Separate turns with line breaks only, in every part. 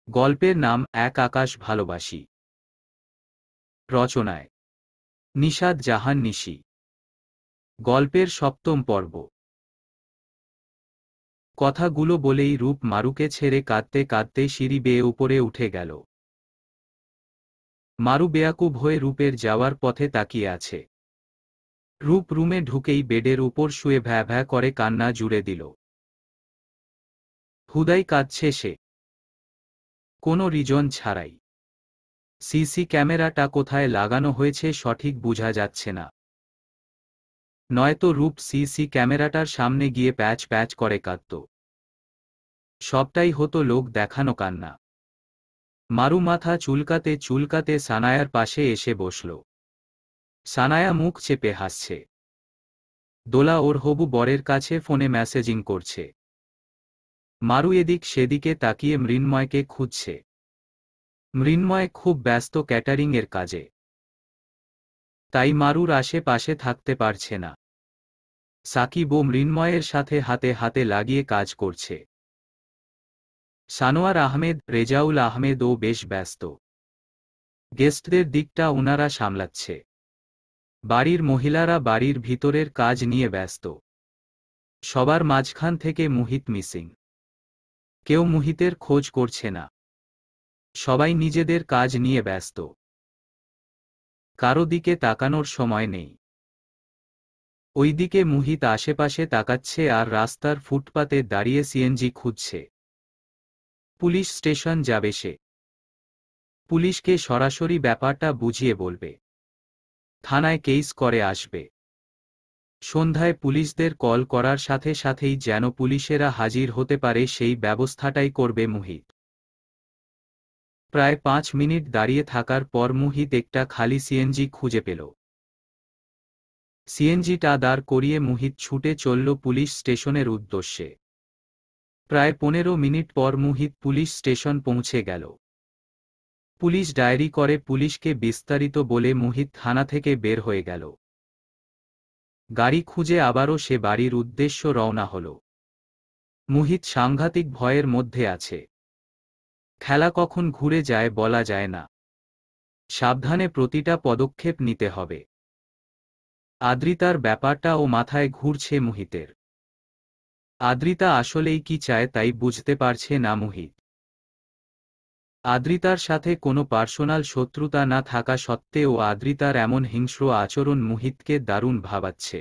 গল্পের নাম এক আকাশ ভালোবাসি। রচনায় নিশাত জাহান নিশি। গল্পের সপ্তম পর্ব। কথাগুলো বলেই রূপ মারুকে ছেড়ে কাঁদতে কাঁদতে সিঁড়ি বেয়ে উপরে উঠে গেল। মারু বেয়াকুব হয়ে রূপের যাওয়ার পথে তাকিয়ে আছে। রূপ রুমে ঢুকেই বেডের উপর শুয়ে ভ্যা ভ্যা করে কান্না জুড়ে দিল। হুদাই কাঁদছে সে, কোনো রিজন ছাড়াই। সিসি ক্যামেরাটা কোথায় লাগানো হয়েছে সঠিক বোঝা যাচ্ছে না। নয়তো রূপ সিসি ক্যামেরাটার সামনে গিয়ে প্যাচ প্যাচ করে কাঁদত। সবটাই হতো লোক দেখানো কান্না। মারু মাথা চুলকাতে চুলকাতে সানায়ার পাশে এসে বসল। সানায়া মুখ চেপে হাসছে। দোলা ওর হবু বরের কাছে ফোনে মেসেজিং করছে। মারু এদিক সেদিকে তাকিয়ে মৃন্ময়কে খুঁজছে। মৃন্ময় খুব ব্যস্ত ক্যাটারিং এর কাজে, তাই মারুর আশেপাশে থাকতে পারছে না। সাকিব ও মৃন্ময়ের সাথে হাতে হাতে লাগিয়ে কাজ করছে। সানোয়ার আহমেদ, রেজাউল আহমেদও বেশ ব্যস্ত। গেস্টদের দিকটা ওনারা সামলাচ্ছে। বাড়ির মহিলারা বাড়ির ভিতরের কাজ নিয়ে ব্যস্ত। সবার মাঝখান থেকে মুহিত মিসিং। কেউ মুহিতের খোঁজ করছে না। সবাই নিজেদের কাজ নিয়ে ব্যস্ত। কারো দিকে তাকানোর সময় নেই। ওইদিকে মুহিত আশেপাশে তাকাচ্ছে আর রাস্তার ফুটপাতে দাঁড়িয়ে সিএনজি খুঁজছে। পুলিশ স্টেশন যাবে সে। পুলিশকে সরাসরি ব্যাপারটা বুঝিয়ে বলবে। থানায় কেস করে আসবে। সন্ধ্যায় পুলিশদের কল করার সাথে সাথেই যেন পুলিশেরা হাজির হতে পারে সেই ব্যবস্থাটাই করবে মুহিত। প্রায় 5 মিনিট দাঁড়িয়ে থাকার পর মুহিত একটা খালি সিএনজি খুঁজে পেল। সিএনজিটা দাঁড় করিয়ে মুহিত ছুটে চলল পুলিশ স্টেশনের উদ্দেশ্যে। প্রায় 15 মিনিট পর মুহিত পুলিশ স্টেশন পৌঁছে গেল। পুলিশ ডায়েরি করে পুলিশকে বিস্তারিত বলে মুহিত থানা থেকে বের হয়ে গেল। গাড়ি খুঁজে আবারও সে বাড়ির উদ্দেশ্য রওনা হল। মুহিত সাংঘাতিক ভয়ের মধ্যে আছে। খেলা কখন ঘুরে যায় বলা যায় না। সাবধানে প্রতিটা পদক্ষেপ নিতে হবে। আদ্রিতার ব্যাপারটাও মাথায় ঘুরছে মুহিতের। আদ্রিতা আসলেই কি চায় তাই বুঝতে পারছে না মুহিত। আদ্রিতার সাথে কোনো পার্সোনাল শত্রুতা না থাকা সত্ত্বেও আদ্রিতার এমন হিংস্র আচরণ মুহিতকে দারুণ ভাবাচ্ছে।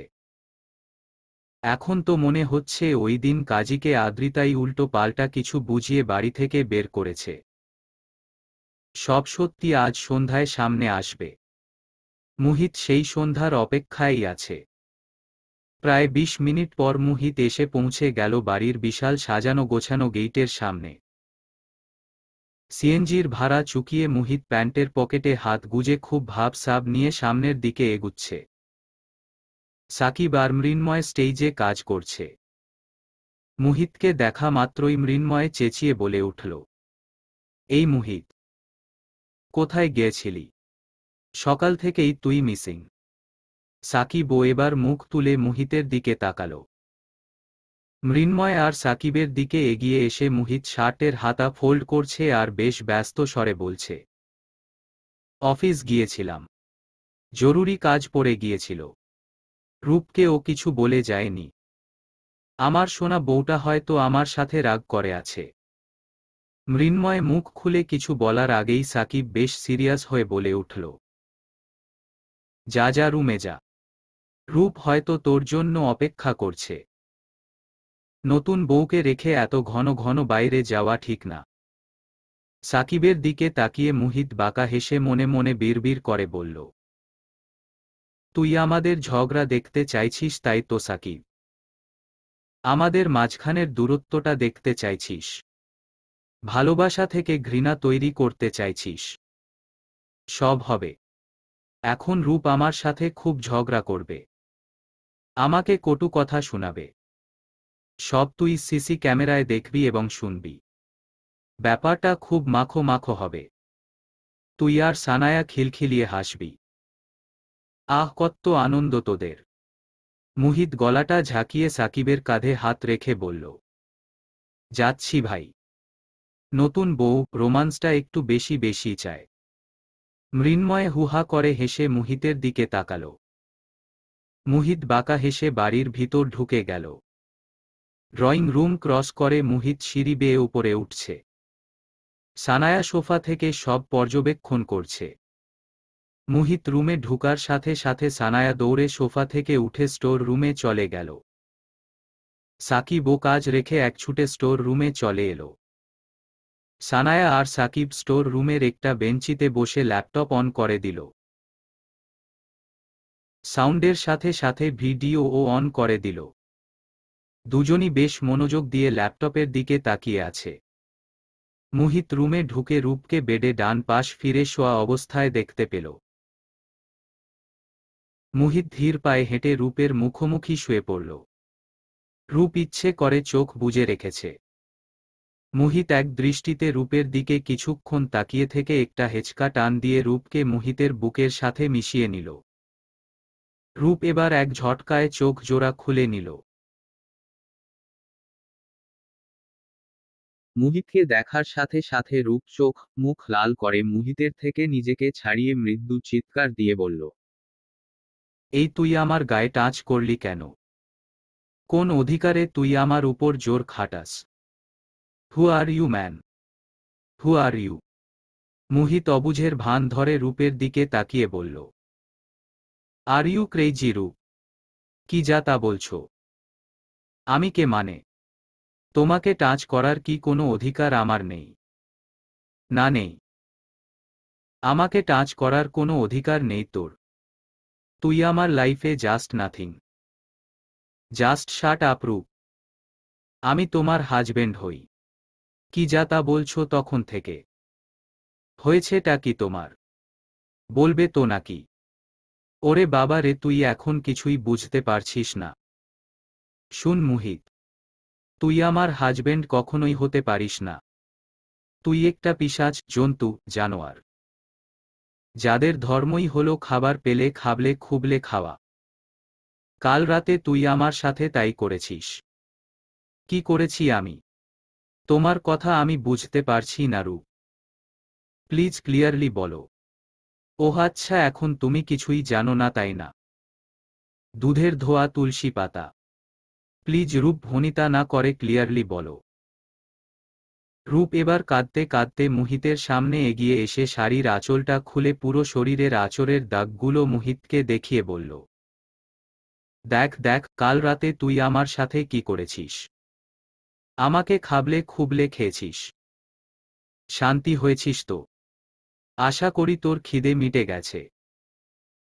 এখন তো মনে হচ্ছে ওই দিন কাজীকে আদ্রিতাই উল্টো পাল্টা কিছু বুঝিয়ে বাড়ি থেকে বের করেছে। সব সত্যি আজ সন্ধ্যায় সামনে আসবে। মুহিত সেই সন্ধ্যার অপেক্ষায় আছে। প্রায় 20 মিনিট পর মুহিত এসে পৌঁছে গেল বাড়ির বিশাল সাজানো গোছানো গেইটের সামনে। সিএনজির ভাড়া চুকিয়ে মুহিত প্যান্টের পকেটে হাত গুজে খুব ভাবসাব নিয়ে সামনের দিকে এগুচ্ছে। সাকিব আর মৃন্ময় স্টেজে কাজ করছে। মুহিতকে দেখা মাত্রই মৃন্ময় চেঁচিয়ে বলে উঠল, এই মুহিত, কোথায় গিয়েছিলি? সকাল থেকেই তুই মিসিং। সাকিব এবার মুখ তুলে মুহিতের দিকে তাকাল। মৃন্ময় আর সাকিবের দিকে এগিয়ে এসে মুহিত শার্টের হাতা ফোল্ড করছে আর বেশ ব্যস্ত স্বরে বলছে, অফিস গিয়েছিলাম, জরুরি কাজ পড়ে গিয়েছিল। রূপকে ও কিছু বলে যায়নি। আমার সোনা বউটা হয়তো আমার সাথে রাগ করে আছে। মৃন্ময় মুখ খুলে কিছু বলার আগেই সাকিব বেশ সিরিয়াস হয়ে বলে উঠল, যা যা রুমে যা। রূপ হয়তো তোর জন্য অপেক্ষা করছে। নতুন বউকে রেখে এত ঘন ঘন বাইরে যাওয়া ঠিক না। সাকিবের দিকে তাকিয়ে মুহিত বাঁকা হেসে মনে মনে বিড়বিড় করে বলল, তুই আমাদের ঝগড়া দেখতে চাইছিস তাই তো সাকিব। আমাদের মাঝখানের দূরত্বটা দেখতে চাইছিস। ভালোবাসা থেকে ঘৃণা তৈরি করতে চাইছিস। সব হবে। এখন রূপ আমার সাথে খুব ঝগড়া করবে। আমাকে কটু কথা শোনাবে। সব তুই সিসি ক্যামেরায় দেখবি এবং শুনবি। ব্যাপারটা খুব মাখো মাখো হবে। তুই আর সানায়া খিলখিলিয়ে হাসবি। আহ, কত আনন্দ তোদের। মুহিত গলাটা ঝাঁকিয়ে সাকিবের কাঁধে হাত রেখে বলল, যাচ্ছি ভাই। নতুন বউ, রোমান্সটা একটু বেশি বেশি চায়। মৃন্ময় হুহা করে হেসে মুহিতের দিকে তাকাল। মুহিত বাঁকা হেসে বাড়ির ভিতর ঢুকে গেল। ড্রয়িং রুম ক্রস করে মুহিত সিঁড়ি বেয়ে উপরে উঠছে। সানায়া সোফা থেকে সব পর্যবেক্ষণ করছে। মুহিত রুমে ঢুকার সাথে সাথে সানায়া দৌড়ে সোফা থেকে উঠে স্টোর রুমে চলে গেল। সাকিব ও কাজ রেখে একছুটে স্টোর রুমে চলে এলো। সানায়া আর সাকিব স্টোর রুমের একটা বেঞ্চিতে বসে ল্যাপটপ অন করে দিল। সাউন্ডের সাথে সাথে ভিডিওও অন করে দিল। দুজনই বেশ মনোযোগ দিয়ে ল্যাপটপের দিকে তাকিয়ে আছে। মুহিত রুমে ঢুকে রূপকে বেডে ডান পাশ ফিরে শোয়া অবস্থায় দেখতে পেল। মুহিত ধীর পায়ে হেঁটে রূপের মুখোমুখি শুয়ে পড়ল। রূপ ইচ্ছে করে চোখ বুজে রেখেছে। মুহিত এক দৃষ্টিতে রূপের দিকে কিছুক্ষণ তাকিয়ে থেকে একটা হেঁচকা টান দিয়ে রূপকে মুহিতের বুকের সাথে মিশিয়ে নিল। রূপ এবার এক ঝটকায় চোখ জোড়া খুলে নিল।
মুহিতকে দেখার সাথে সাথে রূপ চোখ মুখ লাল করে মুহিতের থেকে নিজেকে ছাড়িয়ে মৃদু চিৎকার দিয়ে বলল,
এই তুই আমার গায়ে টাচ করলি কেন? কোন অধিকারে তুই আমার উপর জোর খাটাস? Who are you man? Who are you? Muhit অবুঝের ভান ধরে রূপের দিকে তাকিয়ে বলল, আর ইউ ক্রেজি রূপ? কি যা তা বলছো? আমি কে মানে? তোমাকে টাচ করার কি কোনো অধিকার আমার নেই? না নেই। আমাকে টাচ করার কোনো অধিকার নেই তোর। তুই আমার লাইফে just nothing. Just shut up রূপ। আমি তোমার হাজবেন্ড হই। কি যা তা বলছো তখন থেকে? হয়েছেটা কি তোমার? বলবে তো নাকি? ওরে বাবা রে, তুই এখন কিছুই বুঝতে পারছিস না। শুন মুহিত, তুই আমার হাজবেন্ড কখনোই হতে পারিস না। তুই একটা পিশাচ, জন্তু, জানোয়ার, যাদের ধর্মই হলো খাবার পেলে খাবলে খুবলে খাওয়া। কাল রাতে তুই আমার সাথে তাই করেছিস। কি করেছি আমি? তোমার কথা আমি বুঝতে পারছি না রূপ। প্লিজ ক্লিয়ারলি বলো। ওহ আচ্ছা, এখন তুমি কিছুই জানো না তাই না? দুধের ধোয়া তুলসী পাতা। প্লিজ রূপ, ভনিতা না করে ক্লিয়ারলি বলো। রূপ এবার কাঁদতে কাঁদতে মুহিতের সামনে এগিয়ে এসে শাড়ির আঁচলটা খুলে পুরো শরীরের আঁচড়ের দাগগুলো মুহিতকে দেখিয়ে বলল, দেখ দেখ, কাল রাতে তুই আমার সাথে কি করেছিস। আমাকে খাবলে খুবলে খেয়েছিস। শান্তি হয়েছিস তো? আশা করি তোর খিদে মিটে গেছে।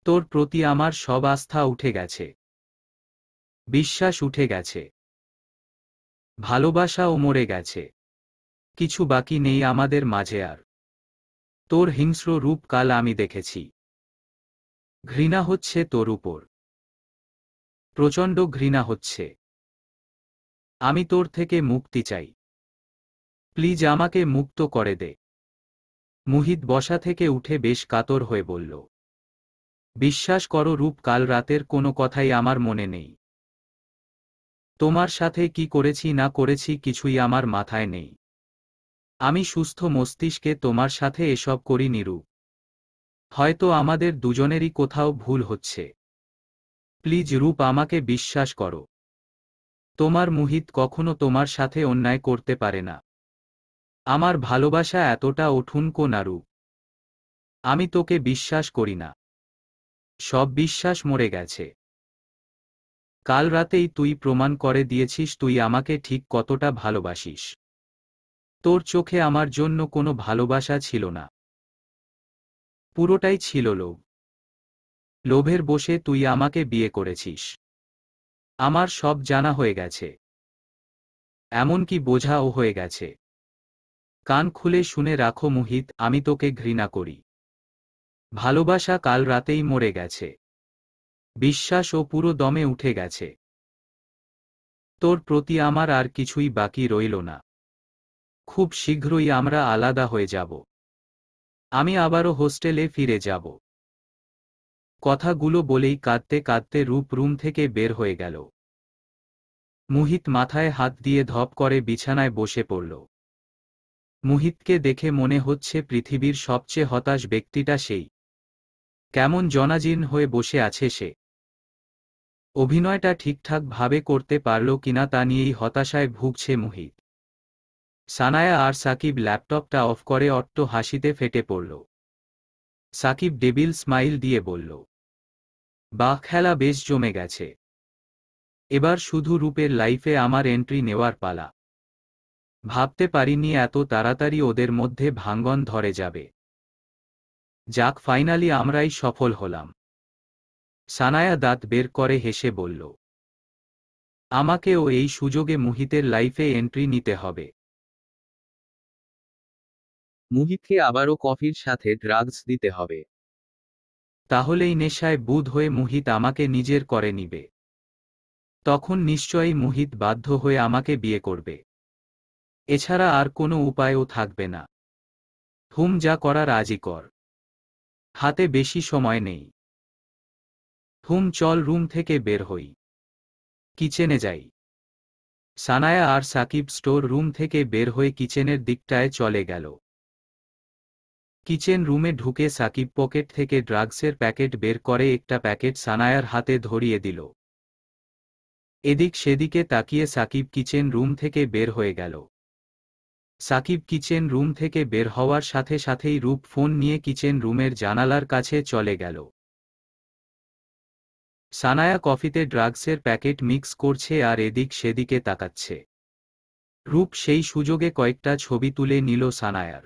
তোর প্রতি আমার সব আস্থা উঠে গেছে। বিশ্বাস উঠে গেছে। ভালোবাসাও মরে গেছে। কিছু বাকি নেই আমাদের মাঝে আর। তোর হিংস্র রূপ কাল আমি দেখেছি। ঘৃণা হচ্ছে তোর উপর। প্রচণ্ড ঘৃণা হচ্ছে। আমি তোর থেকে মুক্তি চাই। প্লিজ আমাকে মুক্ত করে দে। মুহিত বসা থেকে উঠে বেশ কাতর হয়ে বলল, বিশ্বাস করো রূপ, কাল রাতের কোনো কথাই আমার মনে নেই। তোমার সাথে কি করেছি না করেছি কিছুই আমার মাথায় নেই। আমি সুস্থ মস্তিষ্কে তোমার সাথে এসব করিনি রূপ। হয়তো আমাদের দুজনেরই কোথাও ভুল হচ্ছে। প্লিজ রূপ, আমাকে বিশ্বাস করো। তোমার মুহিত কখনো তোমার সাথে অন্যায় করতে পারে না। আমার ভালোবাসা এতটা ঠুনকো না রূপ। আমি তোকে বিশ্বাস করি না। সব বিশ্বাস মরে গেছে। কাল রাতেই তুই প্রমাণ করে দিয়েছিস তুই আমাকে ঠিক কতটা ভালোবাসিস। তোর চোখে আমার জন্য কোনো ভালোবাসা ছিল না। পুরোটাই ছিল লোভ। লোভের বশে তুই আমাকে বিয়ে করেছিস। আমার সব জানা হয়ে গেছে। এমনকি বোঝাও হয়ে গেছে। কান খুলে শুনে রাখো মুহিত, আমি তোকে ঘৃণা করি। ভালোবাসা কাল রাতেই মরে গেছে। বিশ্বাসও পুরো দমে উঠে গেছে। তোর প্রতি আমার আর কিছুই বাকি রইল না। খুব শীঘ্রই আমরা আলাদা হয়ে যাব। আমি আবারও হোস্টেলে ফিরে যাব। কথাগুলো বলেই কাঁদতে কাঁদতে রূপ রুম থেকে বের হয়ে গেল। মুহিত মাথায় হাত দিয়ে ধপ করে বিছানায় বসে পড়ল। মুহিতকে দেখে মনে হচ্ছে পৃথিবীর সবচেয়ে হতাশ ব্যক্তিটা সেই। কেমন জনাজীর্ণ হয়ে বসে আছে সে। অভিনয়টা ঠিকঠাক ভাবে করতে পারল কিনা তা নিয়েই হতাশায় ভুগছে মুহিত। সানায়া আর সাকিব ল্যাপটপটা অফ করে অট্ট হাসিতে ফেটে পড়ল। সাকিব ডেবিল স্মাইল দিয়ে বলল, বাহ, খেলা বেশ জমে গেছে। এবার শুধু রূপের লাইফে আমার এন্ট্রি নেওয়ার পালা। ভাবতে পারিনি এত তাড়াতাড়ি ওদের মধ্যে ভাঙ্গন ধরে যাবে। যাক, ফাইনালি আমরাই সফল হলাম। সানায়া দাঁত বের করে হেসে বলল, আমাকেও এই সুযোগে মুহিতের লাইফে এন্ট্রি নিতে হবে।
মুহিতকে আবারও কফির সাথে ড্রাগস দিতে হবে।
তাহলেই নেশায় বুঁদ হয়ে মুহিত আমাকে নিজের করে নিবে। তখন নিশ্চয়ই মুহিত বাধ্য হয়ে আমাকে বিয়ে করবে। এছাড়া আর কোনো উপায়ও থাকবে না। যা করার আজই কর। হাতে বেশি সময় নেই। চল রুম থেকে বের হই। কিচেনে যাই। সানায়া আর সাকিব স্টোর রুম থেকে বের হয়ে কিচেনের দিকটায় চলে গেল। কিচেন রুমে ঢুকে সাকিব পকেট থেকে ড্রাগসের প্যাকেট বের করে একটা প্যাকেট সানায়ার হাতে ধরিয়ে দিল। এদিক সেদিকে তাকিয়ে সাকিব কিচেন রুম থেকে বের হয়ে গেল। সাকিব কিচেন রুম থেকে বের হওয়ার সাথে সাথেই রূপ ফোন নিয়ে কিচেন রুমের জানালার কাছে চলে গেল। সানায়া কফিতে ড্রাগসের প্যাকেট মিক্স করছে আর এদিক সেদিকে তাকাচ্ছে। রূপ সেই সুযোগে কয়েকটা ছবি তুলে নিল সানায়ার।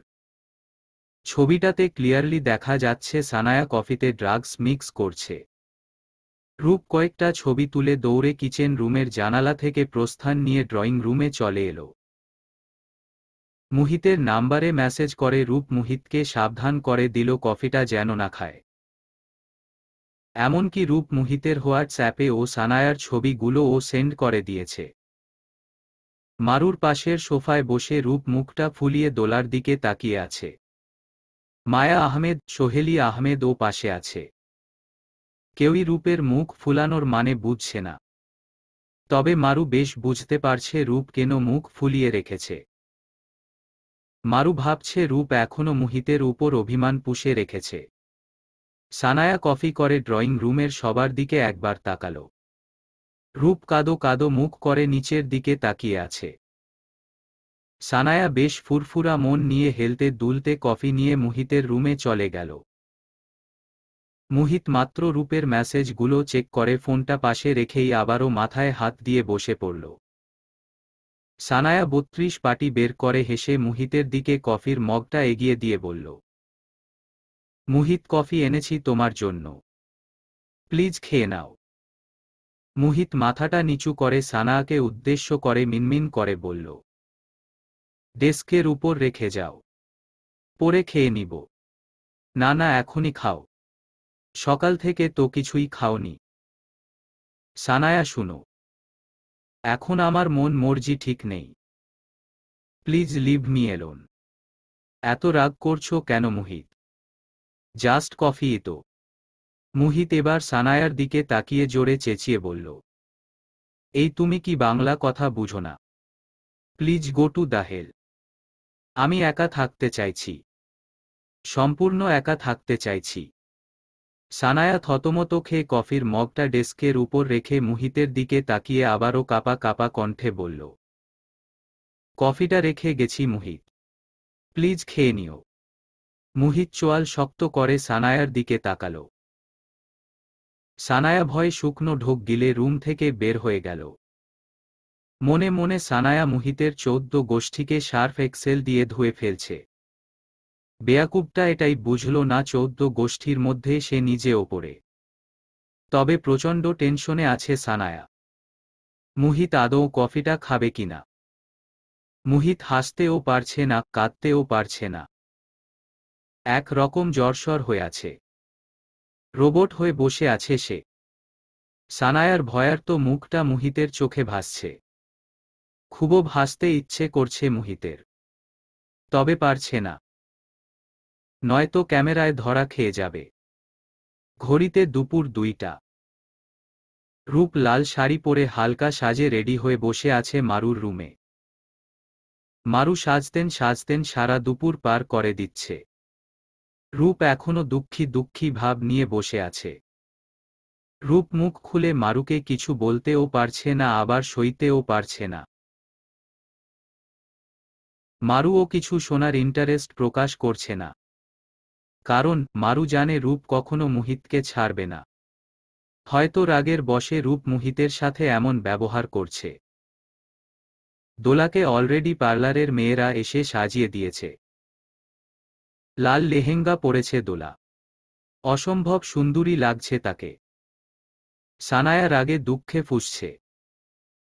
ছবিটাতে ক্লিয়ারলি দেখা যাচ্ছে সানায়া কফিতে ড্রাগস মিক্স করছে। রূপ কয়েকটা ছবি তুলে দৌড়ে কিচেন রুমের জানালা থেকে প্রস্থান নিয়ে ড্রয়িং রুমে চলে এলো। মুহিতের নাম্বারে মেসেজ করে রূপ মুহিতকে সাবধান করে দিল কফিটা যেন না খায়। এমনকি রূপ মুহিতের হোয়াটসঅ্যাপে ও সানায়ার ছবিগুলোও সেন্ড করে দিয়েছে। মারুর পাশের সোফায় বসে রূপ মুখটা ফুলিয়ে দোলার দিকে তাকিয়ে আছে। মায়া আহমেদ, সোহেলি আহমেদ ও পাশে আছে। কেউই রূপের মুখ ফুলানোর মানে বুঝছে না। তবে মারু বেশ বুঝতে পারছে রূপ কেন মুখ ফুলিয়ে রেখেছে। মারু ভাবছে রূপ এখনো মুহিতের উপর অভিমান পুষে রেখেছে। সানায়া কফি করে ড্রয়িং রুমের সবার দিকে একবার তাকালো। রূপ কাদো কাদো মুখ করে নিচের দিকে তাকিয়ে আছে। সানায়া বেশ ফুরফুরা মন নিয়ে হেলতে দুলতে কফি নিয়ে মুহিতের রুমে চলে গেল। মুহিত মাত্র রূপের মেসেজগুলো চেক করে ফোনটা পাশে রেখেই আবারও মাথায় হাত দিয়ে বসে পড়ল। সানায়া ৩২ পাটি বের করে হেসে মুহিতের দিকে কফির মগটা এগিয়ে দিয়ে বলল, মুহিত, কফি এনেছি তোমার জন্য। প্লিজ খেয়ে নাও। মুহিত মাথাটা নিচু করে সানায়াকে উদ্দেশ্য করে মিনমিন করে বলল, ডেস্কের উপর রেখে যাও। পরে খেয়ে নিব। না না, এখনই খাও। সকাল থেকে তো কিছুই খাওনি। সানায়া, শুনো, এখন আমার মন মর্জি ঠিক নেই। Please leave me alone. এত রাগ করছো কেন মুহিত? জাস্ট কফি তো। মুহিত এবার সানায়ার দিকে তাকিয়ে জোরে চেঁচিয়ে বলল, এই তুমি কি বাংলা কথা বুঝো না? Please go to the hell. আমি একা থাকতে চাইছি। সম্পূর্ণ একা থাকতে চাইছি। সানায়া থতমত খেয়ে কফির মগটা ডেস্কের উপর রেখে মুহিতের দিকে তাকিয়ে আবারও কাপা কাপা কণ্ঠে বলল, কফিটা রেখে গেছি মুহিত। প্লিজ খেয়ে নিও। মুহিত চোয়াল শক্ত করে সানায়ার দিকে তাকালো। সানায়া ভয়ে শুকনো ঢোক গিলে রুম থেকে বের হয়ে গেল। মনে মনে সানায়া মুহিতের ১৪ গোষ্ঠীকে সার্ফ এক্সেল দিয়ে ধুয়ে ফেলছে। বেয়াকুবটা এটাই বুঝল না ১৪ গোষ্ঠীর মধ্যে সে নিজে ওপরে। তবে প্রচণ্ড টেনশনে আছে সানায়া। মুহিত আদৌ কফিটা খাবে কিনা। মুহিত হাসতেও পারছে না, কাঁদতেও পারছে না। এক রকম জ্বরসর হয়ে আছে। রোবট হয়ে বসে আছে সে। সানায়ার ভয়ার্ত মুখটা মুহিতের চোখে ভাসছে। খুব হাসতে ইচ্ছে করছে মুহিতের। তবে পারছে না। নয়তো ক্যামেরায় ধরা খেয়ে যাবে। ঘড়িতে দুপুর ২টা। রূপ লাল শাড়ি পরে হালকা সাজে রেডি হয়ে বসে আছে মারুর রুমে। মারু সাজতেন সাজতেন সারা দুপুর পার করে দিচ্ছে। রূপ এখনো দুঃখী দুঃখী ভাব নিয়ে বসে আছে। রূপ মুখ খুলে মারুকে কিছু বলতেও পারছে না, আবার সইতেও পারছে না। মারুও কিছু শোনার ইন্টারেস্ট প্রকাশ করছে না, কারণ মারু জানে রূপ কখনো মুহিতকে ছাড়বে না। হয়তো রাগের বশে রূপ মুহিতের সাথে এমন ব্যবহার করছে। দোলাকে অলরেডি পার্লারের মেয়েরা এসে সাজিয়ে দিয়েছে। লাল লেহেঙ্গা পরেছে দোলা, অসম্ভব সুন্দরী লাগছে তাকে। সানায়া রাগে দুঃখে ফুঁসছে।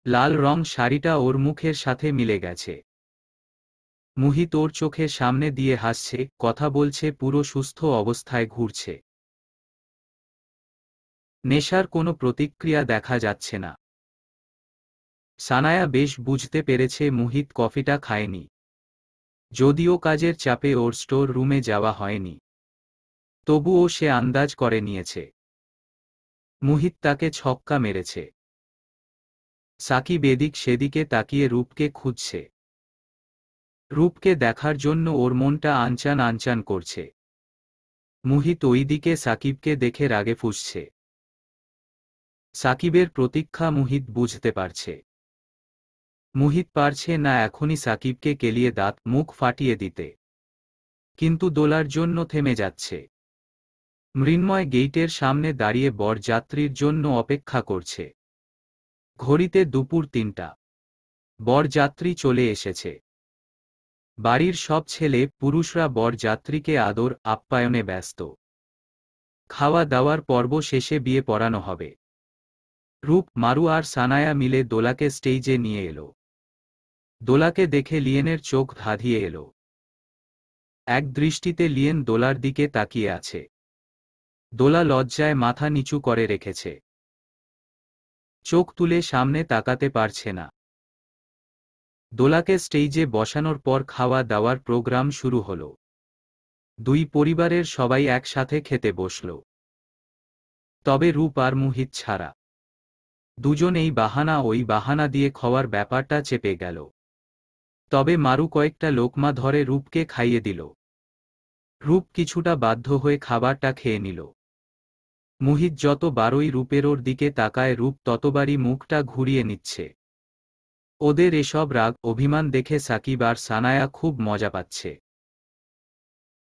লাল রং শাড়িটা ওর মুখের সাথে মিলে গেছে। মুহিত ওর চোখের সামনে দিয়ে হাসছে, কথা বলছে, পুরো সুস্থ অবস্থায় ঘুরছে। নেশার কোনো প্রতিক্রিয়া দেখা যাচ্ছে না। সানায়া বেশ বুঝতে পেরেছে মুহিত কফিটা খায়নি, যদিও কাজের চাপে ওর স্টোর রুমে যাওয়া হয়নি। তবুও সে আন্দাজ করে নিয়েছে মুহিত তাকে ছক্কা মেরেছে। সাকিব এদিক সেদিকে তাকিয়ে রূপকে খুঁজছে। রূপকে দেখার জন্য ওর মনটা আনচান আনচান করছে। মুহিত ওইদিকে সাকিবকে দেখে রাগে ফুঁসছে। সাকিবের প্রতীক্ষা মুহিত বুঝতে পারছে। মুহিত পারছে না এখনই সাকিবকে কেলিয়ে দাঁত মুখ ফাটিয়ে দিতে, কিন্তু দোলার জন্য থেমে যাচ্ছে। মৃন্ময় গেইটের সামনে দাঁড়িয়ে বরযাত্রীর জন্য অপেক্ষা করছে। ঘড়িতে দুপুর ৩টা। বরযাত্রী চলে এসেছে। বাড়ির সব ছেলে পুরুষরা বরযাত্রীকে আদর আপ্যায়নে ব্যস্ত। খাওয়া দাওয়ার পর্ব শেষে বিয়ে পড়ানো হবে। রূপ, মারু আর সানায়া মিলে দোলাকে স্টেজে নিয়ে এলো। দোলাকে দেখে লিয়েনের চোখ ধাঁধিয়ে এলো। এক দৃষ্টিতে লিয়েন দোলার দিকে তাকিয়ে আছে। দোলা লজ্জায় মাথা নিচু করে রেখেছে, চোখ তুলে সামনে তাকাতে পারছে না। দোলাকে স্টেজে বসানোর পর খাওয়া দাওয়ার প্রোগ্রাম শুরু হলো। দুই পরিবারের সবাই একসাথে খেতে বসল, তবে রূপ আর মুহিত ছাড়া। দুজন এই বাহানা ওই বাহানা দিয়ে খাওয়ার ব্যাপারটা চেপে গেল। তবে মারু কয়েকটা লোকমা ধরে রূপকে খাইয়ে দিল। রূপ কিছুটা বাধ্য হয়ে খাবারটা খেয়ে নিল। মুহিত যত বারই রূপের ওর দিকে তাকায়, রূপ ততবারই মুখটা ঘুরিয়ে নিচ্ছে। ওদের এসব রাগ অভিমান দেখে সাকিব আর সানায়া খুব মজা পাচ্ছে।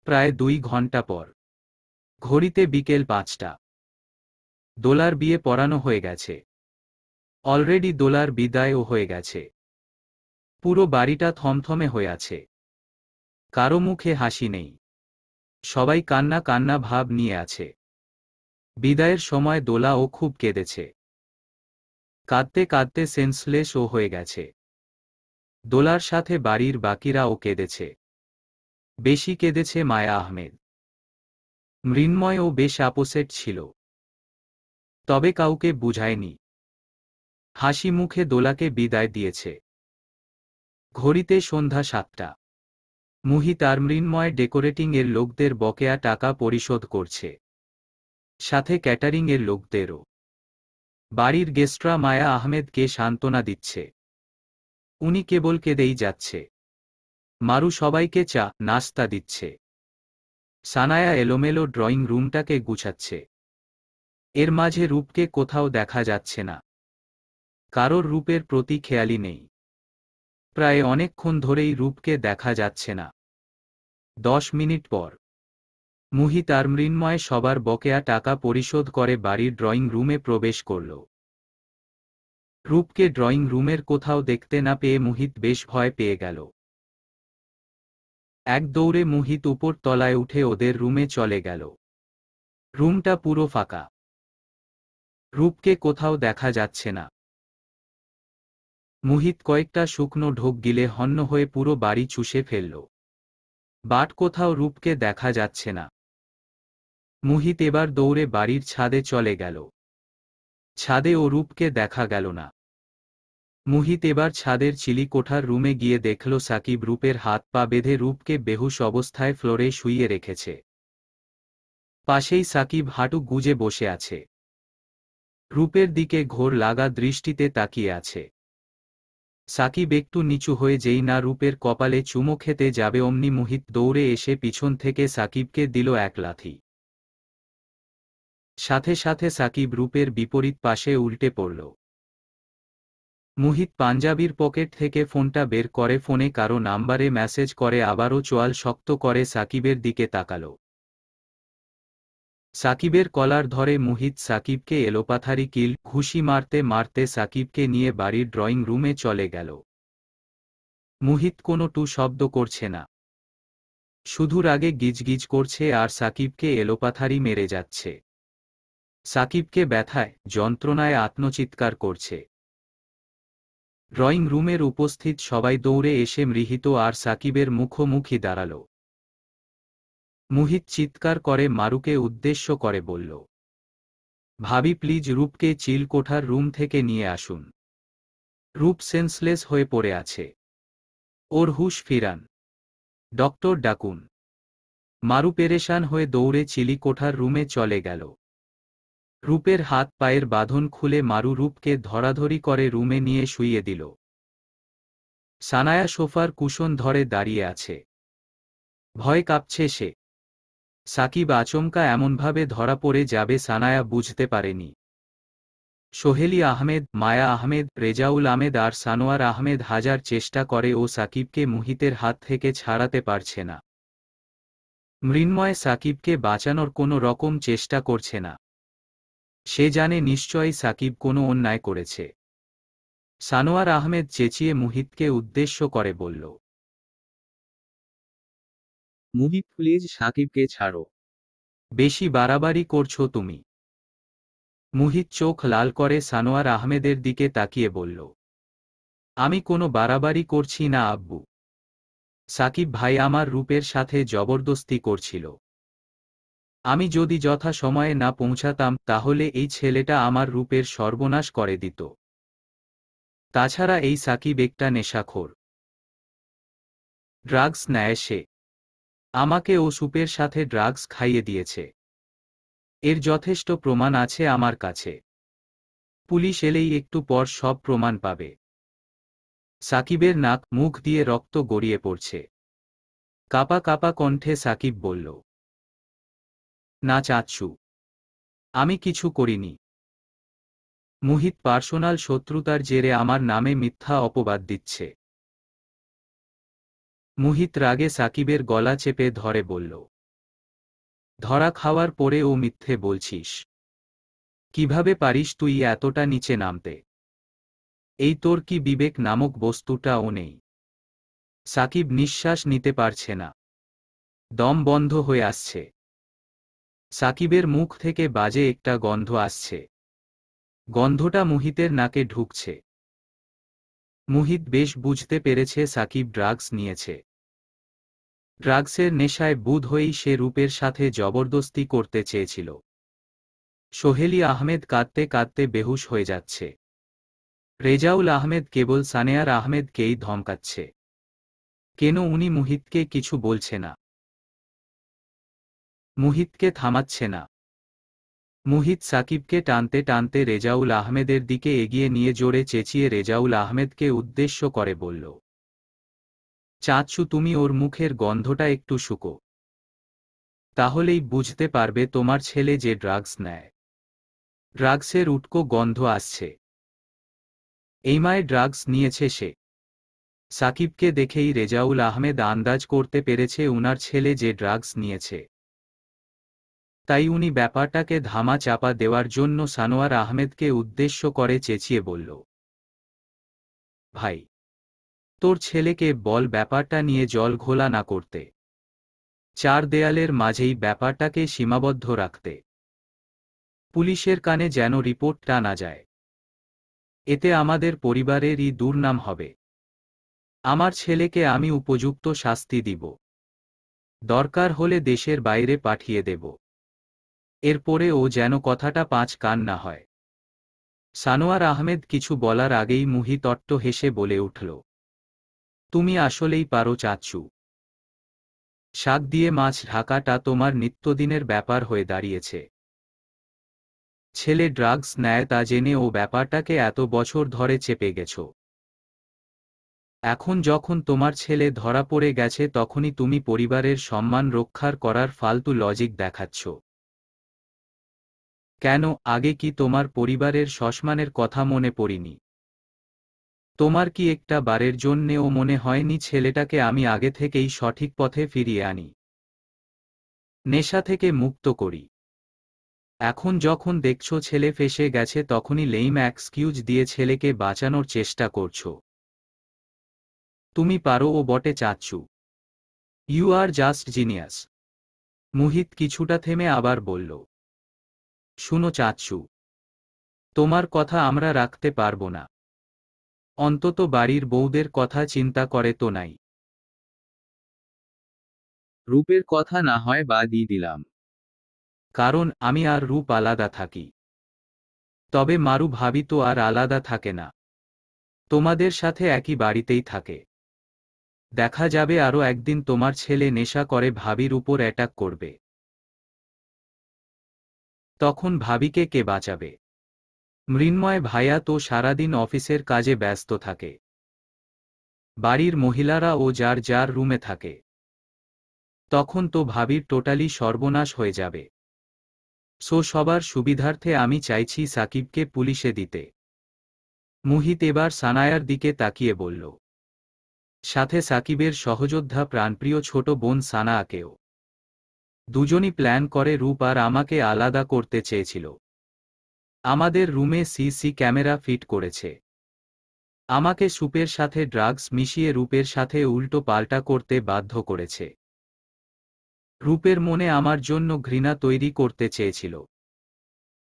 প্রায় 2 ঘন্টা পর ঘড়িতে বিকেল 5টা। দোলার বিয়ে পড়ানো হয়ে গেছে। অলরেডি দোলার বিদায়ও হয়ে গেছে। পুরো বাড়িটা থমথমে হয়ে আছে। কারো মুখে হাসি নেই, সবাই কান্না কান্না ভাব নিয়ে আছে। বিদায়ের সময় দোলাও খুব কেঁদেছে। কাঁদতে কাঁদতে সেন্সলেসও হয়ে গেছে। দোলার সাথে বাড়ির বাকিরাও কেঁদেছে। বেশি কেঁদেছে মায়া আহমেদ। মৃন্ময়ও বেশ আপসেট ছিল, তবে কাউকে বুঝায়নি। হাসি মুখে দোলাকে বিদায় দিয়েছে। ঘড়িতে সন্ধ্যা 7টা। মুহিত আর মৃন্ময় ডেকোরেটিং এর লোকদের বকেয়া টাকা পরিশোধ করছে, সাথে ক্যাটারিং এর লোকদেরও। বাড়ির গেস্টরা মায়া আহমেদকে সান্ত্বনা দিচ্ছে। উনি কেবল কেঁদেই যাচ্ছে। মারু সবাইকে চা নাস্তা দিচ্ছে। সানায়া এলোমেলো ড্রয়িং রুমটাকে গুছাচ্ছে। এর মাঝে রূপকে কোথাও দেখা যাচ্ছে না। কারোর রূপের প্রতি খেয়ালই নেই। প্রায় অনেকক্ষণ ধরেই রূপকে দেখা যাচ্ছে না। 10 মিনিট পর মুহিত আর মৃন্ময় সবার বকেয়া টাকা পরিশোধ করে বাড়ির ড্রয়িং রুমে প্রবেশ করল। রূপকে ড্রয়িং রুমের কোথাও দেখতে না পেয়ে মুহিত বেশ ভয় পেয়ে গেল। এক দৌড়ে মুহিত উপর তলায় উঠে ওদের রুমে চলে গেল। রুমটা পুরো ফাঁকা। রূপকে কোথাও দেখা যাচ্ছে না। মুহিত কয়েকটা শুকনো ঢোক গিলে হন্য হয়ে পুরো বাড়ি চুষে ফেলল। বাট কোথাও রূপকে দেখা যাচ্ছে না। মুহিত এবার দৌড়ে বাড়ির ছাদে চলে গেল। ছাদে ও রূপকে দেখা গেল না। মুহিত এবার ছাদের চিলিকোঠার রুমে গিয়ে দেখল সাকিব রূপের হাত পা বেঁধে রূপকে বেহুশ অবস্থায় ফ্লোরে শুইয়ে রেখেছে। পাশেই সাকিব হাঁটু গুজে বসে আছে। রূপের দিকে ঘোর লাগা দৃষ্টিতে তাকিয়ে আছে। সাকিব একটু নিচু হয়ে যেই না রূপের কপালে চুমো খেতে যাবে অমনি মুহিত দৌড়ে এসে পিছন থেকে সাকিবকে দিল এক লাথি। সাথে সাথে সাকিব রূপের বিপরীত পাশে উল্টে পড়ল। মুহিত পাঞ্জাবির পকেট থেকে ফোনটা বের করে ফোনে কারো নাম্বারে মেসেজ করে আবারও চোয়াল শক্ত করে সাকিবের দিকে তাকাল। সাকিবের কলার ধরে মুহিত সাকিবকে এলোপাথারি কিল ঘুষি মারতে মারতে সাকিবকে নিয়ে বাড়ির ড্রয়িং রুমে চলে গেল। মুহিত কোনো টু শব্দ করছে না, শুধু রাগে গিজগিজ করছে আর সাকিবকে এলোপাথারি মেরে যাচ্ছে। সাকিবকে ব্যথায় যন্ত্রণায় আত্মচিৎকার করছে। ড্রয়িং রুমের উপস্থিত সবাই দৌড়ে এসে মৃহিত আর সাকিবের মুখোমুখি দাঁড়াল। মুহিত চিৎকার করে মারুকে উদ্দেশ্য করে বলল, ভাবি প্লিজ রূপকে চিল কোঠার রুম থেকে নিয়ে আসুন। রূপ সেন্সলেস হয়ে পড়ে আছে, ওর হুঁশ ফিরান, ডক্টর ডাকুন। মারু পেরেশান হয়ে দৌড়ে চিলি কোঠার রুমে চলে গেল। রূপের হাত পায়ের বাঁধন খুলে মারু রূপকে ধরাধরি করে রুমে নিয়ে শুইয়ে দিল। সানায়া সোফার কুশন ধরে দাঁড়িয়ে আছে, ভয় কাঁপছে সে। সাকিব আচমকা এমনভাবে ধরা পড়ে যাবে সানায়া বুঝতে পারেনি। সোহেলি আহমেদ, মায়া আহমেদ, রেজাউল আহমেদ আর সানোয়ার আহমেদ হাজার চেষ্টা করে ও সাকিবকে মুহিতের হাত থেকে ছাড়াতে পারছে না। মৃন্ময় সাকিবকে বাঁচানোর কোনো রকম চেষ্টা করছে না, সে জানে নিশ্চয়ই সাকিব কোনো অন্যায় করেছে। সানোয়ার আহমেদ চেঁচিয়ে মুহিতকে উদ্দেশ্য করে বলল,
মুহিত প্লিজ সাকিবকে ছাড়ো।
বেশি বাড়াবাড়ি করছো তুমি। মুহিত চোখ লাল করে সানোয়ার আহমেদের দিকে তাকিয়ে বলল, আমি কোনো বাড়াবাড়ি করছি না আব্বু। সাকিব ভাই আমার রূপের সাথে জবরদস্তি করছিল। আমি যদি যথা সময়ে না পৌঁছাতাম তাহলে এই ছেলেটা আমার রূপের সর্বনাশ করে দিত। তাছাড়া এই সাকিব একটা নেশাখোর, ড্রাগস নেয় সে। আমাকে ও সুপের সাথে ড্রাগস খাইয়ে দিয়েছে, এর যথেষ্ট প্রমাণ আছে আমার কাছে। পুলিশ এলেই একটু পর সব প্রমাণ পাবে। সাকিবের নাক মুখ দিয়ে রক্ত গড়িয়ে পড়ছে। কাপা কাপা কণ্ঠে সাকিব বলল, না চাচ্ছু, আমি কিছু করিনি। মুহিত পার্সোনাল শত্রুতার জেরে আমার নামে মিথ্যা অপবাদ দিচ্ছে। মুহিত রাগে সাকিবের গলা চেপে ধরে বলল, ধরা খাওয়ার পরে ও মিথ্যে বলছিস? কিভাবে পারিস তুই এতটা নিচে নামতে? এই তোর কি বিবেক নামক বস্তুটাও নেই? সাকিব নিঃশ্বাস নিতে পারছে না, দম বন্ধ হয়ে আসছে। সাকিবের মুখ থেকে বাজে একটা গন্ধ আসছে, গন্ধটা মুহিতের নাকে ঢুকছে। মুহিত বেশ বুঝতে পেরেছে সাকিব ড্রাগস নিয়েছে। ড্রাগসের নেশায় বুঁদ হয়েই সে রূপের সাথে জবরদস্তি করতে চেয়েছিল। সোহেলি আহমেদ কাঁদতে কাঁদতে বেহুশ হয়ে যাচ্ছে। রেজাউল আহমেদ কেবল সানেয়ার আহমেদকেই ধমকাচ্ছে, কেন উনি মুহিতকে কিছু বলছে না, মুহিতকে থামাচ্ছে না। মুহিত সাকিবকে টানতে টানতে রেজাউল আহমেদের দিকে এগিয়ে নিয়ে জোরে চেঁচিয়ে রেজাউল আহমেদকে উদ্দেশ্য করে বলল, চাচ্ছু তুমি ওর মুখের গন্ধটা একটু শুকো, তাহলেই বুঝতে পারবে তোমার ছেলে যে ড্রাগস নেয়। ড্রাগসের উটকো গন্ধ আসছে, এইমায় ড্রাগস নিয়েছে সে। সাকিবকে দেখেই রেজাউল আহমেদ আন্দাজ করতে পেরেছে উনার ছেলে যে ড্রাগস নিয়েছে। তাই উনি ব্যাপারটাকে ধামা চাপা দেওয়ার জন্য সানোয়ার আহমেদকে উদ্দেশ্য করে চেঁচিয়ে বলল, ভাই, তোর ছেলেকে বল ব্যাপারটা নিয়ে জল ঘোলা না করতে, চার দেয়ালের মাঝেই ব্যাপারটাকে সীমাবদ্ধ রাখতে। পুলিশের কানে যেন রিপোর্টটা না যায়, এতে আমাদের পরিবারেরই দুর্নাম হবে। আমার ছেলেকে আমি উপযুক্ত শাস্তি দিব, দরকার হলে দেশের বাইরে পাঠিয়ে দেব। এরপরে ও যেন কথাটা পাঁচ কান না হয়। সানোয়ার আহমেদ কিছু বলার আগেই মুহিত অট্ট হেসে বলে উঠল, তুমি আসলেই পারো চাচ্ছু। শাক দিয়ে মাছ ঢাকাটা তোমার নিত্যদিনের ব্যাপার হয়ে দাঁড়িয়েছে। ছেলে ড্রাগস নেয় তা জেনে ও ব্যাপারটাকে এত বছর ধরে চেপে গেছো। এখন যখন তোমার ছেলে ধরা পড়ে গেছে তখনই তুমি পরিবারের সম্মান রক্ষার করার ফালতু লজিক দেখাচ্ছ। কেন, আগে কি তোমার পরিবারের সম্মানের কথা মনে পড়েনি? তোমার কি একটা বারের জন্যেও মনে হয়নি ছেলেটাকে আমি আগে থেকেই সঠিক পথে ফিরিয়ে আনি, নেশা থেকে মুক্ত করি? এখন যখন দেখছো ছেলে ফেঁসে গেছে তখনই লেইম এক্সকিউজ দিয়ে ছেলেকে বাঁচানোর চেষ্টা করছো। তুমি পারো ও বটে চাচ্ছু। You are just genius. Muhit কিছুটা থেমে আবার বলল, শুনো চাচ্ছু, তোমার কথা আমরা রাখতে পারবো না। অন্তত বাড়ির বউদের কথা চিন্তা করে তো নাই।
রূপের কথা না হয় বাদই দিলাম।
কারণ আমি আর রূপ আলাদা থাকি। তবে মারু ভাবি তো আর আলাদা থাকে না, তোমাদের সাথে একই বাড়িতেই থাকে। দেখা যাবে আরও একদিন তোমার ছেলে নেশা করে ভাবির উপর অ্যাটাক করবে। তখন ভাবিকে কে বাঁচাবে? মৃন্ময় ভাইয়া তো সারাদিন অফিসের কাজে ব্যস্ত থাকে। বাড়ির মহিলারা ও যার যার রুমে থাকে। তখন তো ভাবির টোটালি সর্বনাশ হয়ে যাবে। সবার সুবিধার্থে আমি চাইছি সাকিবকে পুলিশে দিতে। মুহিত এবার সানায়ার দিকে তাকিয়ে বলল, সাথে সাকিবের সহযোদ্ধা প্রাণপ্রিয় ছোট বোন সানায়াকেও। দুজনই প্ল্যান করে রূপ আর আমাকে আলাদা করতে চেয়েছিল। আমাদের রুমে সিসি ক্যামেরা ফিট করেছে। আমাকে সুপের সাথে ড্রাগস মিশিয়ে রূপের সাথে উল্টো পাল্টা করতে বাধ্য করেছে। রূপের মনে আমার জন্য ঘৃণা তৈরি করতে চেয়েছিল।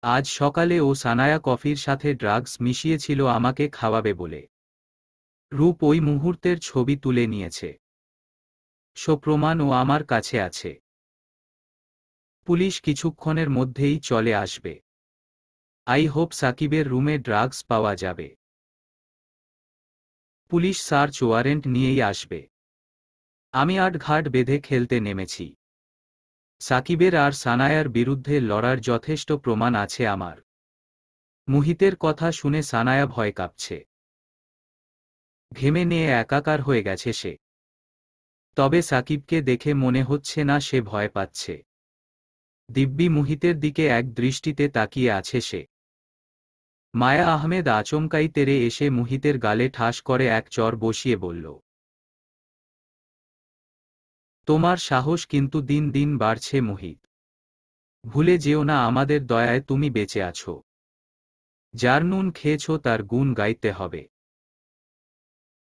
আজ সকালে ও সানায়া কফির সাথে ড্রাগস মিশিয়েছিল আমাকে খাওয়াবে বলে। রূপ ওই মুহূর্তের ছবি তুলে নিয়েছে। প্রমাণও আমার কাছে আছে। পুলিশ কিছুক্ষণের মধ্যেই চলে আসবে। আই হোপ সাকিবের রুমে ড্রাগস পাওয়া যাবে। পুলিশ সার্চ ওয়ারেন্ট নিয়েই আসবে। আমি আটঘাট বেঁধে খেলতে নেমেছি। সাকিবের আর সানায়ার বিরুদ্ধে লড়ার যথেষ্ট প্রমাণ আছে আমার। মুহিতের কথা শুনে সানায়া ভয় কাঁপছে। ঘেমে নিয়ে একাকার হয়ে গেছে সে। তবে সাকিবকে দেখে মনে হচ্ছে না সে ভয় পাচ্ছে। দিব্যি মুহিতের দিকে এক দৃষ্টিতে তাকিয়ে আছে সে। মায়া আহমেদ আচমকাই তেরে এসে মুহিতের গালে ঠাস করে এক চর বসিয়ে বলল, তোমার সাহস কিন্তু দিন দিন বাড়ছে মুহিত। ভুলে যেও না আমাদের দয়ায় তুমি বেঁচে আছো। যার নুন খেয়েছ তার গুণ গাইতে হবে।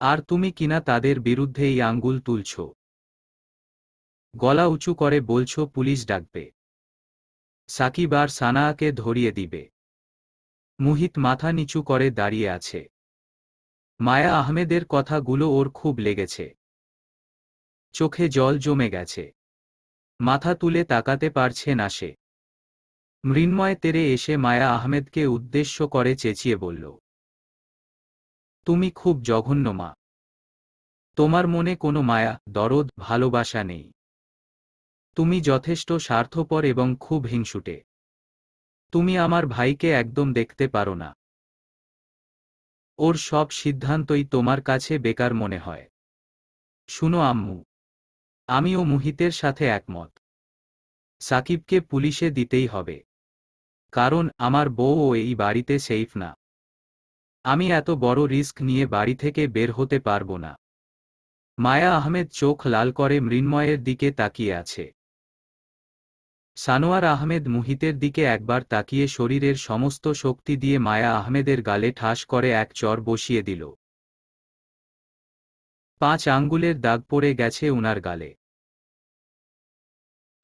আর তুমি কিনা তাদের বিরুদ্ধেই আঙ্গুল তুলছ। গলা উঁচু করে বলছ পুলিশ ডাকবে, সাকিব আর সানায়াকে ধরিয়ে দিবে। মুহিত মাথা নিচু করে দাঁড়িয়ে আছে। মায়া আহমেদের কথাগুলো ওর খুব লেগেছে। চোখে জল জমে গেছে। মাথা তুলে তাকাতে পারছে না সে। মৃন্ময় তেরে এসে মায়া আহমেদকে উদ্দেশ্য করে চেঁচিয়ে বলল, তুমি খুব জঘন্য মা। তোমার মনে কোনো মায়া, দরদ, ভালোবাসা নেই। তুমি যথেষ্ট স্বার্থপর এবং খুব হিংসুটে। তুমি আমার ভাইকে একদম দেখতে পারো না। ওর সব সিদ্ধান্তই তোমার কাছে বেকার মনে হয়। শুনো আম্মু, আমিও মুহিতের সাথে একমত। সাকিবকে পুলিশে দিতেই হবে। কারণ আমার বউও এই বাড়িতে সেফ না। আমি এত বড় রিস্ক নিয়ে বাড়ি থেকে বের হতে পারবো না। মায়া আহমেদ চোখ লাল করে মৃন্ময়ের দিকে তাকিয়ে আছে। সানোয়ার আহমেদ মুহিতের দিকে একবার তাকিয়ে শরীরের সমস্ত শক্তি দিয়ে মায়া আহমেদের গালে ঠাস করে এক চর বসিয়ে দিল। 5 আঙ্গুলের দাগ পড়ে গেছে উনার গালে।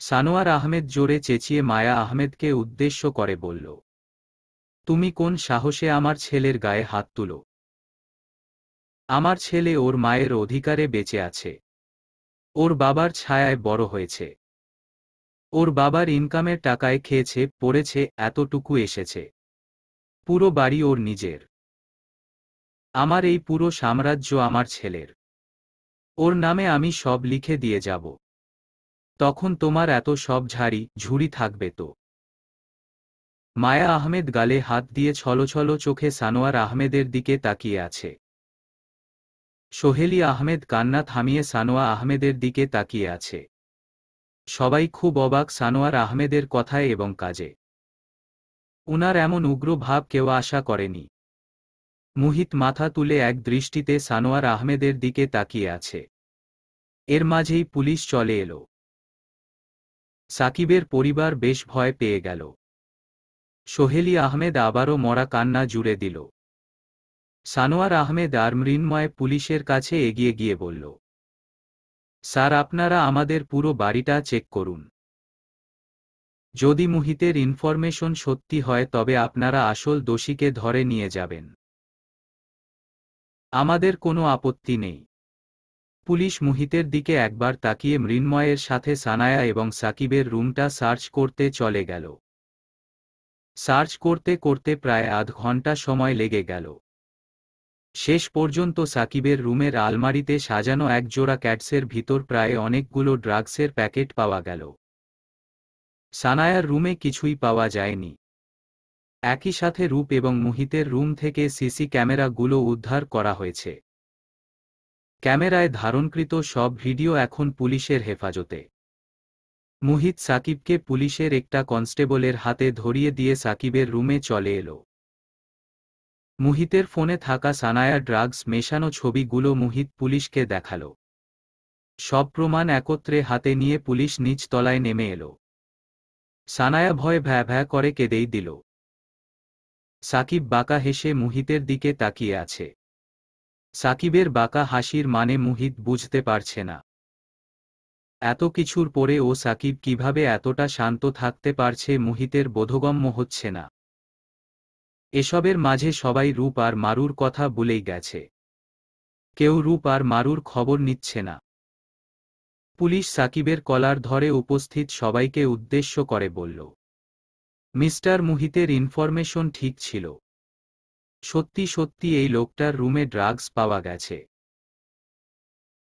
সানোয়ার আহমেদ জোরে চেঁচিয়ে মায়া আহমেদকে উদ্দেশ্য করে বলল, তুমি কোন সাহসে আমার ছেলের গায়ে হাত তুলো? আমার ছেলে ওর মায়ের অধিকারে বেঁচে আছে। ওর বাবার ছায়ায় বড় হয়েছে। ওর বাবার ইনকামের টাকায় খেয়েছে, পড়েছে, এতটুকু এসেছে। পুরো বাড়ি ওর নিজের। আমার এই পুরো সাম্রাজ্য আমার ছেলের। ওর নামে আমি সব লিখে দিয়ে যাব। তখন তোমার এত সব ঝুড়ি থাকবে তো? মায়া আহমেদ গালে হাত দিয়ে ছলছল চোখে সানোয়ার আহমেদের দিকে তাকিয়ে আছে। সোহেলি আহমেদ কান্না থামিয়ে সানোয়া আহমেদের দিকে তাকিয়ে আছে। সবাই খুব অবাক সানোয়ার আহমেদের কথায় এবং কাজে। উনার এমন উগ্র ভাব কেউ আশা করেনি। মুহিত মাথা তুলে এক দৃষ্টিতে সানোয়ার আহমেদের দিকে তাকিয়ে আছে। এর মাঝেই পুলিশ চলে এলো। সাকিবের পরিবার বেশ ভয় পেয়ে গেল। সোহেলি আহমেদ আবারও মরা কান্না জুড়ে দিল। সানোয়ার আহমেদ আর মৃন্ময় পুলিশের কাছে এগিয়ে গিয়ে বলল, স্যার আপনারা আমাদের পুরো বাড়িটা চেক করুন। যদি মুহিতের ইনফরমেশন সত্যি হয় তবে আপনারা আসল দোষীকে ধরে নিয়ে যাবেন। আমাদের কোনো আপত্তি নেই। পুলিশ মুহিতের দিকে একবার তাকিয়ে মৃন্ময়ের সাথে সানায়া এবং সাকিবের রুমটা সার্চ করতে চলে গেল। সার্চ করতে করতে প্রায় আধ ঘন্টা সময় লেগে গেল। শেষ পর্যন্ত সাকিবের রুমের আলমারিতে সাজানো এক জোড়া ক্যাটসের ভিতর প্রায় অনেকগুলো ড্রাগসের প্যাকেট পাওয়া গেল। সানায়ার রুমে কিছুই পাওয়া যায়নি। একই সাথে রূপ এবং মুহিতের রুম থেকে সিসি ক্যামেরাগুলো উদ্ধার করা হয়েছে। ক্যামেরায় ধারণকৃত সব ভিডিও এখন পুলিশের হেফাজতে। মুহিত সাকিবকে পুলিশের একটা কনস্টেবলের হাতে ধরিয়ে দিয়ে সাকিবের রুমে চলে এলো। মুহিতের ফোনে থাকা সানায়া ড্রাগস মেশানো ছবিগুলো মুহিত পুলিশকে দেখালো। সব প্রমাণ একত্রে হাতে নিয়ে পুলিশ নিচ তলায় নেমে এলো। সানায়া ভয়ে ভ্যা ভ্যা করে কেঁদেই দিল। সাকিব বাঁকা হেসে মুহিতের দিকে তাকিয়ে আছে। সাকিবের বাঁকা হাসির মানে মুহিত বুঝতে পারছে না। এত কিছুর পরে ও সাকিব কিভাবে এতটা শান্ত থাকতে পারছে মুহিতের বোধগম্য হচ্ছে না। এসবের মাঝে সবাই রূপ আর মারুর কথা ভুলেই গেছে। কেউ রূপ আর মারুর খবর নিচ্ছে না। পুলিশ সাকিবের কলার ধরে উপস্থিত সবাইকে উদ্দেশ্য করে বলল, মিস্টার মুহিতের ইনফরমেশন ঠিক ছিল। সত্যি সত্যি এই লোকটার রুমে ড্রাগস পাওয়া গেছে।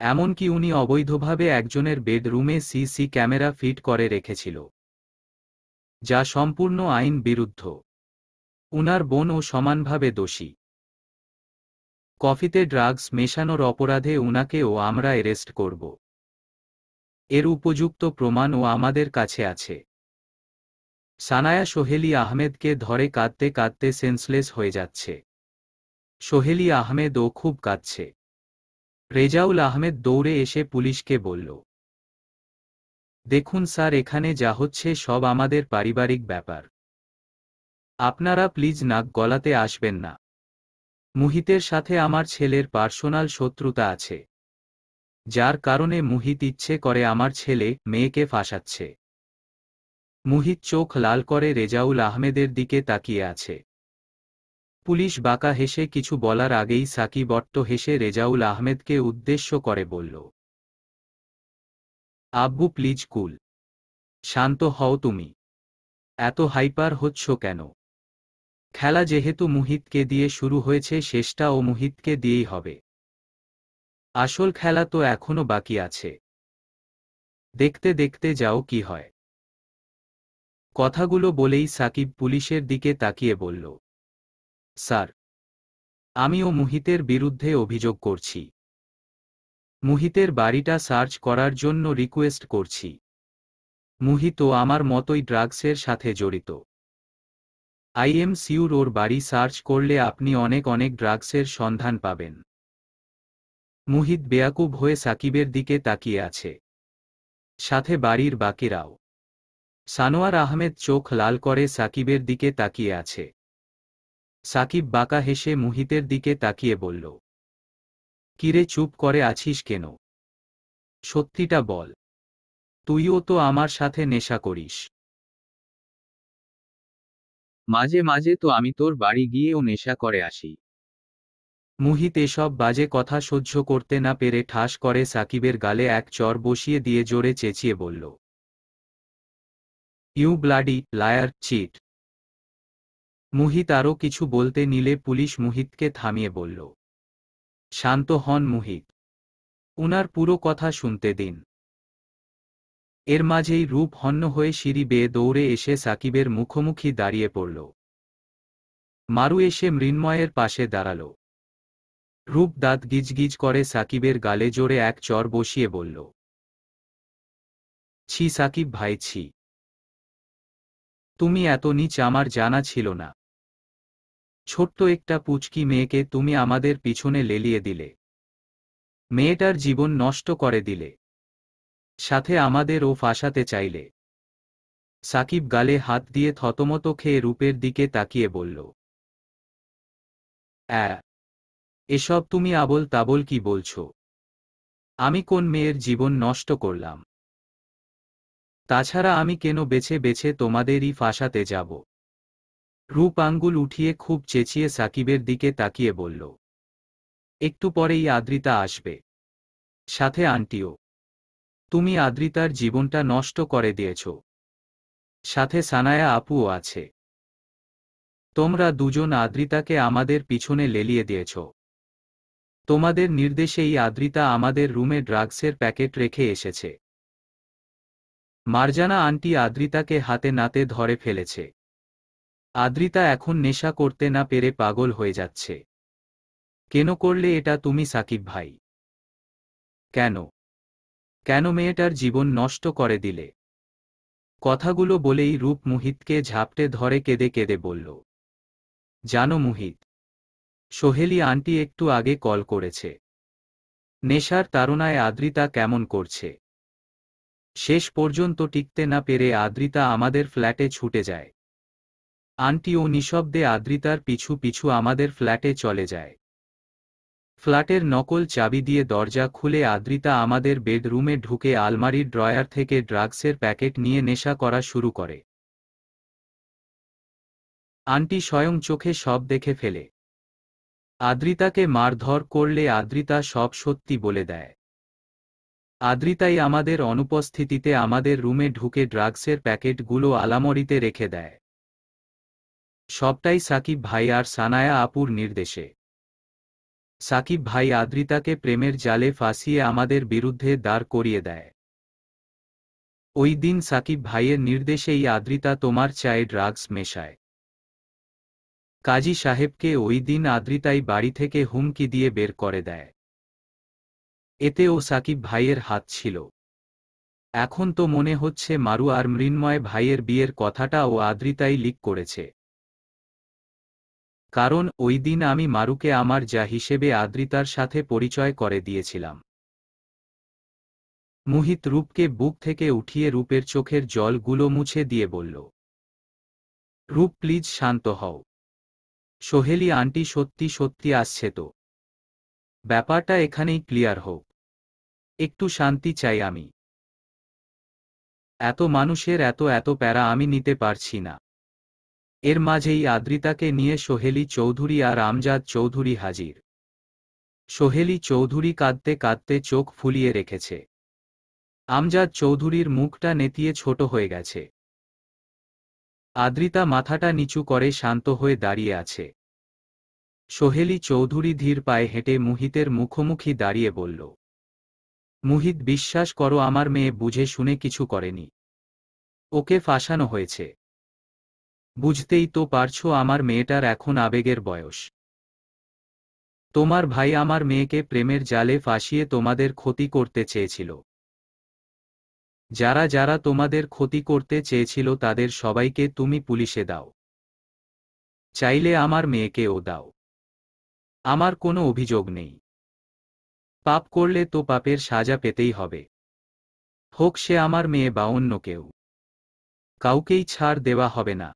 এমনকি উনি অবৈধভাবে একজনের বেডরুমে সিসি ক্যামেরা ফিট করে রেখেছিল, যা সম্পূর্ণ আইন বিরুদ্ধ। উনার বোনও সমানভাবে দোষী। কফিতে ড্রাগস মেশানোর অপরাধে উনাকেও আমরা অ্যারেস্ট করব। এর উপযুক্ত প্রমাণও আমাদের কাছে আছে। সানায়া সোহেলি আহমেদকে ধরে কাঁদতে কাঁদতে সেন্সলেস হয়ে যাচ্ছে। সোহেলি আহমেদও খুব কাঁদছে। রেজাউল আহমেদ দৌড়ে এসে পুলিশকে বলল, দেখুন স্যার, এখানে যা হচ্ছে সব আমাদের পারিবারিক ব্যাপার। আপনারা প্লিজ নাক গলাতে আসবেন না। মুহিতের সাথে আমার ছেলের পার্সোনাল শত্রুতা আছে, যার কারণে মুহিত ইচ্ছে করে আমার ছেলে মেয়েকে ফাঁসাচ্ছে। মুহিত চোখ লাল করে রেজাউল আহমেদের দিকে তাকিয়ে আছে। পুলিশ বাঁকা হেসে কিছু বলার আগেই সাকিব অট্ট হেসে রেজাউল আহমেদকে উদ্দেশ্য করে বলল, আব্বু প্লিজ কুল। শান্ত হও তুমি। এত হাইপার হচ্ছ কেন? খেলা যেহেতু মুহিতকে দিয়ে শুরু হয়েছে, শেষটাও মুহিতকে দিয়েই হবে। আসল খেলা তো এখনো বাকি আছে। দেখতে দেখতে যাও কি হয়। কথাগুলো বলেই সাকিব পুলিশের দিকে তাকিয়ে বলল, স্যার, আমিও মুহিতের বিরুদ্ধে অভিযোগ করছি। মুহিতের বাড়িটা সার্চ করার জন্য রিকোয়েস্ট করছি। মুহিতও আমার মতোই ড্রাগসের সাথে জড়িত। আই এম সিউর ওর বাড়ি সার্চ করলে আপনি অনেক অনেক ড্রাগসের সন্ধান পাবেন। মুহিত বেয়াকুব হয়ে সাকিবের দিকে তাকিয়ে আছে, সাথে বাড়ির বাকিরাও। সানোয়ার আহমেদ চোখ লাল করে সাকিবের দিকে তাকিয়ে আছে। সাকিব বাঁকা হেসে মুহিতের দিকে তাকিয়ে বলল, কিরে চুপ করে আছিস কেন? সত্যিটা বল, তুইও তো আমার সাথে নেশা করিস।
মাঝে মাঝে তো আমি তোর বাড়ি গিয়েও নেশা করে আসি।
মুহিত এসব বাজে কথা সহ্য করতে না পেরে ঠাস করে সাকিবের গালে এক চর বসিয়ে দিয়ে জোরে চেঁচিয়ে বলল, you bloody liar cheat. Muhit আরও কিছু বলতে নিলে পুলিশ মুহিতকে থামিয়ে বলল, শান্ত হন মুহিত, উনার পুরো কথা শুনতে দিন। এর মাঝেই রূপ হন্য হয়ে সিঁড়ি বেয়ে দৌড়ে এসে সাকিবের মুখোমুখি দাঁড়িয়ে পড়ল। মারু এসে মৃন্ময়ের পাশে দাঁড়াল। রূপ দাঁত গিজগিজ করে সাকিবের গালে জোরে এক চড় বসিয়ে বলল, ছি সাকিব ভাই ছি, তুমি এত নীচ আমার জানা ছিল না। ছোট্ট একটা পুচকি মেয়েকে তুমি আমাদের পিছনে লেলিয়ে দিলে, মেয়েটার জীবন নষ্ট করে দিলে, সাথে আমাদেরও ফাঁসাতে চাইলে। সাকিব গালে হাত দিয়ে থতমত খেয়ে রূপের দিকে তাকিয়ে বলল, এসব তুমি আবোল তাবোল কি বলছো? আমি কোন মেয়ের জীবন নষ্ট করলাম? তাছাড়া আমি কেন বেছে বেছে তোমাদেরই ফাঁসাতে যাব? রূপ আঙ্গুল উঠিয়ে খুব চেঁচিয়ে সাকিবের দিকে তাকিয়ে বলল, একটু পরেই আদ্রিতা আসবে, সাথে আন্টিও। তুমি আদ্রিতার জীবনটা নষ্ট করে দিয়েছ, সাথে সানায়া আপুও আছে। তোমরা দুজন আদ্রিতাকে আমাদের পিছনে লেলিয়ে দিয়েছ। তোমাদের নির্দেশেই আদ্রিতা আমাদের রুমে ড্রাগসের প্যাকেট রেখে এসেছে। মার্জানা আন্টি আদ্রিতাকে হাতে নাতে ধরে ফেলেছে। আদ্রিতা এখন নেশা করতে না পেরে পাগল হয়ে যাচ্ছে। কেন করলে এটা তুমি সাকিব ভাই? কেন কেন মেয়েটার জীবন নষ্ট করে দিলে? কথাগুলো বলেই রূপ মুহিতকে ঝাপটে ধরে কেঁদে কেঁদে বলল, জানো মুহিত, সোহেলি আন্টি একটু আগে কল করেছে। নেশার তাড়নায় আদ্রিতা কেমন করছে। শেষ পর্যন্ত টিকতে না পেরে আদ্রিতা আমাদের ফ্ল্যাটে ছুটে যায়। আন্টিও নিঃশব্দে আদ্রিতার পিছু পিছু আমাদের ফ্ল্যাটে চলে যায়। ফ্ল্যাটের নকল চাবি দিয়ে দরজা খুলে আদ্রিতা আমাদের বেডরুমে ঢুকে আলমারির ড্রয়ার থেকে ড্রাগসের প্যাকেট নিয়ে নেশা করা শুরু করে। আন্টি স্বয়ং চোখে সব দেখে ফেলে। আদ্রিতাকে মারধর করলে আদ্রিতা সব সত্যি বলে দেয়। আদ্রিতাই আমাদের অনুপস্থিতিতে আমাদের রুমে ঢুকে ড্রাগসের প্যাকেটগুলো আলমারিতে রেখে দেয়। সবটাই সাকিব ভাই আর সানায়া আপুর নির্দেশে। সাকিব ভাই আদ্রিতাকে প্রেমের জালে ফাঁসিয়ে আমাদের বিরুদ্ধে দাঁড় করিয়ে দেয়। ওই দিন সাকিব ভাইয়ের নির্দেশেই আদ্রিতা তোমার চায়ে ড্রাগস মেশায়। কাজী সাহেবকে ওই দিন আদ্রিতাই বাড়ি থেকে হুমকি দিয়ে বের করে দেয়। এতেও সাকিব ভাইয়ের হাত ছিল। এখন তো মনে হচ্ছে মারু আর মৃন্ময় ভাইয়ের বিয়ের কথাটা ও আদ্রিতাই লিক করেছে। কারণ ওই দিন আমি মারুকে আমার যা হিসেবে আদ্রিতার সাথে পরিচয় করে দিয়েছিলাম। মুহিত রূপকে বুক থেকে উঠিয়ে রূপের চোখের জলগুলো মুছে দিয়ে বলল, রূপ প্লিজ শান্ত হও। সোহেলি আন্টি সত্যি সত্যি আসছে তো? ব্যাপারটা এখানেই ক্লিয়ার হোক। একটু শান্তি চাই আমি। এত মানুষের এত এত প্যারা আমি নিতে পারছি না। এর মাঝেই আদ্রিতাকে নিয়ে সোহেলি চৌধুরী আর আমজাদ চৌধুরী হাজির। সোহেলি চৌধুরী কাঁদতে কাঁদতে চোখ ফুলিয়ে রেখেছে। আমজাদ চৌধুরীর মুখটা নেতিয়ে ছোট হয়ে গেছে। আদ্রিতা মাথাটা নিচু করে শান্ত হয়ে দাঁড়িয়ে আছে। সোহেলি চৌধুরী ধীর পায়ে হেঁটে মুহিতের মুখোমুখি দাঁড়িয়ে বলল, মুহিত বিশ্বাস করো আমার মেয়ে বুঝে শুনে কিছু করেনি। ওকে ফাঁসানো হয়েছে। বুঝতেই তো পারছো আমার মেয়েটার এখন আবেগের বয়স। তোমার ভাই আমার মেয়েকে প্রেমের জালে ফাঁসিয়ে তোমাদের ক্ষতি করতে চেয়েছিল। যারা যারা তোমাদের ক্ষতি করতে চেয়েছিল তাদের সবাইকে তুমি পুলিশে দাও। চাইলে আমার মেয়েকেও দাও। আমার কোনো অভিযোগ নেই। পাপ করলে তো পাপের সাজা পেতেই হবে। হোক সে আমার মেয়ে বা অন্য কেউ। কাউকেই ছাড় দেওয়া হবে না।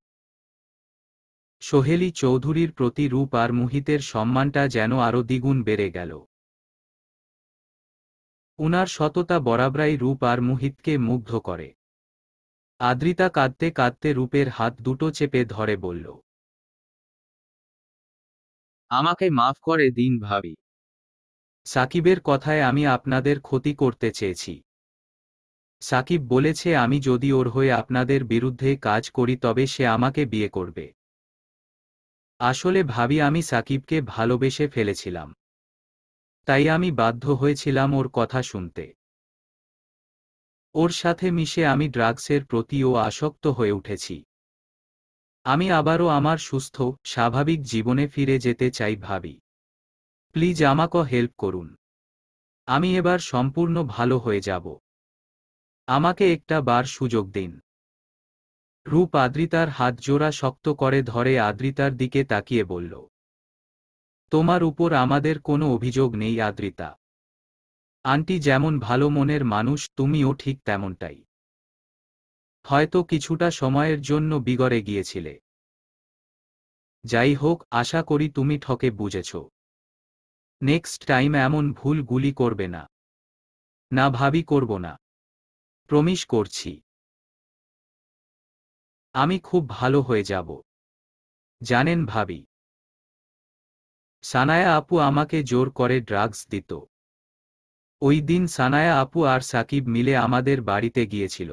সোহেলি চৌধুরীর প্রতি রূপ আর মুহিতের সম্মানটা যেন আরও দ্বিগুণ বেড়ে গেল। উনার সততা বরাবরই রূপ আর মুহিতকে মুগ্ধ করে। আদ্রিতা কাঁদতে কাঁদতে রূপের হাত দুটো চেপে ধরে বলল,
আমাকে মাফ করে দিন ভাবি।
সাকিবের কথায় আমি আপনাদের ক্ষতি করতে চেয়েছি। সাকিব বলেছে আমি যদি ওর হয়ে আপনাদের বিরুদ্ধে কাজ করি তবে সে আমাকে বিয়ে করবে। আসলে ভাবি আমি সাকিবকে ভালোবেসে ফেলেছিলাম। তাই আমি বাধ্য হয়েছিলাম ওর কথা শুনতে। ওর সাথে মিশে আমি ড্রাগসের প্রতিও আসক্ত হয়ে উঠেছি। আমি আবারও আমার সুস্থ, স্বাভাবিক জীবনে ফিরে যেতে চাই ভাবি। প্লিজ আমাকে হেল্প করুন। আমি এবার সম্পূর্ণ ভালো হয়ে যাব। আমাকে একটা বার সুযোগ দিন। রূপ আদ্রিতার হাত জোড়া শক্ত করে ধরে আদ্রিতার দিকে তাকিয়ে বলল, তোমার উপর আমাদের কোনো অভিযোগ নেই আদ্রিতা। আন্টি যেমন ভালো মনের মানুষ, তুমিও ঠিক তেমনটাই। হয়তো কিছুটা সময়ের জন্য বিগড়ে গিয়েছিলে। যাই হোক, আশা করি তুমি ঠকে বুঝেছ। নেক্সট টাইম এমন ভুল গুলি করবে না। না ভাবি, করব না। প্রমিস করছি। আমি খুব ভালো হয়ে যাব। জানেন ভাবি, সানায়া আপু আমাকে জোর করে ড্রাগস দিত। ওই দিন সানায়া আপু আর সাকিব মিলে আমাদের বাড়িতে গিয়েছিল।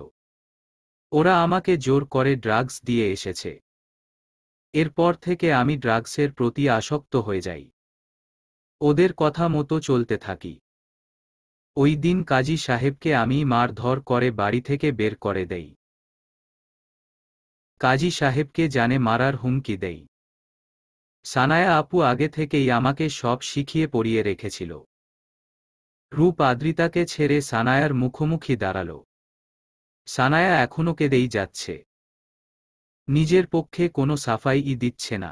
ওরা আমাকে জোর করে ড্রাগস দিয়ে এসেছে। এরপর থেকে আমি ড্রাগসের প্রতি আসক্ত হয়ে যাই। ওদের কথা মতো চলতে থাকি। ওই দিন কাজী সাহেবকে আমি মারধর করে বাড়ি থেকে বের করে দেই। কাজী সাহেবকে জানে মারার হুমকি দেই। সানায়া আপু আগে থেকেই আমাকে সব শিখিয়ে পড়িয়ে রেখেছিল। রূপ আদ্রিতাকে ছেড়ে সানায়ার মুখোমুখি দাঁড়াল। সানায়া এখনো কেঁদেই যাচ্ছে। নিজের পক্ষে কোনো সাফাই দিচ্ছে না।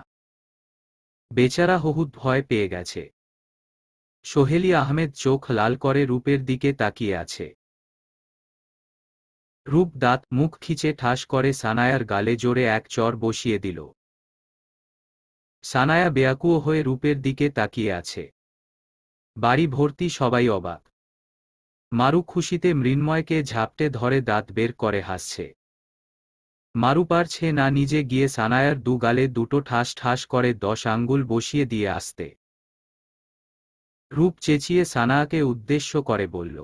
বেচারা বহুত ভয় পেয়ে গেছে। সোহেলি আহমেদ চোখ লাল করে রূপের দিকে তাকিয়ে আছে। রূপ দাঁত মুখ খিচে ঠাস করে সানায়ার গালে জোরে এক চর বসিয়ে দিল। সানায়া বেয়াকুয়ো হয়ে রূপের দিকে তাকিয়ে আছে। বাড়ি ভর্তি সবাই অবাক। মারু খুশিতে মৃন্ময়কে ঝাপটে ধরে দাঁত বের করে হাসছে। মারু পারছে না নিজে গিয়ে সানায়ার দু গালে দুটো ঠাস ঠাস করে 10 আঙ্গুল বসিয়ে দিয়ে আসতে। রূপ চেঁচিয়ে সানায়াকে উদ্দেশ্য করে বলল,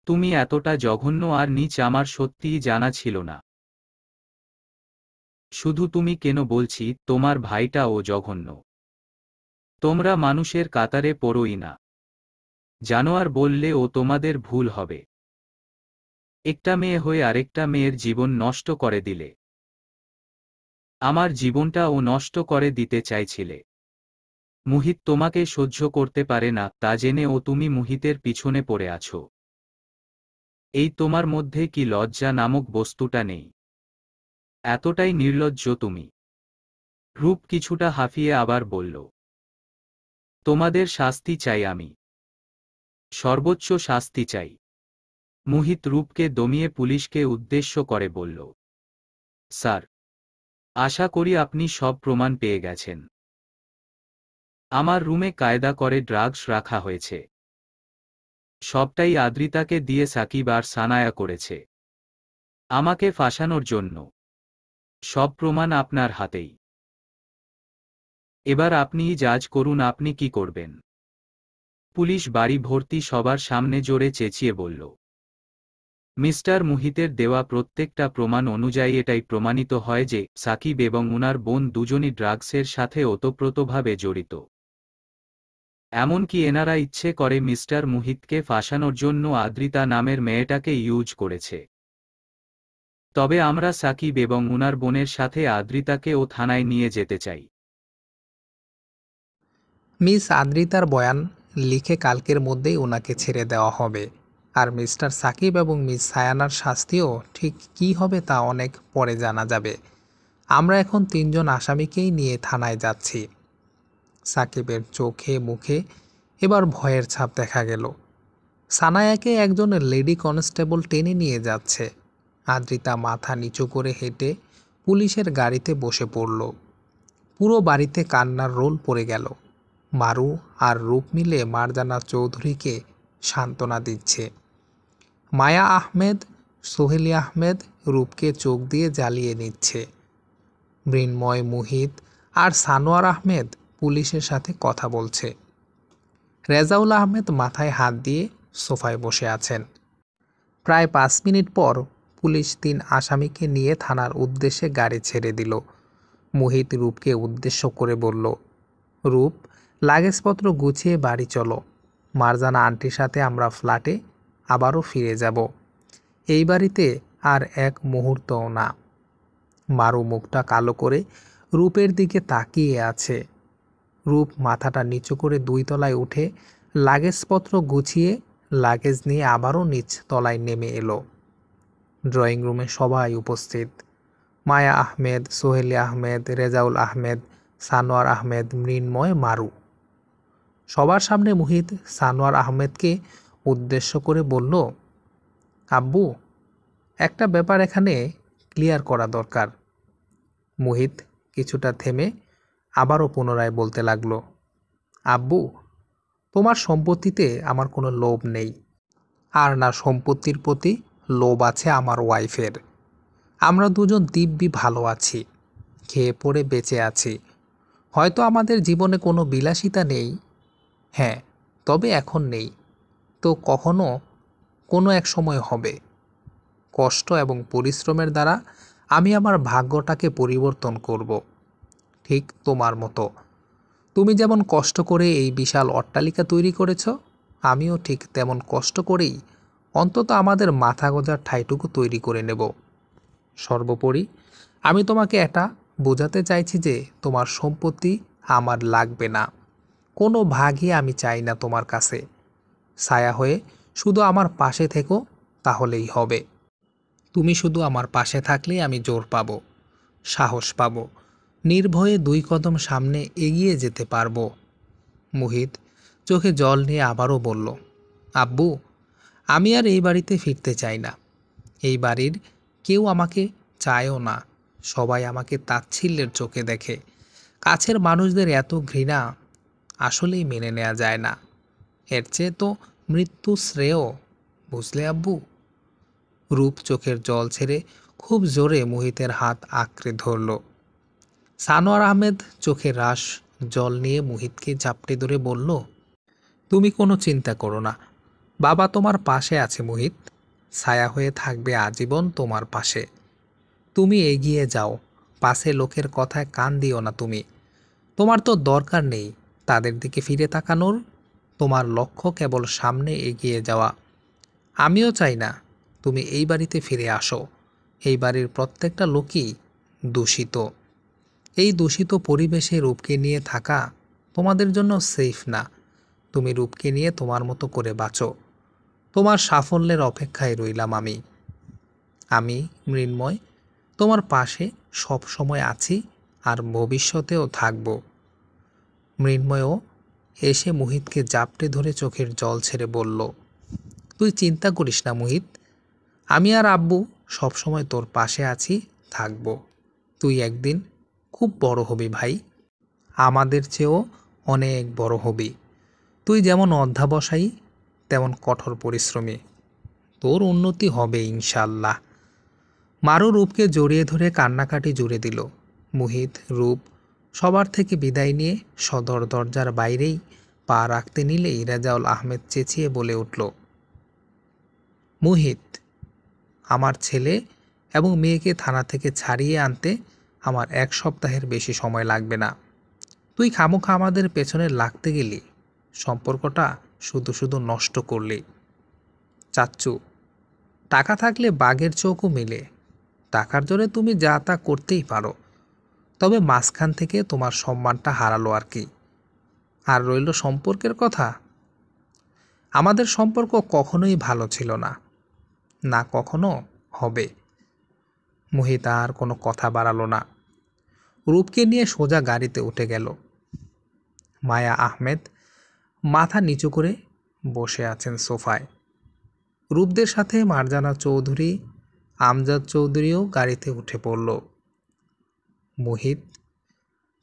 তুমি এতটা জঘন্য আর নীচ আমার সত্যিই জানা ছিল না। শুধু তুমি কেন বলছি, তোমার ভাইটাও জঘন্য। তোমরা মানুষের কাতারে পড়োই না। জানোয়ার বললে ও তোমাদের ভুল হবে। একটা মেয়ে হয়ে আরেকটা মেয়ের জীবন নষ্ট করে দিলে। আমার জীবনটা ও নষ্ট করে দিতে চাইছিলে। মুহিত তোমাকে সহ্য করতে পারে না তা জেনে ও তুমি মুহিতের পিছনে পড়ে আছো। এই তোমার মধ্যে কি লজ্জা নামক বস্তুটা নেই? এতটাই নির্লজ্জ তুমি। রূপ কিছুটা হাঁফিয়ে আবার বলল, তোমাদের শাস্তি চাই আমি। সর্বোচ্চ শাস্তি চাই। মুহিত রূপকে দমিয়ে পুলিশকে উদ্দেশ্য করে বলল, স্যার, আশা করি আপনি সব প্রমাণ পেয়ে গেছেন। আমার রুমে কায়দা করে ড্রাগস রাখা হয়েছে। সবটাই আদ্রিতাকে দিয়ে সাকিব আর সানায়া করেছে আমাকে ফাঁসানোর জন্য। সব প্রমাণ আপনার হাতেই। এবার আপনিই জাজ করুন আপনি কি করবেন। পুলিশ বাড়ি ভর্তি সবার সামনে জোরে চেঁচিয়ে বলল, মিস্টার মুহিতের দেওয়া প্রত্যেকটা প্রমাণ অনুযায়ী এটাই প্রমাণিত হয় যে সাকিব এবং উনার বোন দুজনই ড্রাগসের সাথে ওতপ্রোতভাবে জড়িত। এমনকি এনারা ইচ্ছে করে মিস্টার মুহিতকে ফাঁসানোর জন্য আদ্রিতা নামের মেয়েটাকে ইউজ করেছে। তবে আমরা সাকিব এবং উনার বোনের সাথে আদ্রিতাকে ও থানায় নিয়ে যেতে চাই।
মিস আদ্রিতার বয়ান লিখে কালকের মধ্যেই ওনাকে ছেড়ে দেওয়া হবে। আর মিস্টার সাকিব এবং মিস সায়ানার শাস্তিও ঠিক কী হবে তা অনেক পরে জানা যাবে। আমরা এখন 3 জন আসামিকেই নিয়ে থানায় যাচ্ছি। সাকিবের চোখে মুখে এবার ভয়ের ছাপ দেখা গেল। সানায়াকে একজন লেডি কনস্টেবল টেনে নিয়ে যাচ্ছে। আদ্রিতা মাথা নিচু করে হেঁটে পুলিশের গাড়িতে বসে পড়ল। পুরো বাড়িতে কান্নার রোল পড়ে গেল। মারু আর রূপ মিলে মারজানা চৌধুরীকে সান্ত্বনা দিচ্ছে। মায়া আহমেদ, সোহেলি আহমেদ রূপকে চোখ দিয়ে জ্বালিয়ে নিচ্ছে। মৃন্ময়, মুহিত আর সানোয়ার আহমেদ পুলিশের সাথে কথা বলছে। রেজাউল আহমেদ মাথায় হাত দিয়ে সোফায় বসে আছেন। প্রায় 5 মিনিট পর পুলিশ 3 আসামিকে নিয়ে থানার উদ্দেশ্যে গাড়ি ছেড়ে দিল। মুহিত রূপকে উদ্দেশ্য করে বলল, রূপ, লাগেজপত্র গুছিয়ে বাড়ি চলো। মারজানা আন্টির সাথে আমরা ফ্ল্যাটে আবারও ফিরে যাব। এই বাড়িতে আর এক মুহূর্তও না। মারু মুখটা কালো করে রূপের দিকে তাকিয়ে আছে। রূপ মাথাটা নিচু করে 2 তলায় উঠে লাগেজপত্র গুছিয়ে লাগেজ নিয়ে আবারও নিচ তলায় নেমে এলো। ড্রয়িং রুমে সবাই উপস্থিত। মায়া আহমেদ, সোহেলি আহমেদ, রেজাউল আহমেদ, সানোয়ার আহমেদ, মৃন্ময়, মারু। সবার সামনে মুহিত সানোয়ার আহমেদকে উদ্দেশ্য করে বলল, আব্বু, একটা ব্যাপার এখানে ক্লিয়ার করা দরকার। মুহিত কিছুটা থেমে আবারও পুনরায় বলতে লাগলো, আব্বু, তোমার সম্পত্তিতে আমার কোনো লোভ নেই, আর না সম্পত্তির প্রতি লোভ আছে আমার ওয়াইফের। আমরা দুজন দিব্যি ভালো আছি, খেয়ে পড়ে বেঁচে আছি। হয়তো আমাদের জীবনে কোনো বিলাসিতা নেই, হ্যাঁ, তবে এখন নেই, তো কখনো কোনো এক সময় হবে। কষ্ট এবং পরিশ্রমের দ্বারা আমি আমার ভাগ্যটাকে পরিবর্তন করব, ঠিক তোমার মতো। তুমি যেমন কষ্ট করে এই বিশাল অট্টালিকা তৈরি করেছ, আমিও ঠিক তেমন কষ্ট করেই অন্তত আমাদের মাথা গোঁজার ঠাঁইটুকু তৈরি করে নেব। সর্বোপরি আমি তোমাকে এটা বোঝাতে চাইছি যে তোমার সম্পত্তি আমার লাগবে না, কোনো ভাগই আমি চাই না তোমার কাছে। ছায়া হয়ে শুধু আমার পাশে থেকো, তাহলেই হবে। তুমি শুধু আমার পাশে থাকলেই আমি জোর পাবো, সাহস পাবো, নির্ভয়ে 2 কদম সামনে এগিয়ে যেতে পারবো। মুহিত চোখে জল নিয়ে আবারও বলল, আব্বু, আমি আর এই বাড়িতে ফিরতে চাই না। এই বাড়ির কেউ আমাকে চায়ও না, সবাই আমাকে তাচ্ছিল্যের চোখে দেখে। কাছের মানুষদের এত ঘৃণা আসলেই মেনে নেওয়া যায় না। এর চেয়ে তো মৃত্যু শ্রেয়, বুঝলে আব্বু? রূপ চোখের জল ছেড়ে খুব জোরে মুহিতের হাত আঁকড়ে ধরল। সানোয়ার আহমেদ চোখে রাশ জল নিয়ে মুহিতকে ঝাপটে ধরে বলল, তুমি কোনো চিন্তা করো না, বাবা তোমার পাশে আছে মুহিত, ছায়া হয়ে থাকবে আজীবন তোমার পাশে। তুমি এগিয়ে যাও, পাশে লোকের কথায় কান দিও না তুমি। তোমার তো দরকার নেই তাদের দিকে ফিরে তাকানোর, তোমার লক্ষ্য কেবল সামনে এগিয়ে যাওয়া। আমিও চাই না তুমি এই বাড়িতে ফিরে আসো। এই বাড়ির প্রত্যেকটা লোকই দূষিত। এই দূষিত পরিবেশে রূপকে নিয়ে থাকা তোমাদের জন্য সেফ না। তুমি রূপকে নিয়ে তোমার মতো করে বাঁচো। তোমার সাফল্যের অপেক্ষায় রইলাম আমি। আমি মৃন্ময় তোমার পাশে সব সময় আছি, আর ভবিষ্যতেও থাকব। মৃন্ময়ও এসে মুহিতকে জাপটে ধরে চোখের জল ছেড়ে বলল, তুই চিন্তা করিস না মুহিত, আমি আর আব্বু সব সময় তোর পাশে আছি, থাকব। তুই একদিন খুব বড় হবি ভাই, আমাদের চেয়েও অনেক বড় হবি। তুই যেমন অধ্যাবসায়ী তেমন কঠোর পরিশ্রমী, তোর উন্নতি হবে ইনশাল্লাহ। মারু রূপকে জড়িয়ে ধরে কান্নাকাটি জুড়ে দিল। মুহিত, রূপ সবার থেকে বিদায় নিয়ে সদর দরজার বাইরেই পা রাখতে নিলেই রেজাউল আহমেদ চেঁচিয়ে বলে উঠল, মুহিত, আমার ছেলে এবং মেয়েকে থানা থেকে ছাড়িয়ে আনতে আমার 1 সপ্তাহের বেশি সময় লাগবে না। তুই খামোখা আমাদের পেছনে লাগতে গেলি, সম্পর্কটা শুধু শুধু নষ্ট করলি। চাচ্চু, টাকা থাকলে বাঘের চোখও মেলে, টাকার জোরে তুমি যা তা করতেই পারো, তবে মাঝখান থেকে তোমার সম্মানটা হারালো আর কি। আর রইল সম্পর্কের কথা, আমাদের সম্পর্ক কখনোই ভালো ছিল না, না কখনো হবে। মুহিত আর কোনো কথা বাড়ালো না, রূপকে নিয়ে সোজা গাড়িতে উঠে গেল। মায়া আহমেদ মাথা নিচু করে বসে আছেন সোফায়। রূপদের সাথে মারজানা চৌধুরী, আমজাদ চৌধুরীও গাড়িতে উঠে পড়ল। মুহিত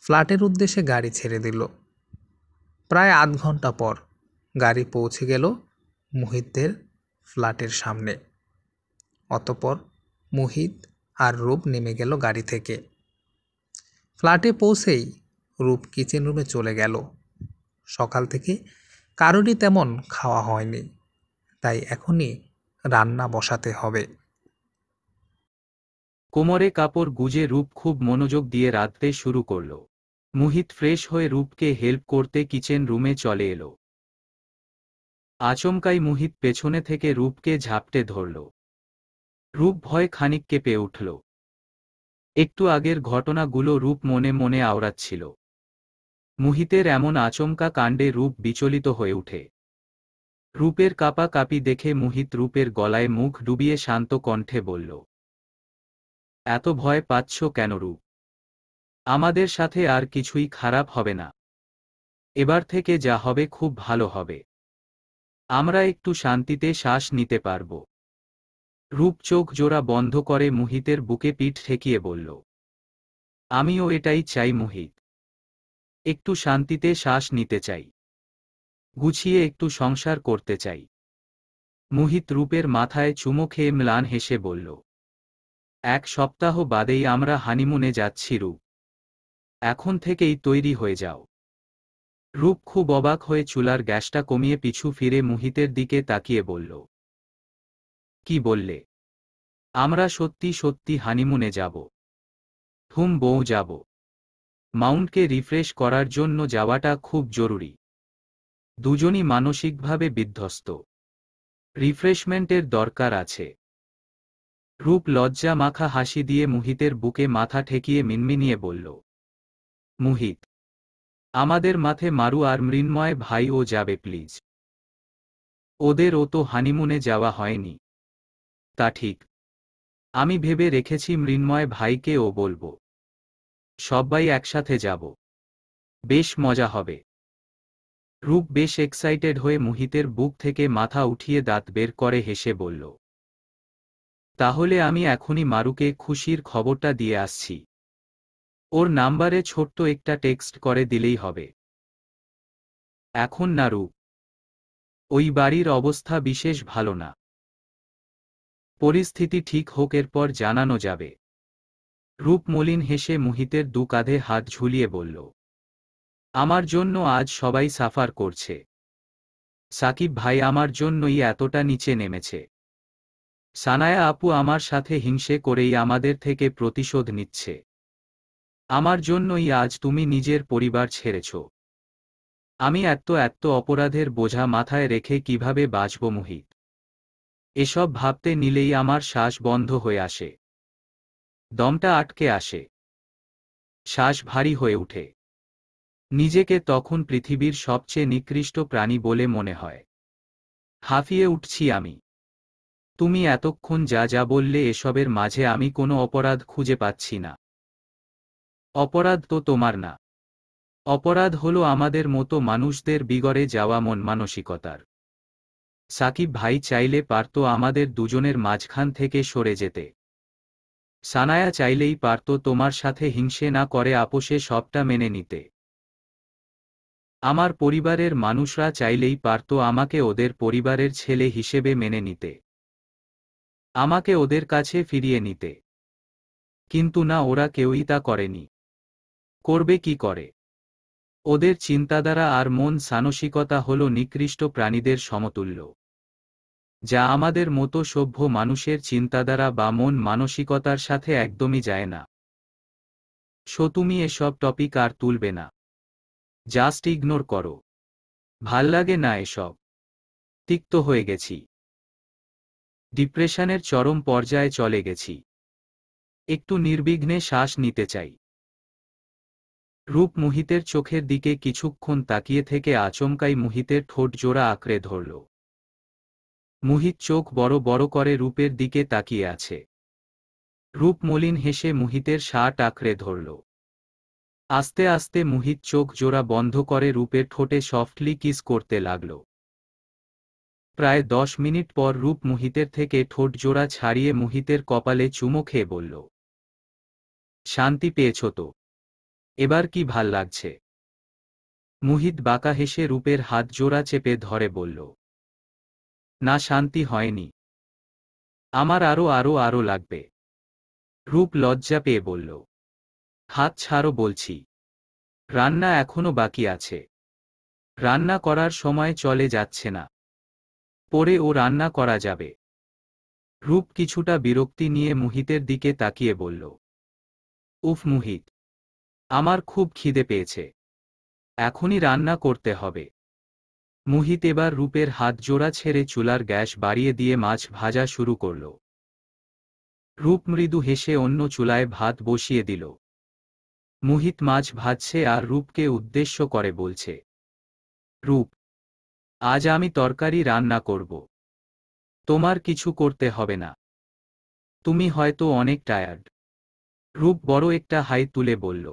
ফ্ল্যাটের উদ্দেশ্যে গাড়ি ছেড়ে দিল। প্রায় আধ ঘন্টা পর গাড়ি পৌঁছে গেল মুহিতদের ফ্ল্যাটের সামনে। অতঃপর মুহিত আর রূপ নেমে গেল গাড়ি থেকে। ফ্ল্যাটে পৌঁছেই রূপ কিচেন রুমে চলে গেল। সকাল থেকে কারোরই তেমন খাওয়া হয়নি, তাই এখনই রান্না বসাতে হবে।
কোমরে কাপড় গুজে রূপ খুব মনোযোগ দিয়ে রাঁধতে শুরু করল। মুহিত ফ্রেশ হয়ে রূপকে হেল্প করতে কিচেন রুমে চলে এলো। আচমকাই মুহিত পেছনে থেকে রূপকে ঝাপটে ধরল। রূপ ভয়ে খানিক কেঁপে উঠল। একটু আগের ঘটনাগুলো রূপ মনে মনে আওড়াচ্ছিল। মুহিতের এমন আচমকা কাণ্ডে রূপ বিচলিত হয়ে ওঠে। রূপের কাঁপাকাঁপি দেখে মুহিত রূপের গলায় মুখ ডুবিয়ে শান্ত কণ্ঠে বলল, এত ভয় পাচ্ছ কেন রূপ? আমাদের সাথে আর কিছুই খারাপ হবে না। এবার থেকে যা হবে খুব ভালো হবে। আমরা একটু শান্তিতে শ্বাস নিতে পারব। রূপ চোখ জোড়া বন্ধ করে মুহিতের বুকে পিঠ ঠেকিয়ে বলল, আমিও এটাই চাই মুহিত। একটু শান্তিতে শ্বাস নিতে চাই। গুছিয়ে একটু সংসার করতে চাই। মুহিত রূপের মাথায় চুমো খেয়ে ম্লান হেসে বলল, 1 সপ্তাহ বাদেই আমরা হানিমুনে যাচ্ছি রূপ। এখন থেকেই তৈরি হয়ে যাও। রূপ খুব অবাক হয়ে চুলার গ্যাসটা কমিয়ে পিছু ফিরে মুহিতের দিকে তাকিয়ে বলল, কি বললে? আমরা সত্যি সত্যি হানিমুনে যাব? বউ যাব। মাউন্টকে রিফ্রেশ করার জন্য যাওয়াটা খুব জরুরি। দুজনই মানসিকভাবে বিধ্বস্ত। রিফ্রেশমেন্টের দরকার আছে। রূপ লজ্জা মাখা হাসি দিয়ে মুহিতের বুকে মাথা ঠেকিয়ে মিনমিনিয়ে বলল, মুহিত, আমাদের মাথে মারু আর মৃন্ময় ভাই ও যাবে প্লিজ। ওদের ও তো হানিমুনে যাওয়া হয়নি। তা ঠিক। আমি ভেবে রেখেছি মৃন্ময় ভাইকে ও বলবো। সবাই একসাথে যাব। বেশ মজা হবে। রূপ বেশ এক্সাইটেড হয়ে মুহিতের বুক থেকে মাথা উঠিয়ে দাঁত বের করে হেসে বলল, তাহলে আমি এখনই মারুকে খুশির খবরটা দিয়ে আসছি। ওর নাম্বারে ছোট্ট একটা টেক্সট করে দিলেই হবে। এখন না রূপ, ওই বাড়ির অবস্থা বিশেষ ভালো না। পরিস্থিতি ঠিক হোক এরপর জানানো যাবে। রূপ মলিন হেসে মুহিতের দু কাঁধে হাত ঝুলিয়ে বলল, আমার জন্য আজ সবাই সাফার করছে। সাকিব ভাই আমার জন্যই এতটা নিচে নেমেছে। সানায়া আপু আমার সাথে হিংসে করেই আমাদের থেকে প্রতিশোধ নিচ্ছে। আমার জন্যই আজ তুমি নিজের পরিবার ছেড়েছ। আমি এত অপরাধের বোঝা মাথায় রেখে কিভাবে বাঁচব মুহিত? এসব ভাবতে নিলেই আমার শ্বাস বন্ধ হয়ে আসে। দমটা আটকে আসে। শ্বাস ভারী হয়ে ওঠে। নিজেকে তখন পৃথিবীর সবচেয়ে নিকৃষ্ট প্রাণী বলে মনে হয়। হাঁফিয়ে উঠছি আমি। তুমি এতক্ষণ যা যা বললে এসবের মাঝে আমি কোনো অপরাধ খুঁজে পাচ্ছি না। অপরাধ তো তোমার না। অপরাধ হলো আমাদের মতো মানুষদের বিগড়ে যাওয়া মন মানসিকতার। সাকিব ভাই চাইলে পারত আমাদের দুজনের মাঝখান থেকে সরে যেতে। সানায়া চাইলেই পারত তোমার সাথে হিংসে না করে আপোষে সবটা মেনে নিতে। আমার পরিবারের মানুষরা চাইলেই পারত আমাকে ওদের পরিবারের ছেলে হিসেবে মেনে নিতে। আমাকে ওদের কাছে ফিরিয়ে নিতে। কিন্তু না, ওরা কেউই তা করেনি। করবে কি করে? ওদের চিন্তাধারা আর মন মানসিকতা হল নিকৃষ্ট প্রাণীদের সমতুল্য, যা আমাদের মতো সভ্য মানুষের চিন্তাধারা বা মন মানসিকতার সাথে একদমই যায় না। তুমি এসব টপিক আর তুলবে না। জাস্ট ইগনোর করো। ভাল্লাগে না এসব। তিক্ত হয়ে গেছি। ডিপ্রেশনের চরম পর্যায়ে চলে গেছি। একটু নির্বিঘ্নে শ্বাস নিতে চাই। রূপ মুহিতের চোখের দিকে কিছুক্ষণ তাকিয়ে থেকে আচমকাই মুহিতের ঠোঁট জোড়া আঁকড়ে ধরল। মুহিত চোখ বড় বড় করে রূপের দিকে তাকিয়ে আছে। রূপ মলিন হেসে মুহিতের শার্ট আঁকড়ে ধরল। আস্তে আস্তে মুহিত চোখ জোড়া বন্ধ করে রূপের ঠোঁটে সফটলি কিস করতে লাগল। প্রায় 10 মিনিট পর রূপ মুহিতের থেকে ঠোঁট জোড়া ছাড়িয়ে মুহিতের কপালে চুমো খেয়ে বলল, শান্তি পেয়েছ তো? এবার কি ভাল লাগছে? মুহিত বাঁকা হেসে রূপের হাত জোড়া চেপে ধরে বলল, না, শান্তি হয়নি। আমার আরো লাগবে। রূপ লজ্জা পেয়ে বলল, হাত ছাড়ো বলছি। রান্না এখনো বাকি আছে। রান্না করার সময় চলে যাচ্ছে না। পরে ও রান্না করা যাবে। রূপ কিছুটা বিরক্তি নিয়ে মুহিতের দিকে তাকিয়ে বলল, উফ মুহিত, আমার খুব খিদে পেয়েছে। এখনই রান্না করতে হবে। মুহিত এবার রূপের হাত জোড়া ছেড়ে চুলার গ্যাস বাড়িয়ে দিয়ে মাছ ভাজা শুরু করল। রূপ মৃদু হেসে অন্য চুলায় ভাত বসিয়ে দিল। মুহিত মাছ ভাজছে আর রূপকে উদ্দেশ্য করে বলছে, রূপ, আজ আমি তরকারি রান্না করব। তোমার কিছু করতে হবে না। তুমি হয়তো অনেক টায়ার্ড। রূপ বড় একটা হাই তুলে বলল,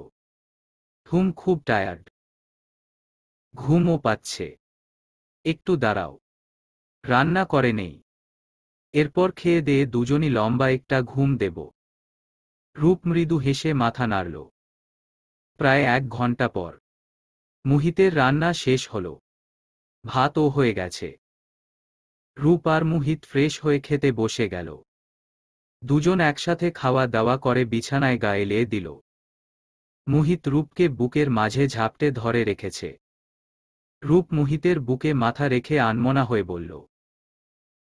খুব টায়ার্ড। ঘুমও পাচ্ছে। একটু দাঁড়াও, রান্না করে নেই, এরপর খেয়ে দিয়ে দুজনই লম্বা একটা ঘুম দেব। রূপ মৃদু হেসে মাথা নাড়ল। প্রায় 1 ঘন্টা পর মুহিতের রান্না শেষ হল। ভাতও হয়ে গেছে। রূপ আর মুহিত ফ্রেশ হয়ে খেতে বসে গেল। দুজন একসাথে খাওয়া দাওয়া করে বিছানায় গা এলিয়ে দিল। মুহিত রূপকে বুকের মাঝে ঝাপটে ধরে রেখেছে। রূপ মুহিতের বুকে মাথা রেখে আনমনা হয়ে বলল,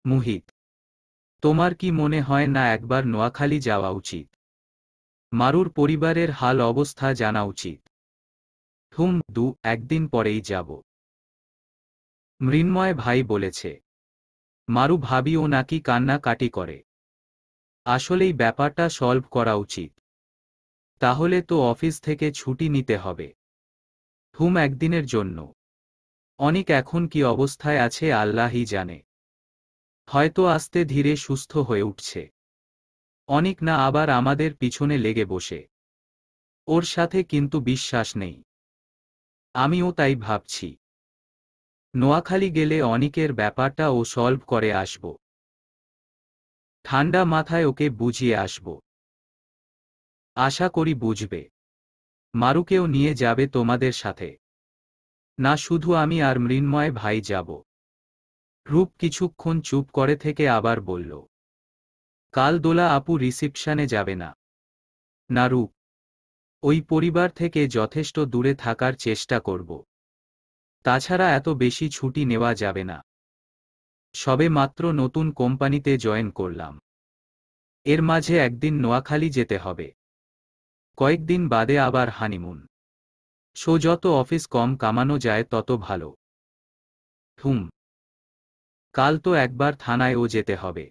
মুহিত, তোমার কি মনে হয় না একবার নোয়াখালী যাওয়া উচিত? মারুর পরিবারের হাল অবস্থা জানা উচিত। একদিন পরেই যাব। মৃন্ময় ভাই বলেছে। মারু ভাবিও নাকি কান্নাকাটি করে। আসলেই ব্যাপারটা সলভ করা উচিত। তাহলে তো অফিস থেকে ছুটি নিতে হবে। একদিনের জন্য। অনিক এখন কি অবস্থায় আছে আল্লাহই জানে। হয়তো আস্তে ধীরে সুস্থ হয়ে উঠছে। অনিক না আবার আমাদের পিছনে লেগে বসে। ওর সাথে কিন্তু বিশ্বাস নেই। আমিও তাই ভাবছি। নোয়াখালী গেলে অনিকের ব্যাপারটা ও সলভ করে আসব। ঠান্ডা মাথায় ওকে বুঝিয়ে আসব। আশা করি বুঝবে। মারুকেও নিয়ে যাবে তোমাদের সাথে। না শুধু আমি আর মৃন্ময় ভাই যাব। রূপ কিছুক্ষণ চুপ করে থেকে আবার বলল, কাল দোলা আপু রিসিপশনে যাবে না? না রূপ, ওই পরিবার থেকে যথেষ্ট দূরে থাকার চেষ্টা করব। তাছাড়া এত বেশি ছুটি নেওয়া যাবে না। সবে মাত্র নতুন কোম্পানিতে জয়েন করলাম। এর মাঝে একদিন নোয়াখালী যেতে হবে। কয়েকদিন বাদে আবার হানিমুন। যত অফিস কম কামানো যায় তত ভালো। কাল তো একবার থানায়ও যেতে হবে।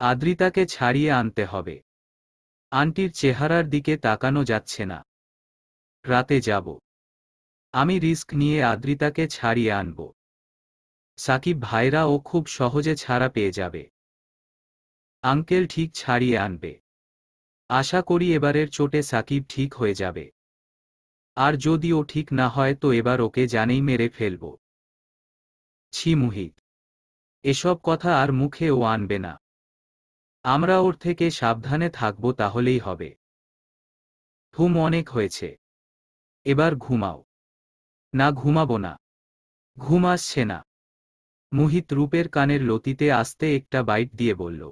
আদ্রিতাকে ছাড়িয়ে আনতে হবে। আন্টির চেহারার দিকে তাকানো যাচ্ছে না। রাতে যাব। আমি রিস্ক নিয়ে আদ্রিতাকে ছাড়িয়ে আনব। সাকিব ভাইরা ও খুব সহজে ছাড়া পেয়ে যাবে। আঙ্কেল ঠিক ছাড়িয়ে আনবে। আশা করি এবারের চোটে সাকিব ঠিক হয়ে যাবে। আর যদি ও ঠিক না হয় তো এবার ওকে জানেই মেরে ফেলব। ছি মুহিত, এসব কথা আর মুখে ও আনবে না। আমরা ওর থেকে সাবধানে থাকব তাহলেই হবে। অনেক হয়েছে। এবার ঘুমাও। না ঘুমাবো না। ঘুম আসছে না। মুহিত রূপের কানের লতিতে আস্তে একটা বাইট দিয়ে বলল,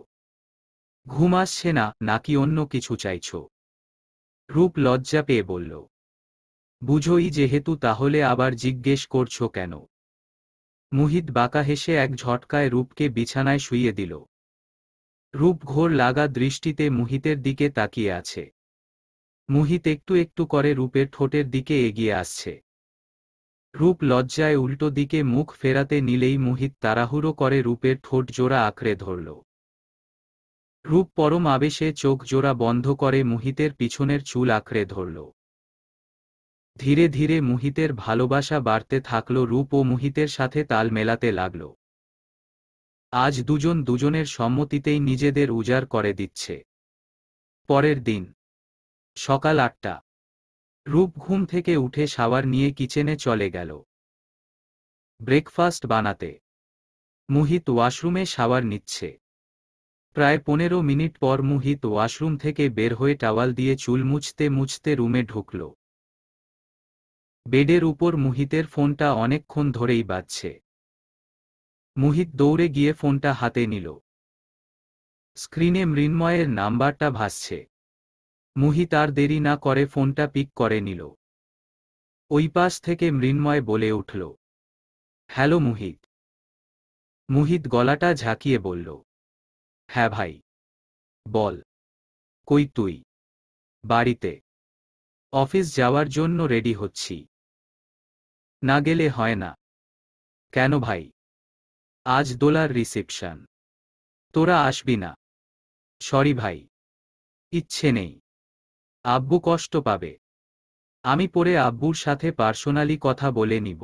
ঘুম আসছে না নাকি অন্য কিছু চাইছ? রূপ লজ্জা পেয়ে বলল, বুঝোই যেহেতু তাহলে আবার জিজ্ঞেস করছো কেন? মুহিত বাঁকা হেসে এক ঝটকায় রূপকে বিছানায় শুইয়ে দিল। রূপ ঘোর লাগা দৃষ্টিতে মুহিতের দিকে তাকিয়ে আছে। মুহিত একটু একটু করে রূপের ঠোঁটের দিকে এগিয়ে আসছে। রূপ লজ্জায় উল্টো দিকে মুখ ফেরাতে নিলেই মুহিত তাড়াহুড়ো করে রূপের ঠোঁট জোড়া আঁকড়ে ধরল। রূপ পরম আবেশে চোখ জোড়া বন্ধ করে মুহিতের পিছনের চুল আঁকড়ে ধরল। ধীরে ধীরে মুহিতের ভালোবাসা বাড়তে থাকল। রূপ ও মুহিতের সাথে তাল মেলাতে লাগল। আজ দুজন দুজনের সম্মতিতেই নিজেদের উজাড় করে দিচ্ছে। পরের দিন সকাল 8টা। রূপ ঘুম থেকে উঠে শাওয়ার নিয়ে কিচেনে চলে গেল ব্রেকফাস্ট বানাতে। মুহিত ওয়াশরুমে শাওয়ার নিচ্ছে। প্রায় 15 মিনিট পর মুহিত ওয়াশরুম থেকে বের হয়ে টাওয়াল দিয়ে চুল মুছতে মুছতে রুমে ঢুকল। বেডের উপর মুহিতের ফোনটা অনেকক্ষণ ধরেই বাজছে। মুহিত দৌড়ে গিয়ে ফোনটা হাতে নিল। স্ক্রিনে মৃন্ময়ের নাম্বারটা ভাসছে। মুহিত আর দেরি না করে ফোনটা পিক করে নিল। ওই পাশ থেকে মৃন্ময় বলে উঠল, হ্যালো মুহিত। মুহিত গলাটা ঝাঁকিয়ে বলল, হ্যাঁ ভাই, বল। কই তুই? বাড়িতে। অফিস যাওয়ার জন্য রেডি হচ্ছি। না গেলে হয় না। কেন ভাই? আজ দোলার রিসেপশন। তোরা আসবি না? সরি ভাই, ইচ্ছে নেই। আব্বু কষ্ট পাবে। আমি পরে আব্বুর সাথে পার্সোনালি কথা বলে নিব।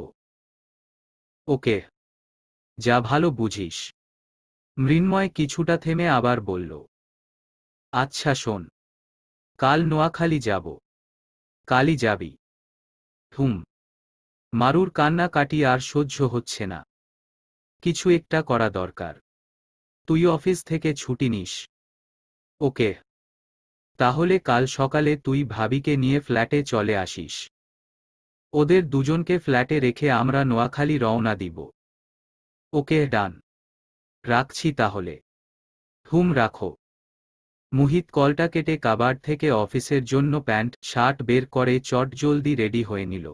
ওকে, যা ভালো বুঝিস। মৃন্ময় কিছুটা থেমে আবার বলল, আচ্ছা শোন, কাল নোয়াখালী যাব। কালই যাবি? হুম। মারুর কান্নাকাটি আর সহ্য হচ্ছে না। কিছু একটা করা দরকার। তুই অফিস থেকে ছুটি নিস। ওকে। তাহলে কাল সকালে তুই ভাবিকে নিয়ে ফ্ল্যাটে চলে আসিস। ওদের দুজনকে ফ্ল্যাটে রেখে আমরা নোয়াখালী রওনা দিব। ওকে, ডান। রাখছি তাহলে। হুম, রাখো। মুহিত কলটা কেটে কাবার্ড থেকে অফিসের জন্য প্যান্ট শার্ট বের করে চটজলদি রেডি হয়ে নিল।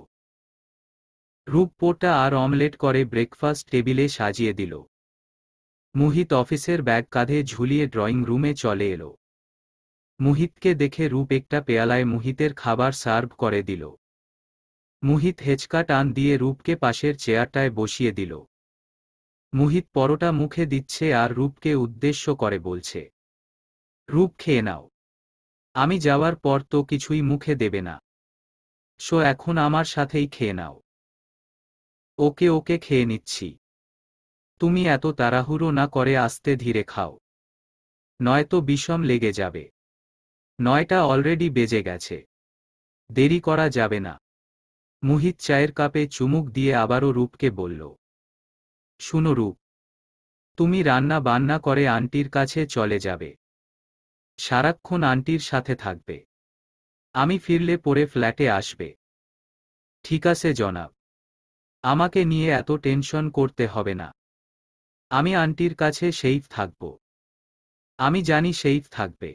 রূপ পোটা আর অমলেট করে ব্রেকফাস্ট টেবিলে সাজিয়ে দিল। মুহিত অফিসের ব্যাগ কাঁধে ঝুলিয়ে ড্রয়িং রুমে চলে এলো। মুহিতকে দেখে রূপ একটা পেয়ালায় মুহিতের খাবার সার্ভ করে দিল। মুহিত হেঁচকা টান দিয়ে রূপকে পাশের চেয়ারটায় বসিয়ে দিল। মুহিত পরোটা মুখে দিচ্ছে আর রূপকে উদ্দেশ্য করে বলছে, রূপ খেয়ে নাও। আমি যাওয়ার পর তো কিছুই মুখে দেবে না। সো এখন আমার সাথেই খেয়ে নাও। ওকে ওকে, খেয়ে নিচ্ছি। তুমি এত তাড়াহুড়ো না করে আস্তে ধীরে খাও, নয়তো বিষম লেগে যাবে। 9টা অলরেডি বেজে গেছে, দেরি করা যাবে না। মুহিত চায়ের কাপে চুমুক দিয়ে আবারও রূপকে বলল, শুনো রূপ, তুমি রান্না বান্না করে আন্টির কাছে চলে যাবে। সারাক্ষণ আন্টির সাথে থাকবে। আমি ফিরলে পরে ফ্ল্যাটে আসবে। ঠিক আছে জনাব, আমাকে নিয়ে এত টেনশন করতে হবে না। আমি আন্টির কাছে সেইফ থাকব। আমি জানি সেইফ থাকবে।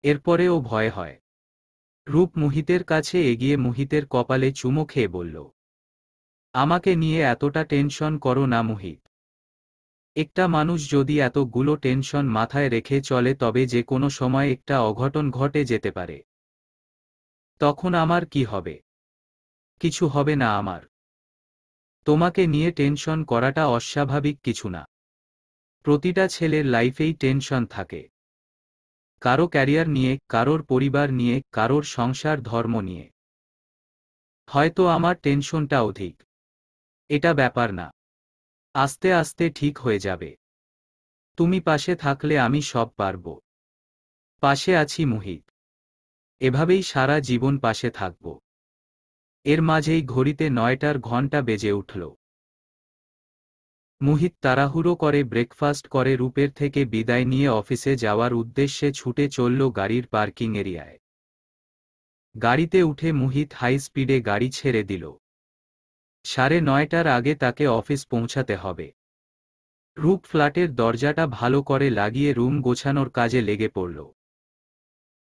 এরপরেও ভয় হয়। রূপ মুহিতের কাছে এগিয়ে মুহিতের কপালে চুমো খেয়ে বলল, আমাকে নিয়ে এতটা টেনশন করো না মুহিত। একটা মানুষ যদি এতগুলো টেনশন মাথায় রেখে চলে তবে যে কোনো সময় একটা অঘটন ঘটে যেতে পারে। তখন আমার কি হবে? কিছু হবে না আমার। তোমাকে নিয়ে টেনশন করাটা অস্বাভাবিক কিছু না। প্রতিটা ছেলের লাইফেই টেনশন থাকে। কারো ক্যারিয়ার নিয়ে, কারোর পরিবার নিয়ে, কারোর সংসার ধর্ম নিয়ে। হয়তো আমার টেনশনটা অধিক। এটা ব্যাপার না। আস্তে আস্তে ঠিক হয়ে যাবে। তুমি পাশে থাকলে আমি সব পারব। পাশে আছি মুহিত। এভাবেই সারা জীবন পাশে থাকব। এর মাঝেই ঘড়িতে 9টার ঘণ্টা বেজে উঠল। মুহিত তাড়াহুড়ো করে ব্রেকফাস্ট করে রূপের থেকে বিদায় নিয়ে অফিসে যাওয়ার উদ্দেশ্যে ছুটে চলল গাড়ির পার্কিং এরিয়ায়। গাড়িতে উঠে মুহিত হাই স্পিডে গাড়ি ছেড়ে দিল। 9:30টার আগে তাকে অফিস পৌঁছাতে হবে। রূপ ফ্ল্যাটের দরজাটা ভালো করে লাগিয়ে রুম গোছানোর কাজে লেগে পড়ল।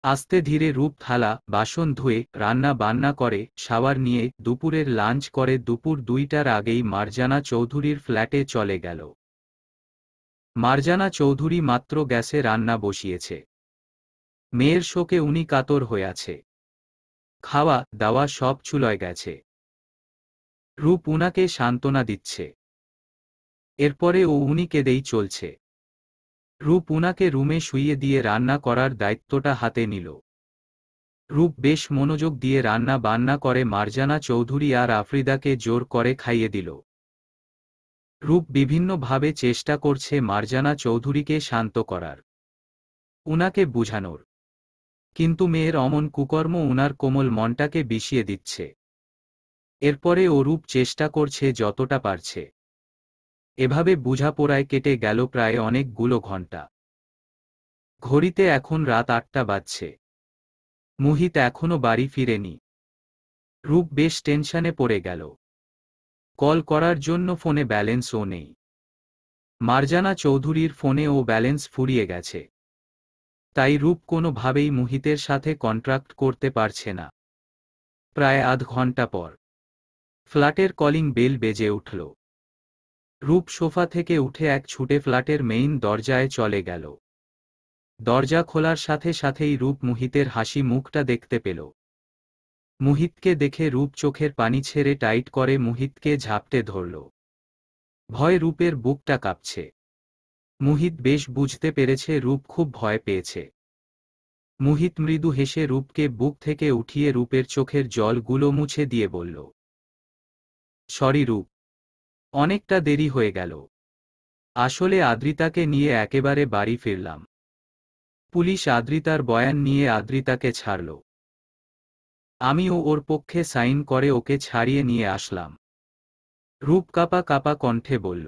আস্তে ধীরে রূপ থালা বাসন ধুয়ে রান্না বান্না করে শাওয়ার নিয়ে দুপুরের লাঞ্চ করে দুপুর 2টার আগেই মার্জানা চৌধুরীর ফ্ল্যাটে চলে গেল। মার্জানা চৌধুরী মাত্র গ্যাসে রান্না বসিয়েছে। মেয়ের শোকে উনি কাতর হয়ে আছে। খাওয়া দাওয়া সব চুলোয় গেছে। রূপ উনাকে সান্ত্বনা দিচ্ছে। এরপরে উনি কেঁদেই চলছে। রূপ উনাকে রুমে শুইয়ে দিয়ে রান্না করার দায়িত্বটা হাতে নিল। রূপ বেশ মনোযোগ দিয়ে রান্না বান্না করে মার্জানা চৌধুরী আর আফ্রিদাকে জোর করে খাইয়ে দিল। রূপ বিভিন্নভাবে চেষ্টা করছে মার্জানা চৌধুরীকে শান্ত করার, উনাকে বুঝানোর। কিন্তু মেয়ের অমন কুকর্ম উনার কোমল মনটাকে বিষিয়ে দিচ্ছে। এরপরে রূপ চেষ্টা করছে যতটা পারছে। এভাবে বোঝাপড়ায় কেটে গেল প্রায় অনেকগুলো ঘণ্টা। ঘড়িতে এখন রাত 8টা বাজছে। মুহিত এখনো বাড়ি ফিরেনি। রূপ বেশ টেনশনে পড়ে গেল। কল করার জন্য ফোনে ব্যালেন্সও নেই। মার্জানা চৌধুরীর ফোনেও ব্যালেন্স ফুরিয়ে গেছে। তাই রূপ কোনোভাবেই মুহিতের সাথে কন্ট্রাক্ট করতে পারছে না। প্রায় আধ ঘণ্টা পর ফ্ল্যাটের কলিং বেল বেজে উঠল। রূপ সোফা থেকে উঠে এক ছুটে ফ্ল্যাটের মেইন দরজায় চলে গেল। দরজা খোলার সাথে সাথেই রূপ মুহিতের হাসি মুখটা দেখতে পেল। মুহিতকে দেখে রূপ চোখের পানি ছেড়ে টাইট করে মুহিতকে ঝাপটে ধরল। ভয় রূপের বুকটা কাঁপছে। মুহিত বেশ বুঝতে পেরেছে রূপ খুব ভয় পেয়েছে। মুহিত মৃদু হেসে রূপকে বুক থেকে উঠিয়ে রূপের চোখের জলগুলো মুছে দিয়ে বলল, সরি রূপ, অনেকটা দেরি হয়ে গেল। আসলে আদ্রিতাকে নিয়ে একেবারে বাড়ি ফিরলাম। পুলিশ আদ্রিতার বয়ান নিয়ে আদ্রিতাকে ছাড়ল। আমিও ওর পক্ষে সাইন করে ওকে ছাড়িয়ে নিয়ে আসলাম। রূপ কাঁপা কাঁপা কণ্ঠে বলল,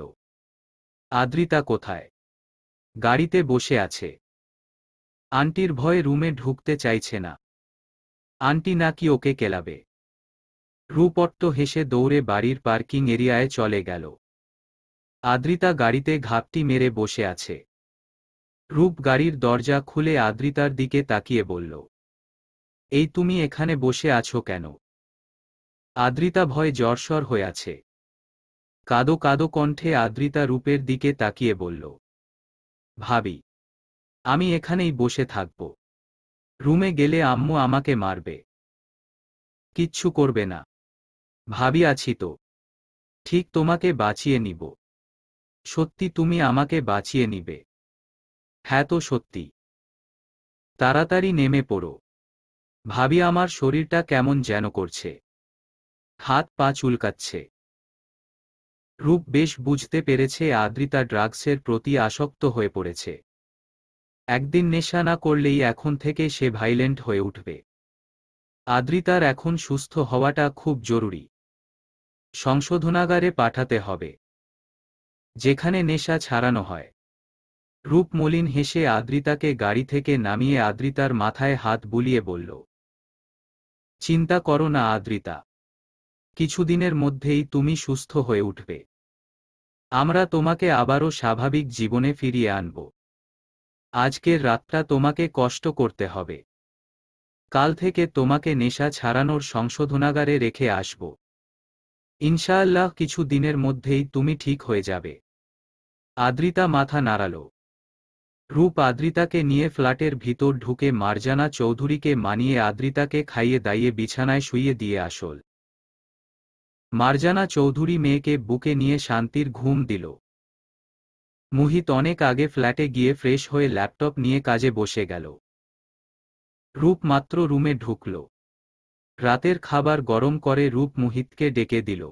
আদ্রিতা কোথায়? গাড়িতে বসে আছে। আন্টির ভয়ে রুমে ঢুকতে চাইছে না। আন্টি নাকি ওকে কেলাবে। রূপ অট্ট হেসে দৌড়ে বাড়ির পার্কিং এরিয়ায় চলে গেল। আদ্রিতা গাড়িতে ঘাপটি মেরে বসে আছে। রূপ গাড়ির দরজা খুলে আদ্রিতার দিকে তাকিয়ে বলল, এই তুমি এখানে বসে আছো কেন? আদ্রিতা ভয়ে জ্বরসর হয়ে আছে। কাদো কাদো কণ্ঠে আদ্রিতা রূপের দিকে তাকিয়ে বলল, ভাবি, আমি এখানেই বসে থাকব। রুমে গেলে আম্মু আমাকে মারবে। কিচ্ছু করবে না। ভাবি, আছি তো। ঠিক তোমাকে বাঁচিয়ে নিব। সত্যি তুমি আমাকে বাঁচিয়ে নিবে? হ্যাঁ তো সত্যি। তাড়াতাড়ি নেমে পড়ো। ভাবি, আমার শরীরটা কেমন যেন করছে। হাত পা চুলকাচ্ছে। রূপ বেশ বুঝতে পেরেছে আদ্রিতা ড্রাগসের প্রতি আসক্ত হয়ে পড়েছে। একদিন নেশা না করলেই এখন থেকে সে ভাইলেন্ট হয়ে উঠবে। আদ্রিতার এখন সুস্থ হওয়াটা খুব জরুরি। সংশোধনাগারে পাঠাতে হবে, যেখানে নেশা ছাড়ানো হয়। রূপ মলিন হেসে আদ্রিতাকে গাড়ি থেকে নামিয়ে আদ্রিতার মাথায় হাত বুলিয়ে বলল, চিন্তা করো না আদ্রিতা, কিছুদিনের মধ্যেই তুমি সুস্থ হয়ে উঠবে। আমরা তোমাকে আবারও স্বাভাবিক জীবনে ফিরিয়ে আনব। আজকের রাতটা তোমাকে কষ্ট করতে হবে। কাল থেকে তোমাকে নেশা ছাড়ানোর সংশোধনাগারে রেখে আসব। ইনশাআল্লাহ কিছু দিনের মধ্যেই তুমি ঠিক হয়ে যাবে। আদ্রিতা মাথা নাড়াল। রূপ আদ্রিতাকে নিয়ে ফ্ল্যাটের ভিতর ঢুকে মার্জানা চৌধুরীকে মানিয়ে আদ্রিতাকে খাইয়ে দাইয়ে বিছানায় শুইয়ে দিয়ে আসল। মার্জানা চৌধুরী মেয়েকে বুকে নিয়ে শান্তির ঘুম দিল। মুহিত অনেক আগে ফ্ল্যাটে গিয়ে ফ্রেশ হয়ে ল্যাপটপ নিয়ে কাজে বসে গেল। রূপ মাত্র রুমে ঢুকল। রাতের খাবার গরম করে রূপ মুহিতকে ডেকে দিল।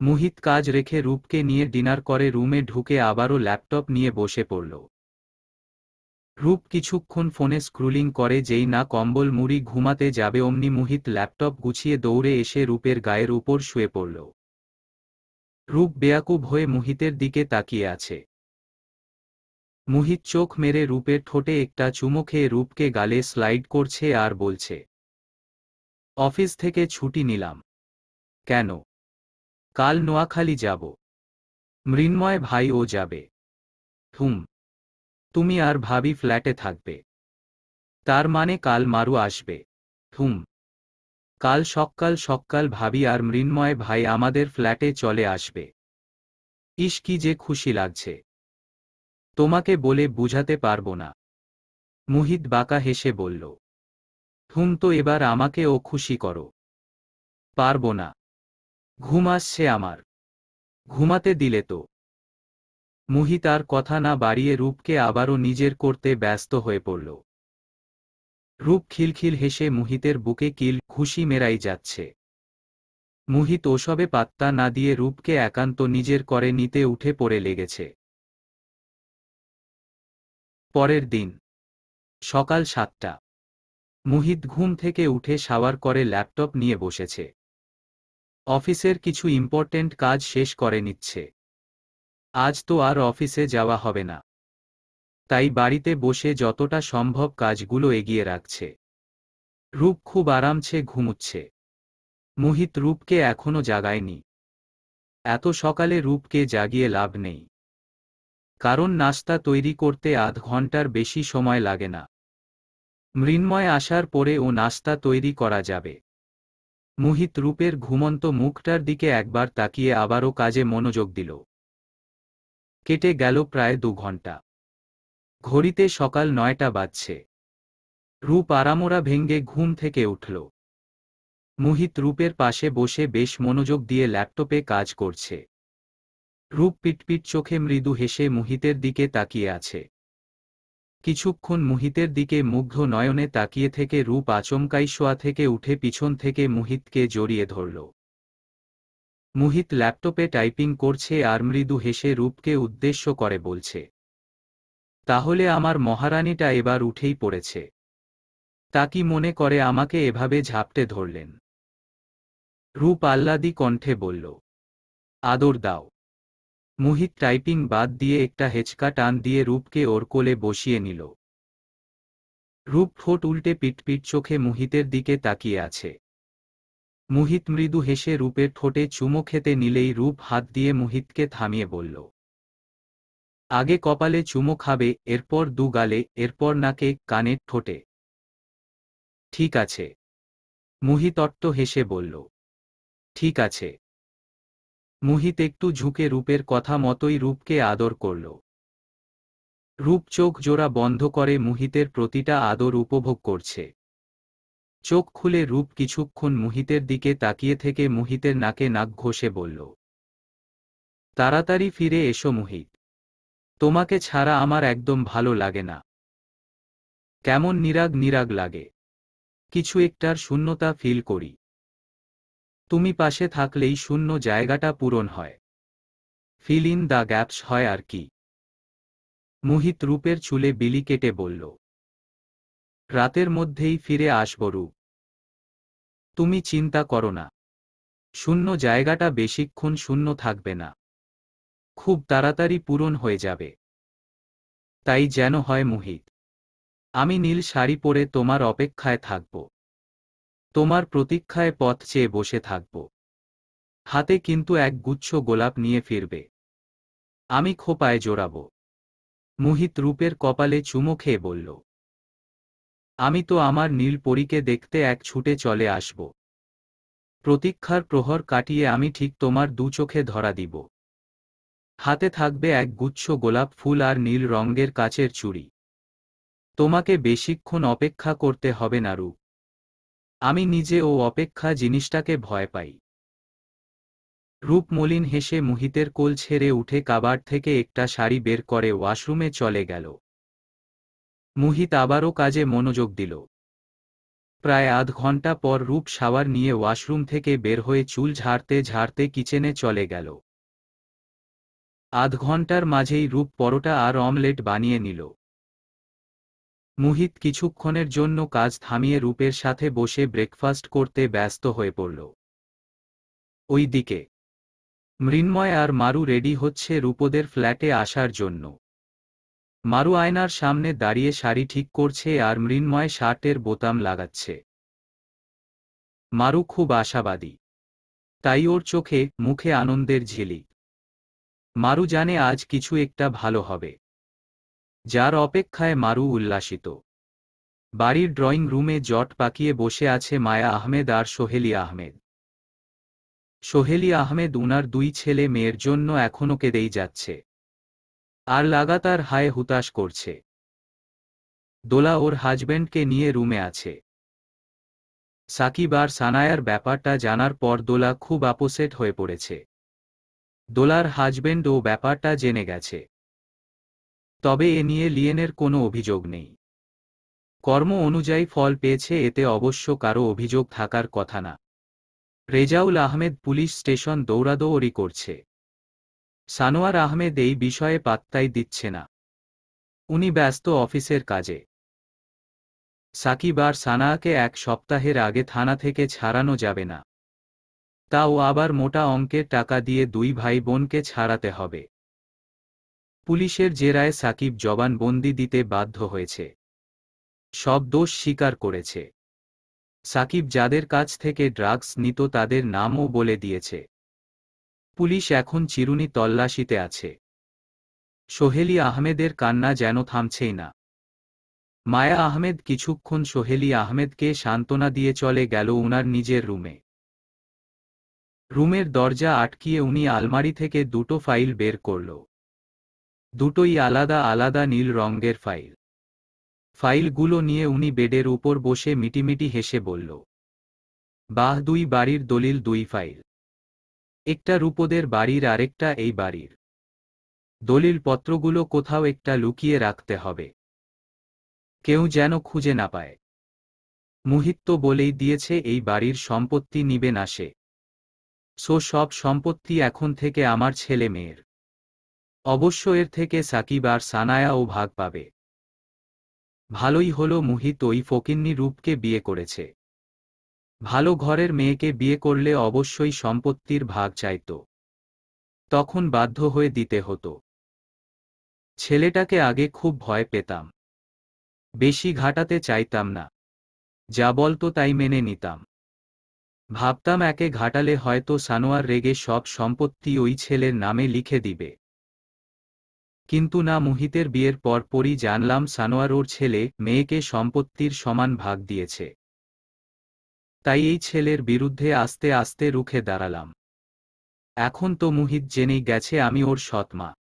মুহিত কাজ রেখে রূপকে নিয়ে ডিনার করে রুমে ঢুকে আবারও ল্যাপটপ নিয়ে বসে পড়ল। রূপ কিছুক্ষণ ফোনে স্ক্রুলিং করে যেই না কম্বল মুড়ি ঘুমাতে যাবে অমনি মুহিত ল্যাপটপ গুছিয়ে দৌড়ে এসে রূপের গায়ের উপর শুয়ে পড়ল। রূপ বেয়াকুব হয়ে মুহিতের দিকে তাকিয়ে আছে। মুহিত চোখ মেরে রূপের ঠোঁটে একটা চুমো খেয়ে রূপকে গালে স্লাইড করছে আর বলছে, অফিস থেকে ছুটি নিলাম। কেন? কাল নোয়াখালী যাব। মৃন্ময় ভাইও যাবে। তুমি আর ভাবি ফ্ল্যাটে থাকবে। তার মানে কাল মারু আসবে। কাল সকাল সকাল ভাবি আর মৃন্ময় ভাই আমাদের ফ্ল্যাটে চলে আসবে। ইস, কি যে খুশি লাগছে, তোমাকে বলে বুঝাতে পারবো না। মুহিত বাঁকা হেসে বলল, তো এবার আমাকেও খুশি করো। পারবো না, ঘুম আসছে আমার। ঘুমাতে দিলে তো। মুহিত আর কথা না বাড়িয়ে রূপকে আবারও নিজের করতে ব্যস্ত হয়ে পড়ল। রূপ খিলখিল হেসে মুহিতের বুকে কিল ঘুষি মেরাই যাচ্ছে। মুহিত ওসবে পাত্তা না দিয়ে রূপকে একান্ত নিজের করে নিতে উঠে পড়ে লেগেছে। পরের দিন সকাল 7টা। মুহিত ঘুম থেকে উঠে শাওয়ার করে ল্যাপটপ নিয়ে বসেছে। অফিসের কিছু ইম্পর্টেন্ট কাজ শেষ করে নিচ্ছে। আজ তো আর অফিসে যাওয়া হবে না, তাই বাড়িতে বসে যতটা সম্ভব কাজগুলো এগিয়ে রাখছে। রূপ খুব আরামছে ঘুমুচ্ছে। মুহিত রূপকে এখনো জাগায়নি। এত সকালে রূপকে জাগিয়ে লাভ নেই, কারণ নাস্তা তৈরি করতে আধ ঘন্টার বেশি সময় লাগে না। মৃন্ময় আসার পরে ও নাস্তা তৈরি করা যাবে। মুহিত রূপের ঘুমন্ত মুখটার দিকে একবার তাকিয়ে আবারও কাজে মনোযোগ দিল। কেটে গেল প্রায় 2 ঘন্টা। ঘড়িতে সকাল 9টা বাজছে। রূপ আরামোরা ভেঙ্গে ঘুম থেকে উঠল। মুহিত রূপের পাশে বসে বেশ মনোযোগ দিয়ে ল্যাপটপে কাজ করছে। রূপ পিটপিট চোখে মৃদু হেসে মুহিতের দিকে তাকিয়ে আছে। কিছুক্ষণ মুহিতের দিকে মুগ্ধ নয়নে তাকিয়ে থেকে রূপ আচমকাই শোয়া থেকে উঠে পিছন থেকে মুহিতকে জড়িয়ে ধরল। মুহিত ল্যাপটপে টাইপিং করছে আর মৃদু হেসে রূপকে উদ্দেশ্য করে বলছে, তাহলে আমার মহারানীটা এবার উঠেই পড়েছে। তা কি মনে করে আমাকে এভাবে ঝাপটে ধরলেন? রূপ আহ্লাদী কণ্ঠে বলল, আদর দাও। মুহিত টাইপিং বাদ দিয়ে একটা হেঁচকা টান দিয়ে রূপকে ওর কোলে বসিয়ে নিল। রূপ ঠোঁট উল্টে পিটপিট চোখে মুহিতের দিকে তাকিয়ে আছে। মুহিত মৃদু হেসে রূপের ঠোঁটে চুমো খেতে নিলেই রূপ হাত দিয়ে মুহিতকে থামিয়ে বলল, আগে কপালে চুমো খাবে, এরপর দু গালে, এরপর নাকে, কানে, ঠোঁটে। ঠিক আছে। মুহিত অট্ট হেসে বলল, ঠিক আছে। মুহিত একটু ঝুঁকে রূপের কথা মতোই রূপকে আদর করল। রূপ চোখ জোড়া বন্ধ করে মুহিতের প্রতিটা আদর উপভোগ করছে। চোখ খুলে রূপ কিছুক্ষণ মুহিতের দিকে তাকিয়ে থেকে মুহিতের নাকে নাক ঘষে বলল, তাড়াতাড়ি ফিরে এসো মুহিত। তোমাকে ছাড়া আমার একদম ভালো লাগে না। কেমন নিরাগ নিরাগ লাগে। কিছু একটার শূন্যতা ফিল করি। তুমি পাশে থাকলেই শূন্য জায়গাটা পূরণ হয়। ফিল ইন দ্য গ্যাপস হয় আর কি। মুহিত রূপের চুলে বিলি কেটে বলল, রাতের মধ্যেই ফিরে আসব রূপ। তুমি চিন্তা করো না। শূন্য জায়গাটা বেশিক্ষণ শূন্য থাকবে না। খুব তাড়াতাড়ি পূরণ হয়ে যাবে। তাই যেন হয় মুহিত। আমি নীল শাড়ি পরে তোমার অপেক্ষায় থাকব। তোমার প্রতীক্ষায় পথ চেয়ে বসে থাকব। হাতে কিন্তু এক গুচ্ছ গোলাপ নিয়ে ফিরবে। আমি খোপায় জোড়াব। মুহিত রূপের কপালে চুমো খেয়ে বলল, আমি তো আমার নীল পরীকে দেখতে এক ছুটে চলে আসব। প্রতীক্ষার প্রহর কাটিয়ে আমি ঠিক তোমার দু চোখে ধরা দিব। হাতে থাকবে এক গুচ্ছ গোলাপ ফুল আর নীল রঙের কাচের চুড়ি। তোমাকে বেশিক্ষণ অপেক্ষা করতে হবে না রূপ। আমি নিজে ও অপেক্ষা জিনিসটাকে ভয় পাই। রূপ মলিন হেসে মুহিতের কোল ছেড়ে উঠে কাবার্ড থেকে একটা শাড়ি বের করে ওয়াশরুমে চলে গেল। মুহিত আবারও কাজে মনোযোগ দিল। প্রায় আধ ঘন্টা পর রূপ শাওয়ার নিয়ে ওয়াশরুম থেকে বের হয়ে চুল ঝাড়তে ঝাড়তে কিচেনে চলে গেল। আধ ঘন্টার মাঝেই রূপ পরোটা আর অমলেট বানিয়ে নিল। মুহিত কিছুক্ষণের জন্য কাজ থামিয়ে রূপের সাথে বসে ব্রেকফাস্ট করতে ব্যস্ত হয়ে পড়ল। ওই দিকে মৃন্ময় আর মারু রেডি হচ্ছে রূপদের ফ্ল্যাটে আসার জন্য। মারু আয়নার সামনে দাঁড়িয়ে শাড়ি ঠিক করছে আর মৃন্ময় শার্টের বোতাম লাগাচ্ছে। মারু খুব আশাবাদী। তাই ওর চোখে মুখে আনন্দের ঝিলিক। মারু জানে আজ কিছু একটা ভালো হবে, যার অপেক্ষায় মারু উল্লাসিত। বাড়ির ড্রয়িং রুমে জট পাকিয়ে বসে আছে মায়া আহমেদ আর সোহেলি আহমেদ। সোহেলি আহমেদ উনার দুই ছেলে মেয়ের জন্য এখনও কেঁদেই যাচ্ছে আর লাগাতার হায় হুতাশ করছে। দোলা ওর হাজব্যান্ডকে নিয়ে রুমে আছে। সাকিব আর সানায়ার ব্যাপারটা জানার পর দোলা খুব আপসেট হয়ে পড়েছে। দোলার হাজব্যান্ড ও ব্যাপারটা জেনে গেছে। তবে এ নিয়ে লিয়েনের কোনো অভিযোগ নেই। কর্ম অনুযায়ী ফল পেয়েছে, এতে অবশ্য কারো অভিযোগ থাকার কথা না। রেজাউল আহমেদ পুলিশ স্টেশন দৌড়াদৌড়ি করছে। সানোয়ার আহমেদ এই বিষয়ে পাত্তাই দিচ্ছে না। উনি ব্যস্ত অফিসের কাজে। সাকিব আর সানায়াকে এক সপ্তাহের আগে থানা থেকে ছাড়ানো যাবে না। তাও আবার মোটা অঙ্কের টাকা দিয়ে দুই ভাই বোনকে ছাড়াতে হবে। পুলিশের জেরায় সাকিব জবানবন্দি দিতে বাধ্য হয়েছে। সব দোষ স্বীকার করেছে। সাকিব যাদের কাছ থেকে ড্রাগস নিত তাদের নামও বলে দিয়েছে। পুলিশ এখন চিরুনি তল্লাশিতে আছে। সোহেলি আহমেদের কান্না যেন থামছেই না। মায়া আহমেদ কিছুক্ষণ সোহেলি আহমেদকে সান্ত্বনা দিয়ে চলে গেল উনার নিজের রুমে। রুমের দরজা আটকিয়ে উনি আলমারি থেকে দুটো ফাইল বের করল। দুটোই আলাদা আলাদা নীল রঙের ফাইল। ফাইলগুলো নিয়ে উনি বেডের উপর বসে মিটিমিটি হেসে বলল, বাহ, দুই বাড়ির দলিল, দুই ফাইল। একটা রূপদের বাড়ির, আরেকটা এই বাড়ির। দলিলপত্রগুলো কোথাও একটা লুকিয়ে রাখতে হবে। কেউ যেন খুঁজে না পায়। মুহিত তো বলেই দিয়েছে এই বাড়ির সম্পত্তি নিবে না সে। সব সম্পত্তি এখন থেকে আমার ছেলে মেয়ের। অবশ্য এর থেকে সাকিব আর সানায়াও ভাগ পাবে। ভালোই হলো মুহিত ওই ফকিন্নি রূপকে বিয়ে করেছে। ভালো ঘরের মেয়েকে বিয়ে করলে অবশ্যই সম্পত্তির ভাগ চাইত। তখন বাধ্য হয়ে দিতে হতো। ছেলেটাকে আগে খুব ভয় পেতাম। বেশি ঘাটাতে চাইতাম না। যা বলতো তাই মেনে নিতাম। ভাবতাম একে ঘাটালে হয়তো সানোয়ার রেগে সব সম্পত্তি ওই ছেলের নামে লিখে দিবে। কিন্তু না, মুহিতের বিয়ের পরপরই জানলাম সানোয়ার ওর ছেলে মেয়েকে সম্পত্তির সমান ভাগ দিয়েছে। তাই এই ছেলের বিরুদ্ধে আস্তে আস্তে রুখে দাঁড়ালাম। এখন তো মুহিত জেনেই গেছে আমি ওর সৎমা।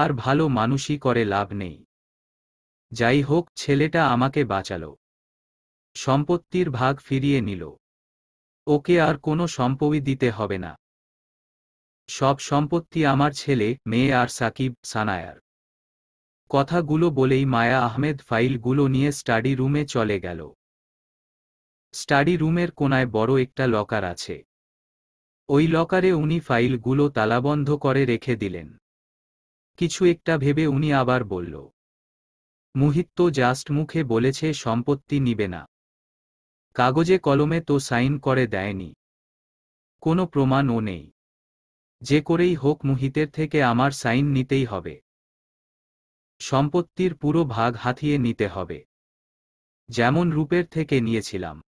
আর ভালো মানুষই করে লাভ নেই। যাই হোক, ছেলেটা আমাকে বাঁচালো। সম্পত্তির ভাগ ফিরিয়ে নিল। ওকে আর কোনো সম্পত্তি দিতে হবে না। সব সম্পত্তি আমার ছেলে মেয়ে আর সাকিব সানায়ার। কথাগুলো বলেই মায়া আহমেদ ফাইলগুলো নিয়ে স্টাডি রুমে চলে গেল। স্টাডি রুমের কোনায় বড় একটা লকার আছে। ওই লকারে উনি ফাইলগুলো তালাবন্ধ করে রেখে দিলেন। কিছু একটা ভেবে উনি আবার বলল, মুহিত তো জাস্ট মুখে বলেছে সম্পত্তি নিবে না। কাগজে কলমে তো সাইন করে দেয়নি। কোনো প্রমাণও নেই। যে করেই হোক মুহিতের থেকে আমার সাইন নিতেই হবে। সম্পত্তির পুরো ভাগ হাতিয়ে নিতে হবে, যেমন রূপের থেকে নিয়েছিলাম।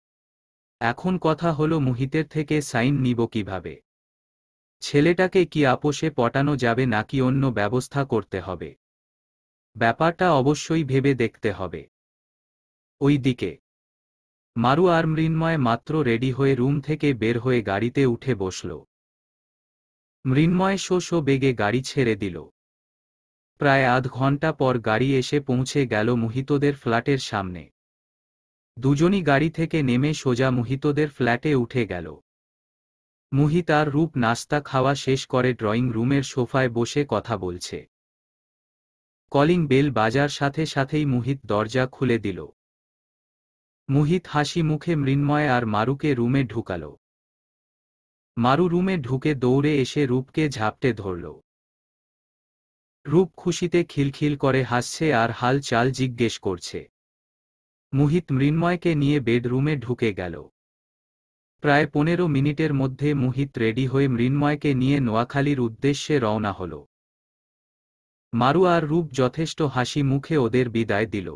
এখন কথা হলো মুহিতের থেকে সাইন নিব কিভাবে? ছেলেটাকে কি আপোষে পটানো যাবে নাকি অন্য ব্যবস্থা করতে হবে? ব্যাপারটা অবশ্যই ভেবে দেখতে হবে। ওই দিকে মারু আর মৃন্ময় মাত্র রেডি হয়ে রুম থেকে বের হয়ে গাড়িতে উঠে বসল। মৃন্ময় শো বেগে গাড়ি ছেড়ে দিল। প্রায় আধ ঘন্টা পর গাড়ি এসে পৌঁছে গেল মুহিতদের ফ্ল্যাটের সামনে। দুজনই গাড়ি থেকে নেমে সোজা মুহিতদের ফ্ল্যাটে উঠে গেল। মুহিত আর রূপ নাস্তা খাওয়া শেষ করে ড্রয়িং রুমের সোফায় বসে কথা বলছে। কলিং বেল বাজার সাথে সাথেই মুহিত দরজা খুলে দিল। মুহিত হাসি মুখে মৃন্ময় আর মারুকে রুমে ঢুকাল। মারু রুমে ঢুকে দৌড়ে এসে রূপকে ঝাপটে ধরল। রূপ খুশিতে খিলখিল করে হাসছে আর হাল চাল জিজ্ঞেস করছে। মুহিত মৃন্ময়কে নিয়ে বেডরুমে ঢুকে গেল। প্রায় 15 মিনিটের মধ্যে মুহিত রেডি হয়ে মৃন্ময়কে নিয়ে নোয়াখালীর উদ্দেশ্যে রওনা হল। মারু আর রূপ যথেষ্ট হাসি মুখে ওদের বিদায় দিল।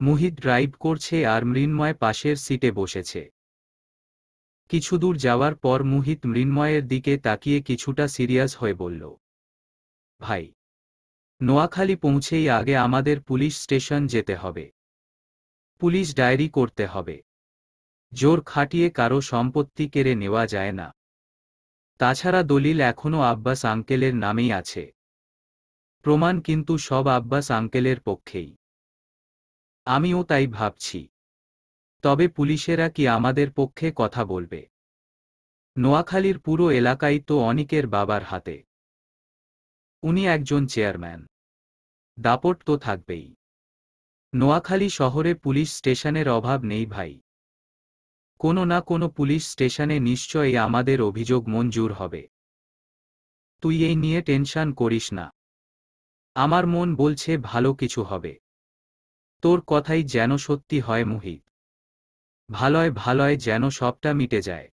মুহিত ড্রাইভ করছে আর মৃন্ময় পাশের সিটে বসেছে। কিছু দূর যাওয়ার পর মুহিত মৃন্ময়ের দিকে তাকিয়ে কিছুটা সিরিয়াস হয়ে বলল, ভাই, নোয়াখালী পৌঁছেই আগে আমাদের পুলিশ স্টেশন যেতে হবে। পুলিশ ডায়েরি করতে হবে। জোর খাটিয়ে কারো সম্পত্তি কেড়ে নেওয়া যায় না। তাছাড়া দলিল এখনো আব্বাস আঙ্কেলের নামেই আছে। প্রমাণ কিন্তু সব আব্বাস আঙ্কেলের পক্ষেই। আমিও তাই ভাবছি। তবে পুলিশেরা কি আমাদের পক্ষে কথা বলবে? নোয়াখালীর পুরো এলাকাই তো অনিকের বাবার হাতে। উনি একজন চেয়ারম্যান। দাপট তো থাকবেই। নোয়াখালী শহরে পুলিশ স্টেশনের অভাব নেই ভাই। কোনো না কোনো পুলিশ স্টেশনে নিশ্চয়ই আমাদের অভিযোগ মঞ্জুর হবে। তুই এই নিয়ে টেনশন করিস না। আমার মন বলছে ভালো কিছু হবে। তোর কথাই যেন সত্যি হয় মুহিত। ভালয় যেন সবটা মিটে যায়।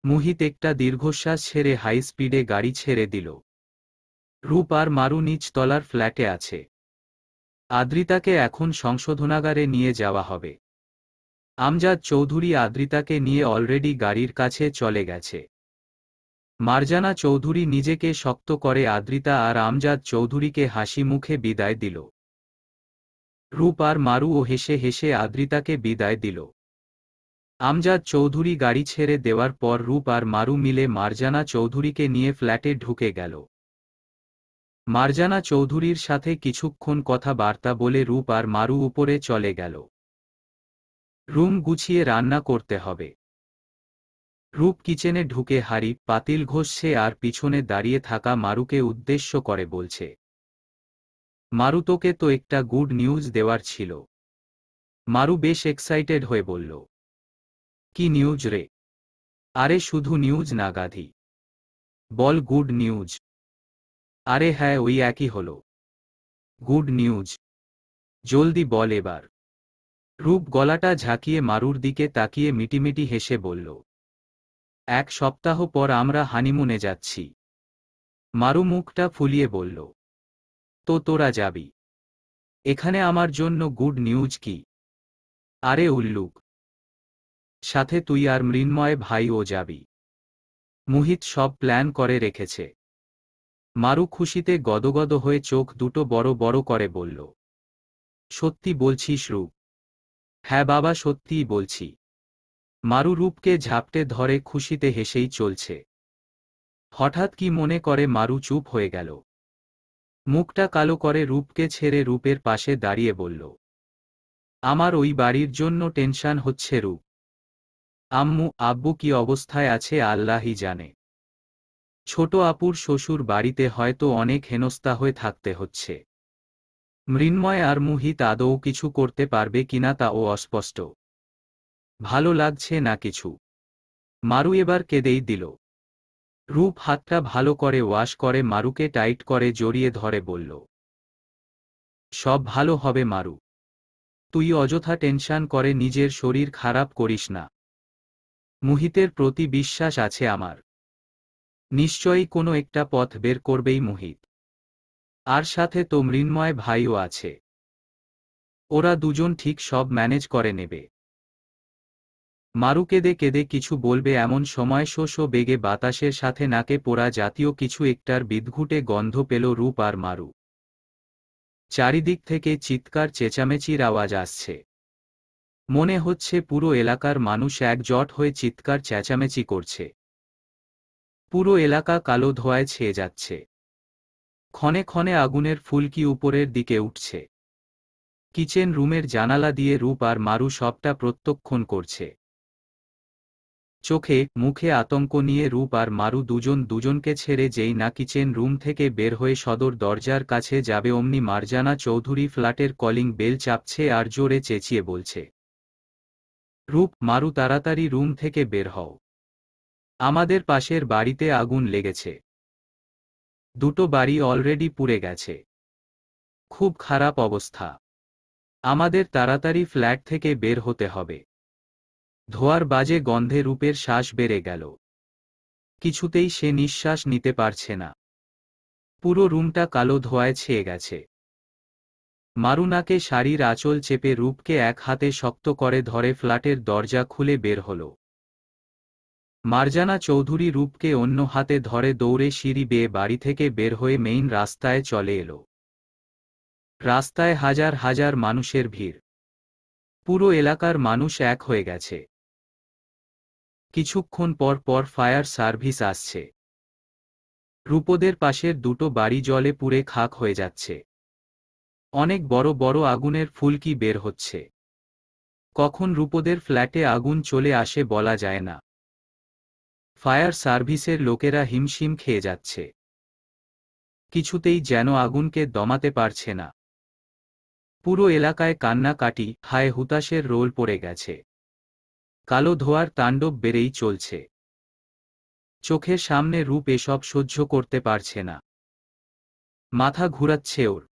মুহিত একটা দীর্ঘশ্বাস ছেড়ে হাই স্পিডে গাড়ি ছেড়ে দিল। রূপ আর মারু নিচ তলার ফ্ল্যাটে আছে। আদ্রিতাকে এখন সংশোধনাগারে নিয়ে যাওয়া হবে। আমজাদ চৌধুরী আদ্রিতাকে নিয়ে অলরেডি গাড়ির কাছে চলে গেছে। মারজানা চৌধুরী নিজেকে শক্ত করে আদ্রিতা আর আমজাদ চৌধুরীকে হাসি মুখে বিদায় দিল। রূপ আর মারুও হেসে হেসে আদ্রিতাকে বিদায় দিল। আমজাদ চৌধুরী গাড়ি ছেড়ে দেওয়ার পর রূপ আর মারু মিলে মারজানা চৌধুরীকে নিয়ে ফ্ল্যাটে ঢুকে গেল। মারজানা চৌধুরীর সাথে কিছুক্ষণ কথাবার্তা বলে রূপ আর মারু উপরে চলে গেল। রুম গুছিয়ে রান্না করতে হবে। রূপ কিচেনে ঢুকে হাঁড়ি পাতিল ঘষছে আর পিছনে দাঁড়িয়ে থাকা মারুকে উদ্দেশ্য করে বলছে, মারু তোকে তো একটা গুড নিউজ দেওয়ার ছিল। মারু বেশ এক্সাইটেড হয়ে বলল। কি নিউজ রে? আরে শুধু নিউজ না গাধি, বল গুড নিউজ। আরে হ্যাঁ, ওই একই হলো, গুড নিউজ। জলদি বল এবার। রূপ গলাটা ঝাঁকিয়ে মারুর দিকে তাকিয়ে মিটিমিটি হেসে বলল, 1 সপ্তাহ পর আমরা হানিমুনে যাচ্ছি। মারু মুখটা ফুলিয়ে বলল, তো তোরা যাবি? এখানে আমার জন্য গুড নিউজ কি? আরে উল্লুক, সাথে তুই আর মৃন্ময় ভাইও যাবি। মুহিত সব প্ল্যান করে রেখেছে। মারু খুশিতে গদগদ হয়ে চোখ দুটো বড় বড় করে বলল, সত্যি বলছিস রূপ? হ্যাঁ বাবা, সত্যিই বলছি। মারু রূপকে ঝাপটে ধরে খুশিতে হেসেই চলছে। হঠাৎ কি মনে করে মারু চুপ হয়ে গেল। মুখটা কালো করে রূপকে ছেড়ে রূপের পাশে দাঁড়িয়ে বলল, আমার ওই বাড়ির জন্য টেনশন হচ্ছে রূপ। আম্মু আব্বু কি অবস্থায় আছে আল্লাহই জানে। ছোট আপুর শ্বশুর বাড়িতে হয়তো অনেক হেনস্থা হয়ে থাকতে হচ্ছে। মৃন্ময় আর মুহিত আদৌ কিছু করতে পারবে কিনা তাও অস্পষ্ট। ভালো লাগছে না কিছু। মারু এবার কেঁদেই দিল। রূপ হাতটা ভালো করে ওয়াশ করে মারুকে টাইট করে জড়িয়ে ধরে বলল, সব ভালো হবে মারু, তুই অযথা টেনশন করে নিজের শরীর খারাপ করিস না। মুহিতের প্রতি বিশ্বাস আছে আমার। নিশ্চয়ই কোনো একটা পথ বের করবেই মুহিত। আর সাথে তো মৃন্ময় ভাইও আছে। ওরা দুজন ঠিক সব ম্যানেজ করে নেবে। মারু কেঁদে কেঁদে কিছু বলবে এমন সময় শো শো বেগে বাতাসের সাথে নাকে পোড়া জাতীয় কিছু একটার বিদঘুটে গন্ধ পেল রূপ আর মারু। চারিদিক থেকে চিৎকার চেঁচামেচির আওয়াজ আসছে। মনে হচ্ছে পুরো এলাকার মানুষ একজোট হয়ে চিৎকার চেঁচামেচি করছে। পুরো এলাকা কালো ধোঁয়ায় ছেয়ে যাচ্ছে। ক্ষণে ক্ষণে আগুনের ফুলকি উপরের দিকে উঠছে। কিচেন রুমের জানালা দিয়ে রূপ আর মারু সবটা প্রত্যক্ষণ করছে। চোখে মুখে আতঙ্ক নিয়ে রূপ আর মারু দুজন দুজনকে ছেড়ে যেই না কিচেন রুম থেকে বের হয়ে সদর দরজার কাছে যাবে অমনি মার্জানা চৌধুরী ফ্ল্যাটের কলিং বেল চাপছে আর জোরে চেঁচিয়ে বলছে, রূপ মারু তাড়াতাড়ি রুম থেকে বের হও, আমাদের পাশের বাড়িতে আগুন লেগেছে। দুটো বাড়ি অলরেডি পুড়ে গেছে। খুব খারাপ অবস্থা। আমাদের তাড়াতাড়ি ফ্ল্যাট থেকে বের হতে হবে। ধোঁয়ার বাজে গন্ধে রূপের শ্বাস বেড়ে গেল। কিছুতেই সে নিঃশ্বাস নিতে পারছে না। পুরো রুমটা কালো ধোঁয়ায় ছেয়ে গেছে। মারুনাকে শাড়ির আঁচল চেপে রূপকে এক হাতে শক্ত করে ধরে ফ্ল্যাটের দরজা খুলে বের হল। মার্জানা চৌধুরী রূপকে অন্য হাতে ধরে দৌড়ে সিঁড়ি বেয়ে বাড়ি থেকে বের হয়ে মেইন রাস্তায় চলে এলো। রাস্তায় হাজার হাজার মানুষের ভিড়। পুরো এলাকার মানুষ এক হয়ে গেছে। কিছুক্ষণ পর পর ফায়ার সার্ভিস আসছে। রূপদের পাশের দুটো বাড়ি জলে পুড়ে খাক হয়ে যাচ্ছে। অনেক বড় বড় আগুনের ফুলকি বের হচ্ছে। কখন রূপদের ফ্ল্যাটে আগুন চলে আসে বলা যায় না। ফায়ার সার্ভিসের লোকেরা হিমশিম খেয়ে যাচ্ছে। কিছুতেই যেন আগুনকে দমাতে পারছে না। পুরো এলাকায় কান্নাকাটি, হায় হুতাশের রোল পড়ে গেছে। কালো ধোঁয়ার তাণ্ডব বেড়েই চলছে। চোখের সামনে রূপ এসব সহ্য করতে পারছে না। মাথা ঘুরাচ্ছে ওর।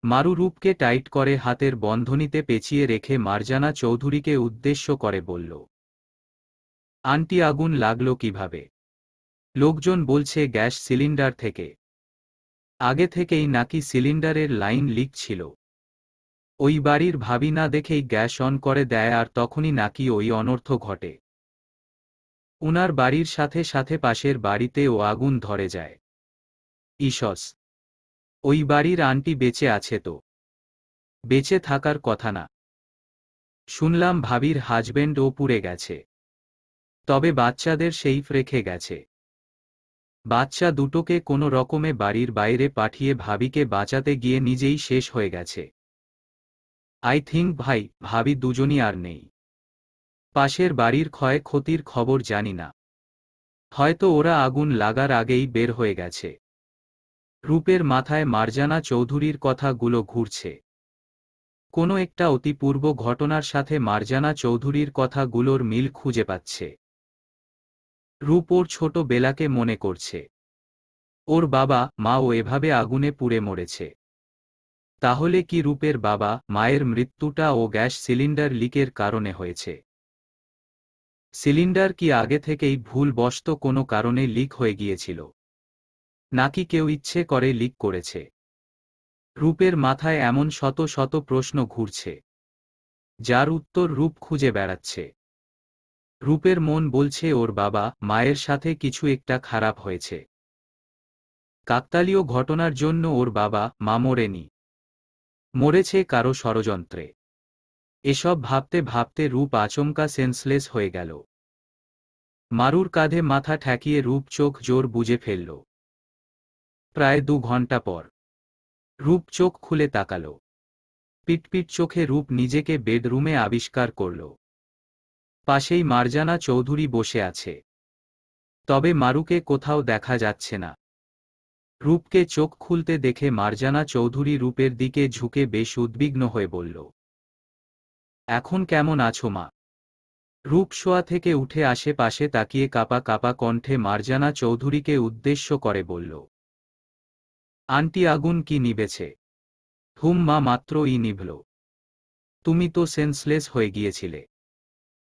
মারু রূপকে টাইট করে হাতের বন্ধনীতে পেঁচিয়ে রেখে মার্জানা চৌধুরীকে উদ্দেশ্য করে বলল, আন্টি আগুন লাগলো কিভাবে? লোকজন বলছে গ্যাস সিলিন্ডার থেকে। আগে থেকেই নাকি সিলিন্ডারের লাইন লিক ছিল। ওই বাড়ির ভাবি না দেখেই গ্যাস অন করে দেয় আর তখনই নাকি ওই অনর্থ ঘটে। উনার বাড়ির সাথে সাথে পাশের বাড়িতেও আগুন ধরে যায়। ইসস, ওই বাড়ির আন্টি বেঁচে আছে তো? বেঁচে থাকার কথা না। শুনলাম ভাবির হাজবেন্ডও পুড়ে গেছে। তবে বাচ্চাদের সেইফ রেখে গেছে। বাচ্চা দুটোকে কোনো রকমে বাড়ির বাইরে পাঠিয়ে ভাবিকে বাঁচাতে গিয়ে নিজেই শেষ হয়ে গেছে। আই থিঙ্ক ভাই ভাবি দুজনই আর নেই। পাশের বাড়ির ক্ষয় ক্ষতির খবর জানি না। হয়তো ওরা আগুন লাগার আগেই বের হয়ে গেছে। রূপের মাথায় মার্জানা চৌধুরীর কথাগুলো ঘুরছে। কোনো একটা অতিপূর্ব ঘটনার সাথে মার্জানা চৌধুরীর কথাগুলোর মিল খুঁজে পাচ্ছে। রূপ ওর ছোট বেলাকে মনে করছে। ওর বাবা মাও এভাবে আগুনে পুড়ে মরেছে। তাহলে কি রূপের বাবা মায়ের মৃত্যুটা ও গ্যাস সিলিন্ডার লিকের কারণে হয়েছে? সিলিন্ডার কি আগে থেকেই ভুলবশত কোনো কারণে লিক হয়ে গিয়েছিল, নাকি কেউ ইচ্ছে করে লিক করেছে? রূপের মাথায় এমন শত শত প্রশ্ন ঘুরছে, যার উত্তর রূপ খুঁজে বেড়াচ্ছে। রূপের মন বলছে ওর বাবা মায়ের সাথে কিছু একটা খারাপ হয়েছে। কাকতালীয় ঘটনার জন্য ওর বাবা মা মরেনি, মরেছে কারো ষড়যন্ত্রে। এসব ভাবতে ভাবতে রূপ আচমকা সেন্সলেস হয়ে গেল। মারুর কাঁধে মাথা ঠেকিয়ে রূপ চোখ জোর বুজে ফেলল। প্রায় 2 ঘন্টা পর রূপ চোখ খুলে তাকাল। পিটপিট চোখে রূপ নিজেকে বেডরুমে আবিষ্কার করল। পাশেই মার্জানা চৌধুরী বসে আছে, তবে মারুকে কোথাও দেখা যাচ্ছে না। রূপকে চোখ খুলতে দেখে মার্জানা চৌধুরী রূপের দিকে ঝুঁকে বেশ উদ্বিগ্ন হয়ে বলল, এখন কেমন আছো মা? রূপ শোয়া থেকে উঠে আশেপাশে তাকিয়ে কাপা কাপা কণ্ঠে মার্জানা চৌধুরীকে উদ্দেশ্য করে বলল, আন্টি আগুন কি নিবেছে? হুম মা, মাত্রই নিভল। তুমি তো সেন্সলেস হয়ে গিয়েছিলে।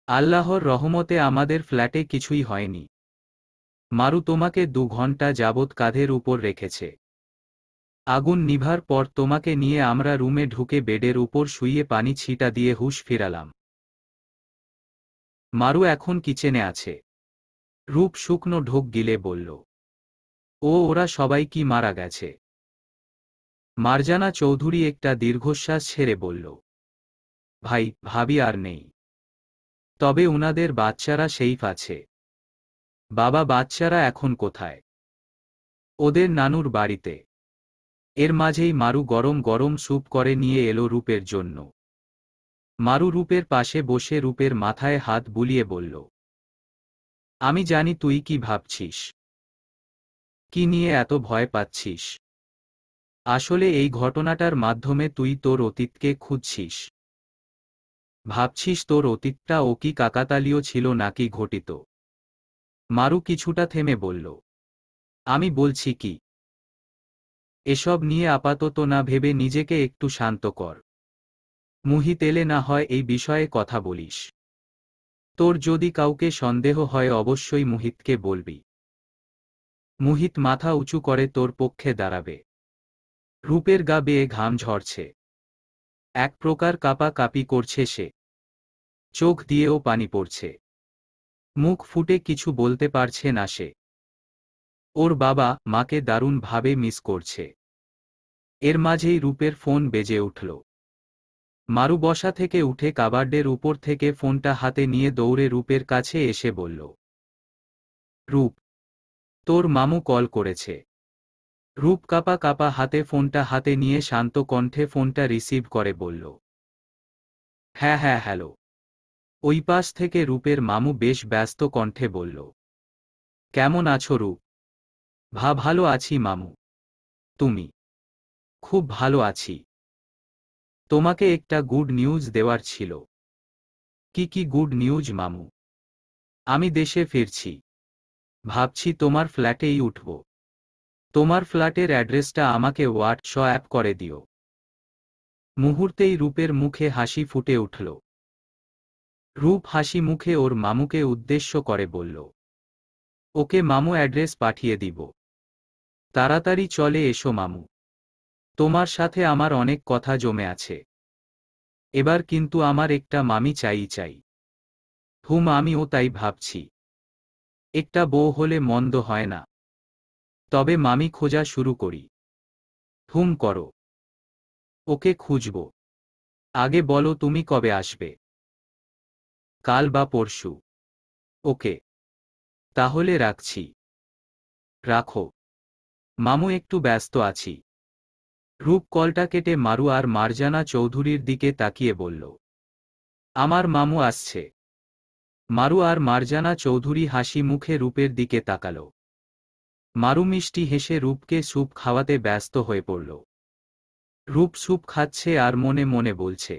আল্লাহর রহমতে আমাদের ফ্ল্যাটে কিছুই হয়নি। মারু তোমাকে 2 ঘন্টা যাবৎ কাঁধের উপর রেখেছে। আগুন নিভার পর তোমাকে নিয়ে আমরা রুমে ঢুকে বেডের উপর শুইয়ে পানি ছিটা দিয়ে হুঁশ ফিরালাম। মারু এখন কিচেনে আছে। রূপ শুকনো ঢোক গিলে বলল, ওরা সবাই কি মারা গেছে? মার্জানা চৌধুরী একটা দীর্ঘশ্বাস ছেড়ে বলল, ভাই ভাবি আর নেই, তবে উনাদের বাচ্চারা সেইফ আছে। বাবা, বাচ্চারা এখন কোথায়? ওদের নানুর বাড়িতে। এর মাঝেই মারু গরম গরম স্যুপ করে নিয়ে এলো রূপের জন্য। মারু রূপের পাশে বসে রূপের মাথায় হাত বুলিয়ে বলল, আমি জানি তুই কি ভাবছিস, কি নিয়ে এত ভয় পাচ্ছিস। আসলে এই ঘটনাটার মাধ্যমে তুই তোর অতীতকে খুঁজছিস। ভাবছিস তোর অতীতটা ও কি কাকাতালীয় ছিল নাকি ঘটিত। মারু কিছুটা থেমে বলল, আমি বলছি কি, এসব নিয়ে আপাতত না ভেবে নিজেকে একটু শান্ত কর। মুহিত এলে না হয় এই বিষয়ে কথা বলিস। তোর যদি কাউকে সন্দেহ হয় অবশ্যই মুহিতকে বলবি। মুহিত মাথা উঁচু করে তোর পক্ষে দাঁড়াবে। রূপের গা বেয়ে ঘাম ঝরছে। এক প্রকার কাপা কাপি করছে সে। চোখ দিয়েও পানি পড়ছে। মুখ ফুটে কিছু বলতে পারছে না সে। ওর বাবা মাকে দারুণভাবে মিস করছে। এর মাঝেই রূপের ফোন বেজে উঠল। মারু বসা থেকে উঠে কাবার্ডের উপর থেকে ফোনটা হাতে নিয়ে দৌড়ে রূপের কাছে এসে বলল, রূপ, তোর মামু কল করেছে। রূপ কাপা কাপা হাতে ফোনটা হাতে নিয়ে শান্ত কণ্ঠে ফোনটা রিসিভ করে বলল, হ্যাঁ হ্যাঁ হ্যালো। ওই পাশ থেকে রূপের মামু বেশ ব্যস্ত কণ্ঠে বলল, কেমন আছো রূপ? ভালো আছি মামু। তুমি? খুব ভালো আছি। তোমাকে একটা গুড নিউজ দেওয়ার ছিল। কি গুড নিউজ মামু? আমি দেশে ফিরছি। ভাবছি তোমার ফ্ল্যাটেই উঠব। তোমার ফ্ল্যাটের অ্যাড্রেসটা আমাকে হোয়াটসঅ্যাপ করে দিও। মুহূর্তেই রূপের মুখে হাসি ফুটে উঠল। রূপ হাসি মুখে ওর মামুকে উদ্দেশ্য করে বলল, ওকে মামু, অ্যাড্রেস পাঠিয়ে দিব। তাড়াতাড়ি চলে এসো মামু। তোমার সাথে আমার অনেক কথা জমে আছে। এবার কিন্তু আমার একটা মামি চাই। হুম, আমিও তাই ভাবছি। একটা বউ হলে মন্দ হয় না। তবে মামি খোঁজা শুরু করি। হুম করো। ওকে খুঁজব। আগে বলো তুমি কবে আসবে? কাল বা পরশু। ওকে, তাহলে রাখছি। রাখো। মামু, একটু ব্যস্ত আছি। রূপ কলটা কেটে মারু আর মার্জানা চৌধুরীর দিকে তাকিয়ে বলল, আমার মামু আসছে। মারু আর মার্জানা চৌধুরী হাসি মুখে রূপের দিকে তাকাল। মারু মিষ্টি হেসে রূপকে স্যুপ খাওয়াতে ব্যস্ত হয়ে পড়ল। রূপ স্যুপ খাচ্ছে আর মনে মনে বলছে,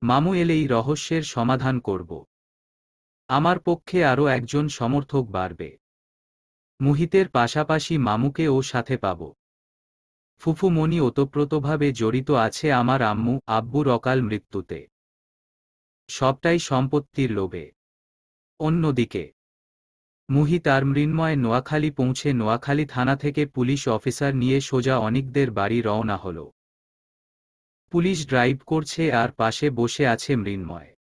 মামু এলেই রহস্যের সমাধান করব। আমার পক্ষে আরও একজন সমর্থক বাড়বে। মুহিতের পাশাপাশি মামুকে ও সাথে পাব। ফুফু মনি ওতপ্রোতভাবে জড়িত আছে আমার আম্মু আব্বুর অকাল মৃত্যুতে। সবটাই সম্পত্তির লোভে। অন্যদিকে মুহিত আর মৃন্ময় নোয়াখালী পৌঁছে নোয়াখালী থানা থেকে পুলিশ অফিসার নিয়ে সোজা অনিকদের বাড়ি রওনা হল। পুলিশ ড্রাইভ করছে আর পাশে বসে আছে মৃন্ময়।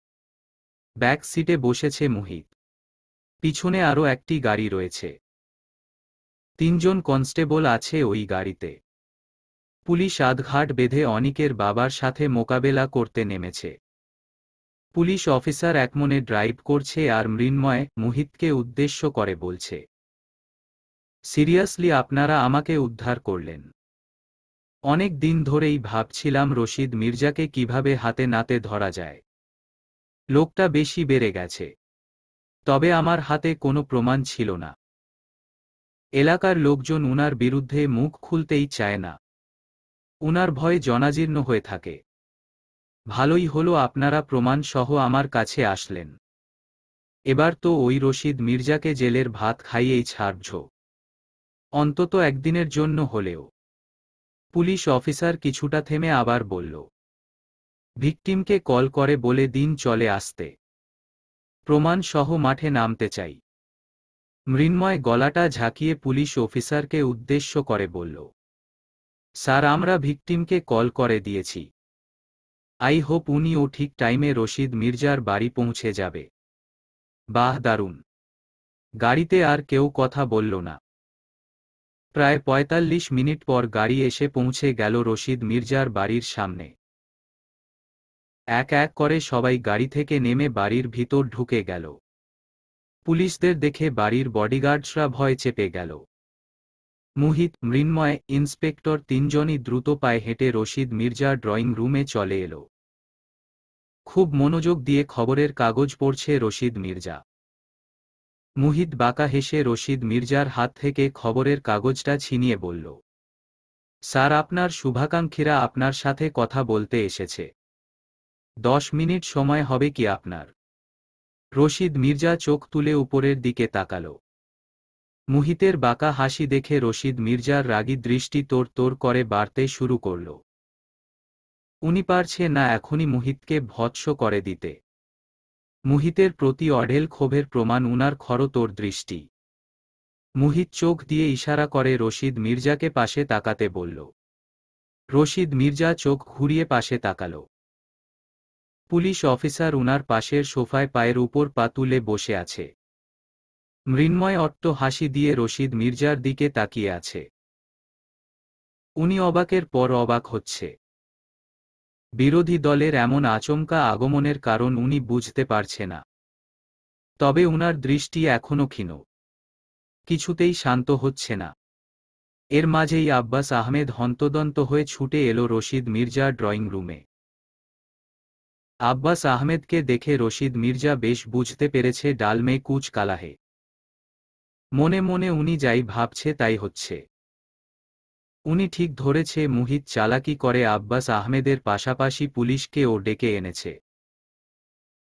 ব্যাক সিটে বসেছে মুহিত। পিছনে আরও একটি গাড়ি রয়েছে। 3 জন কনস্টেবল আছে ওই গাড়িতে। পুলিশ আধঘাট বেঁধে অনিকের বাবার সাথে মোকাবেলা করতে নেমেছে। পুলিশ অফিসার একমনে ড্রাইভ করছে আর মৃন্ময় মুহিতকে উদ্দেশ্য করে বলছে, সিরিয়াসলি আপনারা আমাকে উদ্ধার করলেন। অনেক দিন ধরেই ভাবছিলাম রশিদ মির্জাকে কিভাবে হাতে নাতে ধরা যায়। লোকটা বেশি বেড়ে গেছে। তবে আমার হাতে কোনো প্রমাণ ছিল না। এলাকার লোকজন উনার বিরুদ্ধে মুখ খুলতেই চায় না। উনার ভয়ে জনাজীর্ণ হয়ে থাকে। ভালোই হলো আপনারা প্রমাণ সহ আমার কাছে আসলেন। এবার তো ওই রশিদ মির্জাকে জেলের ভাত খাইয়েই ছাড়ছ, অন্তত একদিনের জন্য হলেও। পুলিশ অফিসার কিছুটা থেমে আবার বলল, ভিকটিমকে কল করে বলে দিন চলে আসতে। প্রমাণ সহ মাঠে নামতে চাই। মৃন্ময় গলাটা ঝাঁকিয়ে পুলিশ অফিসারকে উদ্দেশ্য করে বলল, স্যার আমরা ভিকটিমকে কল করে দিয়েছি। আই হোপ উনিও ঠিক টাইমে রশিদ মির্জার বাড়ি পৌঁছে যাবে। বাহ দারুণ। গাড়িতে আর কেউ কথা বলল না। প্রায় ৪৫ মিনিট পর গাড়ি এসে পৌঁছে গেল রশিদ মির্জার বাড়ির সামনে। এক এক করে সবাই গাড়ি থেকে নেমে বাড়ির ভিতর ঢুকে গেল। পুলিশদের দেখে বাড়ির বডিগার্ডসরা ভয় চেপে গেল। মুহিত, মৃন্ময়, ইন্সপেক্টর 3 জনই দ্রুত পায়ে হেঁটে রশিদ মির্জার ড্রয়িং রুমে চলে এলো। খুব মনোযোগ দিয়ে খবরের কাগজ পড়ছে রশিদ মির্জা। মুহিত বাঁকা হেসে রশিদ মির্জার হাত থেকে খবরের কাগজটা ছিনিয়ে বলল, স্যার আপনার শুভাকাঙ্ক্ষীরা আপনার সাথে কথা বলতে এসেছে। 10 মিনিট সময় হবে কি আপনার? রশিদ মির্জা চোখ তুলে উপরের দিকে তাকাল। মুহিতের বাঁকা হাসি দেখে রশিদ মির্জার রাগী দৃষ্টি তোড় তোড় করে বাড়তে শুরু করল। উনি পারছে না এখনই মুহিতকে ভৎস করে দিতে। মুহিতের প্রতি অঢেল ক্ষোভের প্রমাণ উনার খরতর দৃষ্টি। মুহিত চোখ দিয়ে ইশারা করে রশিদ মির্জাকে পাশে তাকাতে বলল। রশিদ মির্জা চোখ ঘুরিয়ে পাশে তাকাল। পুলিশ অফিসার উনার পাশের সোফায় পায়ের উপর পা তুলে বসে আছে। মৃন্ময় অট্ট হাসি দিয়ে রশিদ মির্জার দিকে তাকিয়ে আছে। উনি অবাকের পর অবাক হচ্ছে। বিরোধী দলের এমন আচমকা আগমনের কারণ উনি বুঝতে পারছে না। তবে উনার দৃষ্টি এখনো ক্ষীণ। কিছুতেই শান্ত হচ্ছে না। এর মাঝেই আব্বাস আহমেদ হন্তদন্ত হয়ে ছুটে এলো রশিদ মির্জার ড্রয়িং রুমে। আব্বাস আহমেদকে দেখে রশিদ মির্জা বেশ বুঝতে পেরেছে ডাল মে কুচ কালা হে। মনে মনে উনি যাই ভাবছে তাই হচ্ছে। উনি ঠিক ধরেছে মুহিত চালাকি করে আব্বাস আহমেদের পাশাপাশি পুলিশকেও ডেকে এনেছে।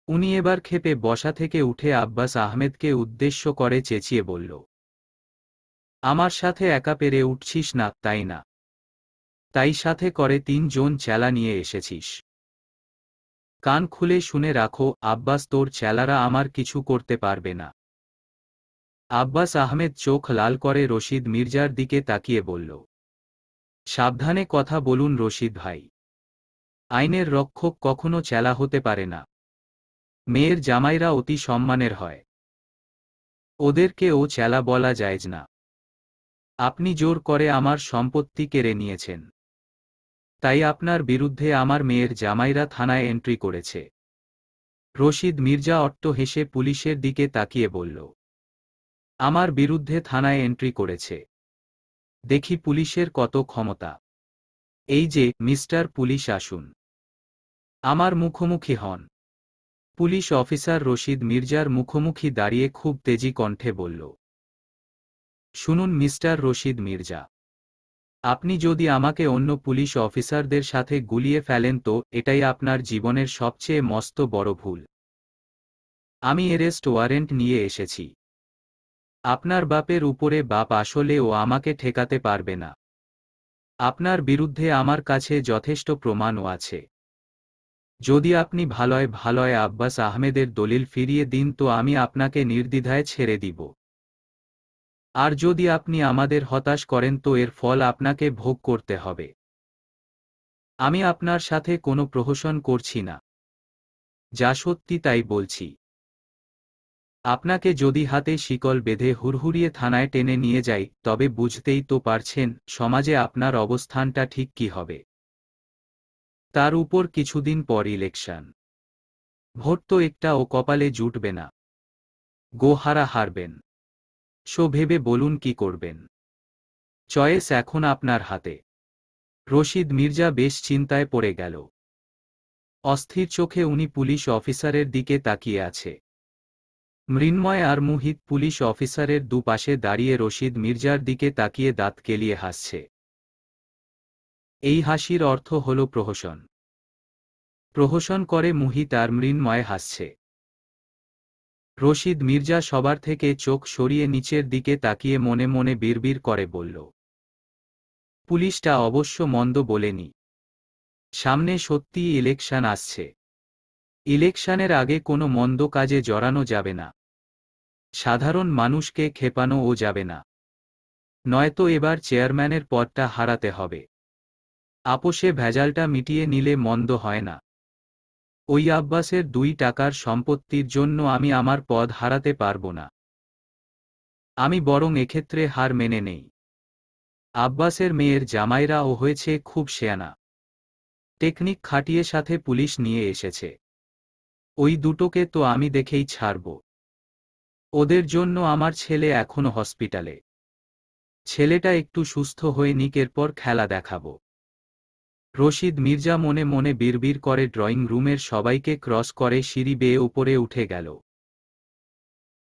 উনি এবার ক্ষেপে বসা থেকে উঠে আব্বাস আহমেদকে উদ্দেশ্য করে চেঁচিয়ে বলল, আমার সাথে একা পেরে উঠছিস না তাই না? তাই সাথে করে 3 জন চেলা নিয়ে এসেছিস। কান খুলে শুনে রাখো আব্বাস, তোর চেলারা আমার কিছু করতে পারবে না। আব্বাস আহমেদ চোখ লাল করে রশিদ মির্জার দিকে তাকিয়ে বলল, সাবধানে কথা বলুন রশিদ ভাই। আইনের রক্ষক কখনো চেলা হতে পারে না। মেয়ের জামাইরা অতি সম্মানের হয়। ওদেরকেও চেলা বলা জায়েজ না। আপনি জোর করে আমার সম্পত্তি কেড়ে নিয়েছেন। তাই আপনার বিরুদ্ধে আমার মেয়ের জামাইরা থানায় এন্ট্রি করেছে। রশিদ মির্জা অট্ট হেসে পুলিশের দিকে তাকিয়ে বলল, আমার বিরুদ্ধে থানায় এন্ট্রি করেছে? দেখি পুলিশের কত ক্ষমতা। এই যে মিস্টার পুলিশ আসুন, আমার মুখোমুখি হন। পুলিশ অফিসার রশিদ মির্জার মুখোমুখি দাঁড়িয়ে খুব তেজি কণ্ঠে বলল, শুনুন মিস্টার রশিদ মির্জা, আপনি যদি আমাকে অন্য পুলিশ অফিসারদের সাথে গুলিয়ে ফেলেন তো এটাই আপনার জীবনের সবচেয়ে মস্ত বড় ভুল। আমি অ্যারেস্ট ওয়ারেন্ট নিয়ে এসেছি। আপনার বাপের উপরে বাপ আসলেও আমাকে ঠেকাতে পারবে না। আপনার বিরুদ্ধে আমার কাছে যথেষ্ট প্রমাণও আছে। যদি আপনি ভালয় ভালয় আব্বাস আহমেদের দলিল ফিরিয়ে দিন তো আমি আপনাকে নির্দ্বিধায় ছেড়ে দিব। আর যদি আপনি আমাদের হতাশ করেন তো এর ফল আপনাকে ভোগ করতে হবে। আমি আপনার সাথে কোনো প্রহসন করছি না, যা সত্যি তাই বলছি। আপনাকে যদি হাতে শিকল বেঁধে হুড়হুড়িয়ে থানায় টেনে নিয়ে যাই তবে বুঝতেই তো পারছেন সমাজে আপনার অবস্থানটা ঠিক কি হবে। তার উপর কিছুদিন পর ইলেকশন। ভোট তো একটা ও কপালে জুটবে না। গোহারা হারবেন। সো ভেবে বলুন কি করবেন। চয়েস এখন আপনার হাতে। রশিদ মির্জা বেশ চিন্তায় পড়ে গেল। অস্থির চোখে উনি পুলিশ অফিসারের দিকে তাকিয়ে আছে। মৃন্ময় আর মুহিত পুলিশ অফিসারের দুপাশে দাঁড়িয়ে রশিদ মির্জার দিকে তাকিয়ে দাঁত কেলিয়ে হাসছে। এই হাসির অর্থ হল প্রহসন। প্রহসন করে মুহিত আর মৃন্ময় হাসছে। রশিদ মির্জা সবার থেকে চোখ সরিয়ে নিচের দিকে তাকিয়ে মনে মনে বিড়বিড় করে বলল, পুলিশটা অবশ্য মন্দ বলেনি। সামনে সত্যিই ইলেকশন আসছে। ইলেকশনের আগে কোনো মন্দ কাজে জড়ানো যাবে না। সাধারণ মানুষকে খেপানোও যাবে না। নয়তো এবার চেয়ারম্যানের পদটা হারাতে হবে। আপোষে ভেজালটা মিটিয়ে নিলে মন্দ হয় না। ওই আব্বাসের 2 টাকার সম্পত্তির জন্য আমি আমার পদ হারাতে পারব না। আমি বরং এক্ষেত্রে হার মেনে নেই। আব্বাসের মেয়ের জামাইরাও হয়েছে খুব শেয়ানা। টেকনিক খাটিয়ে সাথে পুলিশ নিয়ে এসেছে। ওই দুটোকে তো আমি দেখেই ছাড়ব। ওদের জন্য আমার ছেলে এখনো হসপিটালে। ছেলেটা একটু সুস্থ হয়ে নিক, এরপর খেলা দেখাব। রশিদ মির্জা মনে মনে বিড়বিড় করে ড্রয়িং রুমের সবাইকে ক্রস করে সিঁড়ি বেয়ে উপরে উঠে গেল।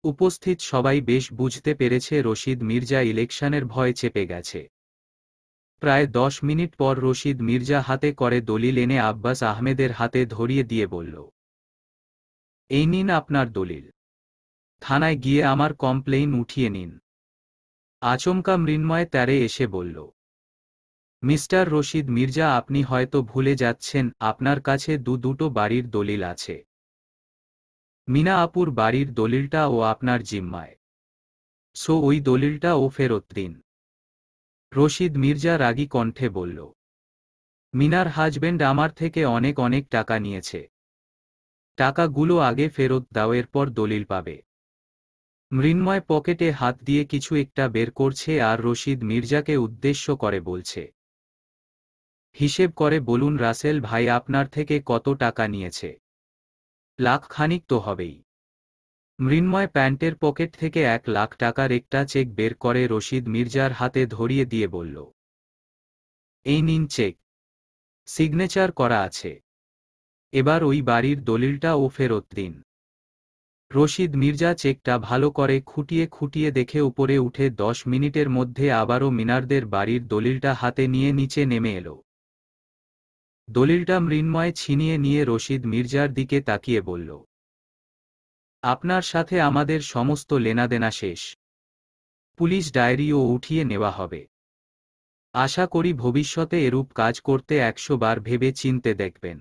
উপস্থিত সবাই বেশ বুঝতে পেরেছে রশিদ মির্জা ইলেকশনের ভয় চেপে গেছে। প্রায় 10 মিনিট পর রশিদ মির্জা হাতে করে দলিল এনে আব্বাস আহমেদের হাতে ধরিয়ে দিয়ে বলল, এই নিন আপনার দলিল। থানায় গিয়ে আমার কমপ্লেইন উঠিয়ে নিন। আচমকা মৃন্ময় তেরে এসে বলল, মিস্টার রশিদ মির্জা, আপনি হয়তো ভুলে যাচ্ছেন আপনার কাছে দুটো বাড়ির দলিল আছে। মিনা আপুর বাড়ির দলিলটা ও আপনার জিম্মায়। সো ওই দলিলটা ও ফেরত দিন। রশিদ মির্জা রাগী কণ্ঠে বলল, মিনার হাজবেন্ড আমার থেকে অনেক অনেক টাকা নিয়েছে। টাকাগুলো আগে ফেরত দাও, এরপর দলিল পাবে। মৃন্ময় পকেটে হাত দিয়ে কিছু একটা বের করছে আর রশিদ মির্জাকে উদ্দেশ্য করে বলছে, হিসেব করে বলুন রাসেল ভাই, আপনার থেকে কত টাকা নিয়েছে? লাখ খানিক তো হবেই। মৃন্ময় প্যান্টের পকেট থেকে 1 লাখ টাকার একটা চেক বের করে রশিদ মির্জার হাতে ধরিয়ে দিয়ে বলল, এই নিন চেক, সিগনেচার করা আছে। এবার ওই বাড়ির দলিলটা ও ফেরত দিন। রশিদ মির্জা চেকটা ভালো করে খুঁটিয়ে খুঁটিয়ে দেখে উপরে উঠে 10 মিনিটের মধ্যে আবারও মিনারদের বাড়ির দলিলটা হাতে নিয়ে নিচে নেমে এলো। দলিলটা মৃন্ময় ছিনিয়ে নিয়ে রশিদ মির্জার দিকে তাকিয়ে বলল, আপনার সাথে আমাদের সমস্ত লেনাদেনা শেষ। পুলিশ ডায়েরিও উঠিয়ে নেওয়া হবে। আশা করি ভবিষ্যতে এরূপ কাজ করতে 100 বার ভেবে চিনতে দেখবেন।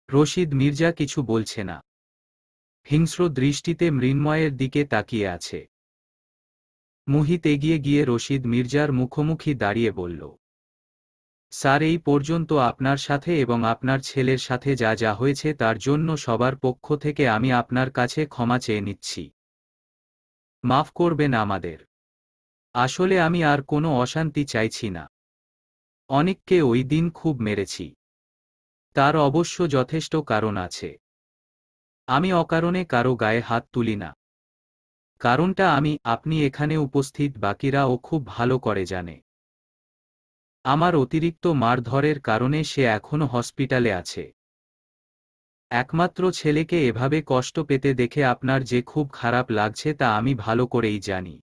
রশিদ মির্জা কিছু বলছে না। হিংস্র দৃষ্টিতে মৃন্ময়ের দিকে তাকিয়ে আছে। মুহিত এগিয়ে গিয়ে রশিদ মির্জার মুখোমুখি দাঁড়িয়ে বলল, স্যার, এই পর্যন্ত আপনার সাথে এবং আপনার ছেলের সাথে যা যা হয়েছে তার জন্য সবার পক্ষ থেকে আমি আপনার কাছে ক্ষমা চেয়ে নিচ্ছি। মাফ করবেন আমাদের। আসলে আমি আর কোনো অশান্তি চাইছি না। অনেককে ওই দিন খুব মেরেছি। তার অবশ্য যথেষ্ট কারণ আছে। আমি অকারণে কারো গায়ে হাত তুলি না। কারণটা আপনি এখানে উপস্থিত বাকিরাও খুব ভালো করে জানে। আমার অতিরিক্ত মারধরের কারণে সে এখনো হসপিটালে আছে। একমাত্র ছেলেকে এভাবে কষ্ট পেতে দেখে আপনার যে খুব খারাপ লাগছে তা আমি ভালো করেই জানি।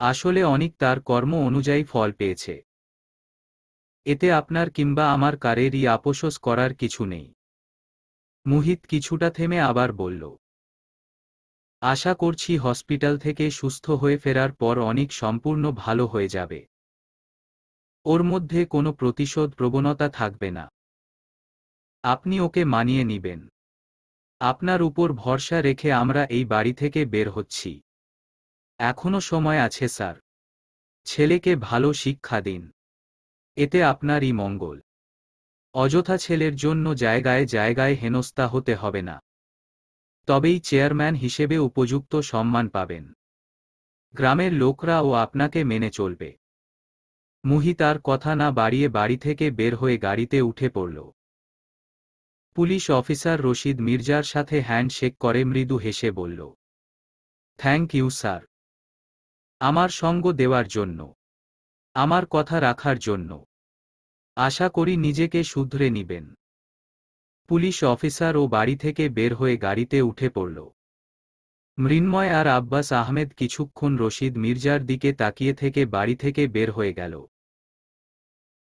আসলে অনেক তার কর্ম অনুযায়ী ফল পেয়েছে। এতে আপনার কিংবা আমার কারেরই আপোষস করার কিছু নেই। মুহিত কিছুটা থেমে আবার বলল, আশা করছি হসপিটাল থেকে সুস্থ হয়ে ফেরার পর অনেক সম্পূর্ণ ভালো হয়ে যাবে। ওর মধ্যে কোনো প্রতিশোধ প্রবণতা থাকবে না। আপনি ওকে মানিয়ে নিবেন। আপনার উপর ভরসা রেখে আমরা এই বাড়ি থেকে বের হচ্ছি। এখনো সময় আছে স্যার। ছেলেকে ভালো শিক্ষা দিন। এতে আপনারই মঙ্গল। অযথা ছেলের জন্য জায়গায় জায়গায় হেনস্থা হতে হবে না। তবেই চেয়ারম্যান হিসেবে উপযুক্ত সম্মান পাবেন। গ্রামের লোকরাও আপনাকে মেনে চলবে। মুহি তার কথা না বাড়িয়ে বাড়ি থেকে বের হয়ে গাড়িতে উঠে পড়ল। পুলিশ অফিসার রশিদ মির্জার সাথে হ্যান্ডশেক করে মৃদু হেসে বলল, থ্যাংক ইউ স্যার। আমার সঙ্গ দেওয়ার জন্য, আমার কথা রাখার জন্য। আশা করি নিজেকে শুধরে নিবেন। পুলিশ অফিসার ও বাড়ি থেকে বের হয়ে গাড়িতে উঠে পড়ল। মৃন্ময় আর আব্বাস আহমেদ কিছুক্ষণ রশিদ মির্জার দিকে তাকিয়ে থেকে বাড়ি থেকে বের হয়ে গেল।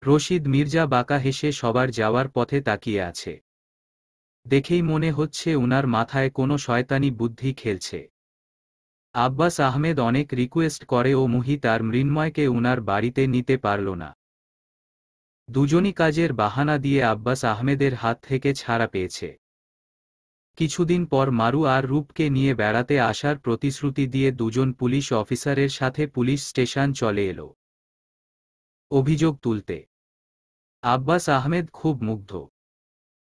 রশিদ মির্জা বাঁকা হেসে সবার যাওয়ার পথে তাকিয়ে আছে। দেখেই মনে হচ্ছে উনার মাথায় কোনো শয়তানি বুদ্ধি খেলছে। আব্বাস আহমেদ অনেক রিকোয়েস্ট করে ও মুহিত আর মৃন্ময়কে উনার বাড়িতে নিতে পারল না। দুজনই কাজের বাহানা দিয়ে আব্বাস আহমেদের হাত থেকে ছাড়া পেয়েছে। কিছুদিন পর মারু আর রূপকে নিয়ে বেড়াতে আসার প্রতিশ্রুতি দিয়ে দুজন পুলিশ অফিসারের সাথে পুলিশ স্টেশন চলে এলো অভিযোগ তুলতে। আব্বাস আহমেদ খুব মুগ্ধ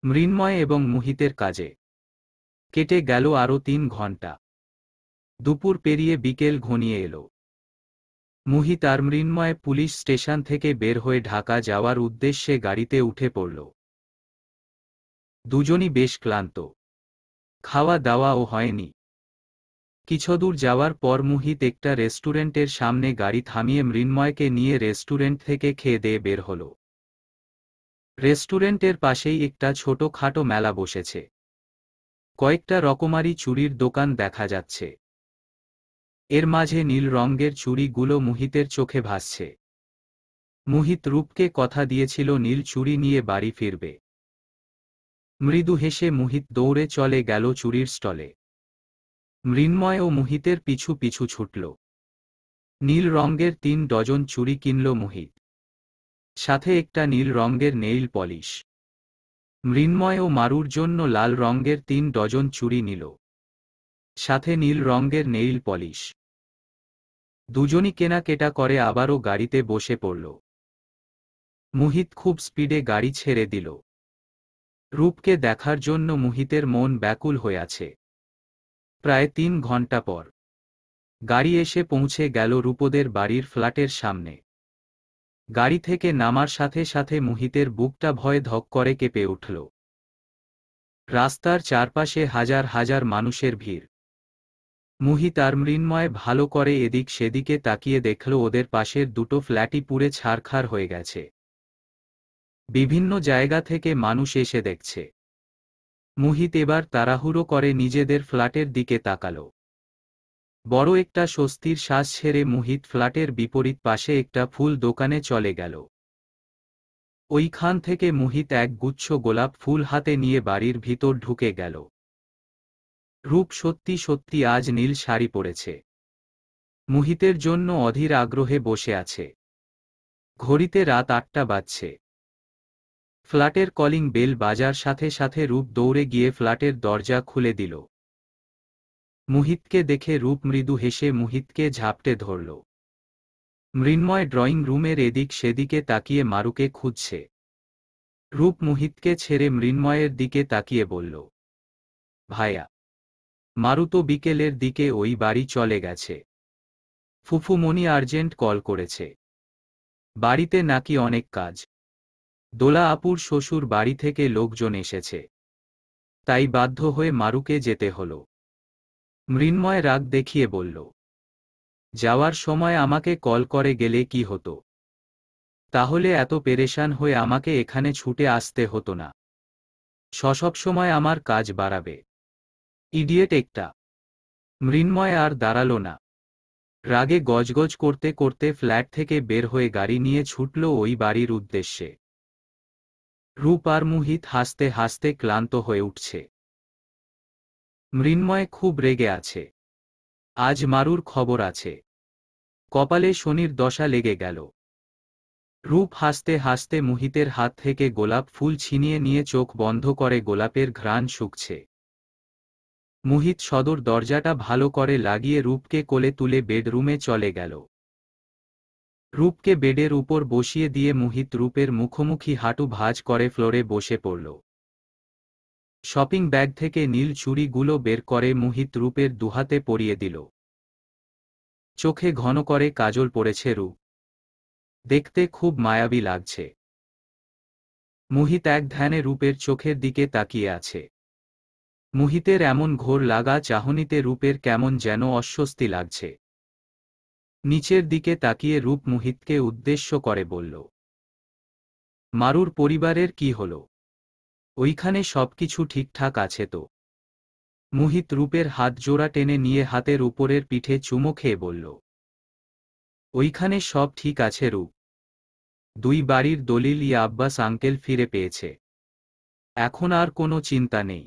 মৃন্ময় এবং মুহিতের কাজে। কেটে গেল আরও 3 ঘন্টা। দুপুর পেরিয়ে বিকেল ঘনিয়ে এলো। মুহিত আর মৃন্ময় পুলিশ স্টেশন থেকে বের হয়ে ঢাকা যাওয়ার উদ্দেশ্যে গাড়িতে উঠে পড়ল। দুজনই বেশ ক্লান্ত। খাওয়া দাওয়াও হয়নি। কিছুদূর যাওয়ার পর মুহিত একটা রেস্টুরেন্টের সামনে গাড়ি থামিয়ে মৃন্ময়কে নিয়ে রেস্টুরেন্ট থেকে খেয়ে দিয়ে বের হল। রেস্টুরেন্টের পাশেই একটা ছোটখাটো মেলা বসেছে। কয়েকটা রকমারি চুড়ির দোকান দেখা যাচ্ছে। এর মাঝে নীল রঙের চুড়িগুলো মুহিতের চোখে ভাসছে। মুহিত রূপকে কথা দিয়েছিল নীল চুড়ি নিয়ে বাড়ি ফিরবে। মৃদু হেসে মুহিত দৌড়ে চলে গেল চুড়ির স্টলে। মৃন্ময় ও মুহিতের পিছু পিছু ছুটল। নীল রঙের 3 ডজন চুড়ি কিনল মুহিত, সাথে একটা নীল রঙের নেইল পলিশ। মৃন্ময় ও মারুর জন্য লাল রঙের 3 ডজন চুড়ি নিল, সাথে নীল রঙের নেইল পলিশ। দুজনই কেনাকেটা করে আবারও গাড়িতে বসে পড়ল। মুহিত খুব স্পিডে গাড়ি ছেড়ে দিল। রূপকে দেখার জন্য মুহিতের মন ব্যাকুল হয়ে আছে। প্রায় 3 ঘন্টা পর গাড়ি এসে পৌঁছে গেল রূপদের বাড়ির ফ্ল্যাটের সামনে। গাড়ি থেকে নামার সাথে সাথে মুহিতের বুকটা ভয়ে ধক করে কেঁপে উঠল। রাস্তার চারপাশে হাজার হাজার মানুষের ভিড়। মুহিত আর মৃন্ময় ভালো করে এদিক সেদিকে তাকিয়ে দেখল ওদের পাশের দুটো ফ্ল্যাটই পুড়ে ছারখার হয়ে গেছে। বিভিন্ন জায়গা থেকে মানুষ এসে দেখছে। মুহিত এবার তাড়াহুড়ো করে নিজেদের ফ্ল্যাটের দিকে তাকাল। বড় একটা স্বস্তির শ্বাস ছেড়ে মুহিত ফ্ল্যাটের বিপরীত পাশে একটা ফুল দোকানে চলে গেল। ওইখান থেকে মুহিত এক গুচ্ছ গোলাপ ফুল হাতে নিয়ে বাড়ির ভিতর ঢুকে গেল। রূপ সত্যি সত্যি আজ নীল শাড়ি পরেছে। মুহিতের জন্য অধীর আগ্রহে বসে আছে। ঘড়িতে রাত 8টা বাজছে। ফ্ল্যাটের কলিং বেল বাজার সাথে সাথে রূপ দৌড়ে গিয়ে ফ্ল্যাটের দরজা খুলে দিল। মুহিতকে দেখে রূপ মৃদু হেসে মুহিতকে ঝাপটে ধরল। মৃন্ময় ড্রয়িং রুমের এদিক সেদিকে তাকিয়ে মারুকে খুঁজছে। রূপ মুহিতকে ছেড়ে মৃন্ময়ের দিকে তাকিয়ে বলল, ভাইয়া, মারু তো বিকেলের দিকে ওই বাড়ি চলে গেছে। ফুফুমণি আর্জেন্ট কল করেছে। বাড়িতে নাকি অনেক কাজ। দোলা আপুর শ্বশুর বাড়ি থেকে লোকজন এসেছে, তাই বাধ্য হয়ে মারুকে যেতে হলো। মৃন্ময় রাগ দেখিয়ে বলল, যাওয়ার সময় আমাকে কল করে গেলে কি হতো? তাহলে এত পেরেশান হয়ে আমাকে এখানে ছুটে আসতে হতো না। সব সময় আমার কাজ বাড়াবে। ইডিয়েট একটা। মৃন্ময় আর দাঁড়ালো না। রাগে গজগজ করতে করতে ফ্ল্যাট থেকে বের হয়ে গাড়ি নিয়ে ছুটল ওই বাড়ির উদ্দেশ্যে। রূপ আর মুহিত হাসতে হাসতে ক্লান্ত হয়ে উঠছে। মৃন্ময় খুব রেগে আছে। আজ মারুর খবর আছে। কপালে শনির দশা লেগে গেল। রূপ হাসতে হাসতে মুহিতের হাত থেকে গোলাপ ফুল ছিনিয়ে নিয়ে চোখ বন্ধ করে গোলাপের ঘ্রাণ শুকছে। মুহিত সদর দরজাটা ভালো করে লাগিয়ে রূপকে কোলে তুলে বেডরুমে চলে গেল। রূপকে বেডের উপর বসিয়ে দিয়ে মুহিত রূপের মুখোমুখি হাঁটু ভাঁজ করে ফ্লোরে বসে পড়ল। শপিং ব্যাগ থেকে নীল চুড়িগুলো বের করে মুহিত রূপের দুহাতে পরিয়ে দিল। চোখে ঘন করে কাজল পড়েছে রূপ। দেখতে খুব মায়াবী লাগছে। মুহিত এক ধ্যানে রূপের চোখের দিকে তাকিয়ে আছে। মুহিতের এমন ঘোর লাগা চাহনিতে রূপের কেমন যেন অস্বস্তি লাগছে। নিচের দিকে তাকিয়ে রূপ মুহিতকে উদ্দেশ্য করে বলল, মারুর পরিবারের কি হলো? ওইখানে সবকিছু ঠিকঠাক আছে তো? মুহিত রূপের হাত জোড়া টেনে নিয়ে হাতের উপরের পিঠে চুমো খেয়ে বলল, ওইখানে সব ঠিক আছে রূপ। দুই বাড়ির দলিল আব্বাস আঙ্কেল ফিরে পেয়েছে। এখন আর কোনো চিন্তা নেই।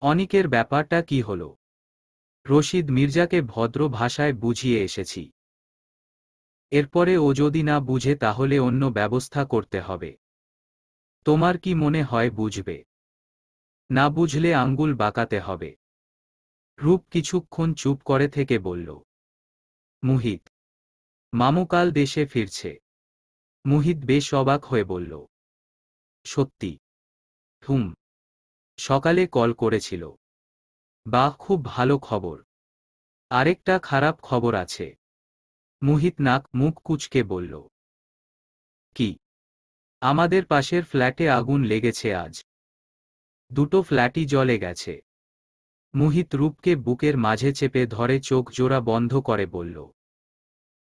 অনিকের ব্যাপারটা কি হলো? রশিদ মির্জাকে ভদ্র ভাষায় বুঝিয়ে এসেছি। এরপরে ও যদি না বুঝে তাহলে অন্য ব্যবস্থা করতে হবে। তোমার কি মনে হয় বুঝবে? না বুঝলে আঙ্গুল বাঁকাতে হবে। রূপ কিছুক্ষণ চুপ করে থেকে বলল, মুহিত, মামু কাল দেশে ফিরছে। মুহিত বেশ অবাক হয়ে বলল, সত্যি? হুম, সকালে কল করেছিল। বাহ, খুব ভালো খবর। আরেকটা খারাপ খবর আছে। মুহিত নাক মুখ কুঁচকে বলল, কি? আমাদের পাশের ফ্ল্যাটে আগুন লেগেছে আজ। দুটো ফ্ল্যাটই জ্বলে গেছে। মুহিত রূপকে বুকের মাঝে চেপে ধরে চোখ জোড়া বন্ধ করে বলল,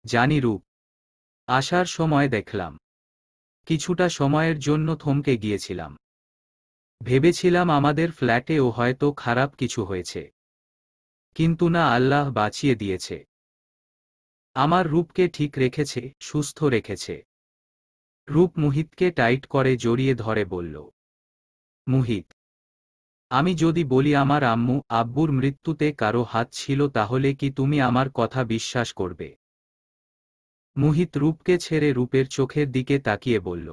জানি রূপ, আসার সময় দেখলাম। কিছুটা সময়ের জন্য থমকে গিয়েছিলাম। ভেবেছিলাম আমাদের ফ্ল্যাটেও হয়তো খারাপ কিছু হয়েছে। কিন্তু না, আল্লাহ বাঁচিয়ে দিয়েছে। আমার রূপকে ঠিক রেখেছে, সুস্থ রেখেছে। রূপ মুহিতকে টাইট করে জড়িয়ে ধরে বলল, মুহিত, আমি যদি বলি আমার আম্মু আব্বুর মৃত্যুতে কারো হাত ছিল তাহলে কি তুমি আমার কথা বিশ্বাস করবে? মুহিত রূপকে ছেড়ে রূপের চোখের দিকে তাকিয়ে বলল,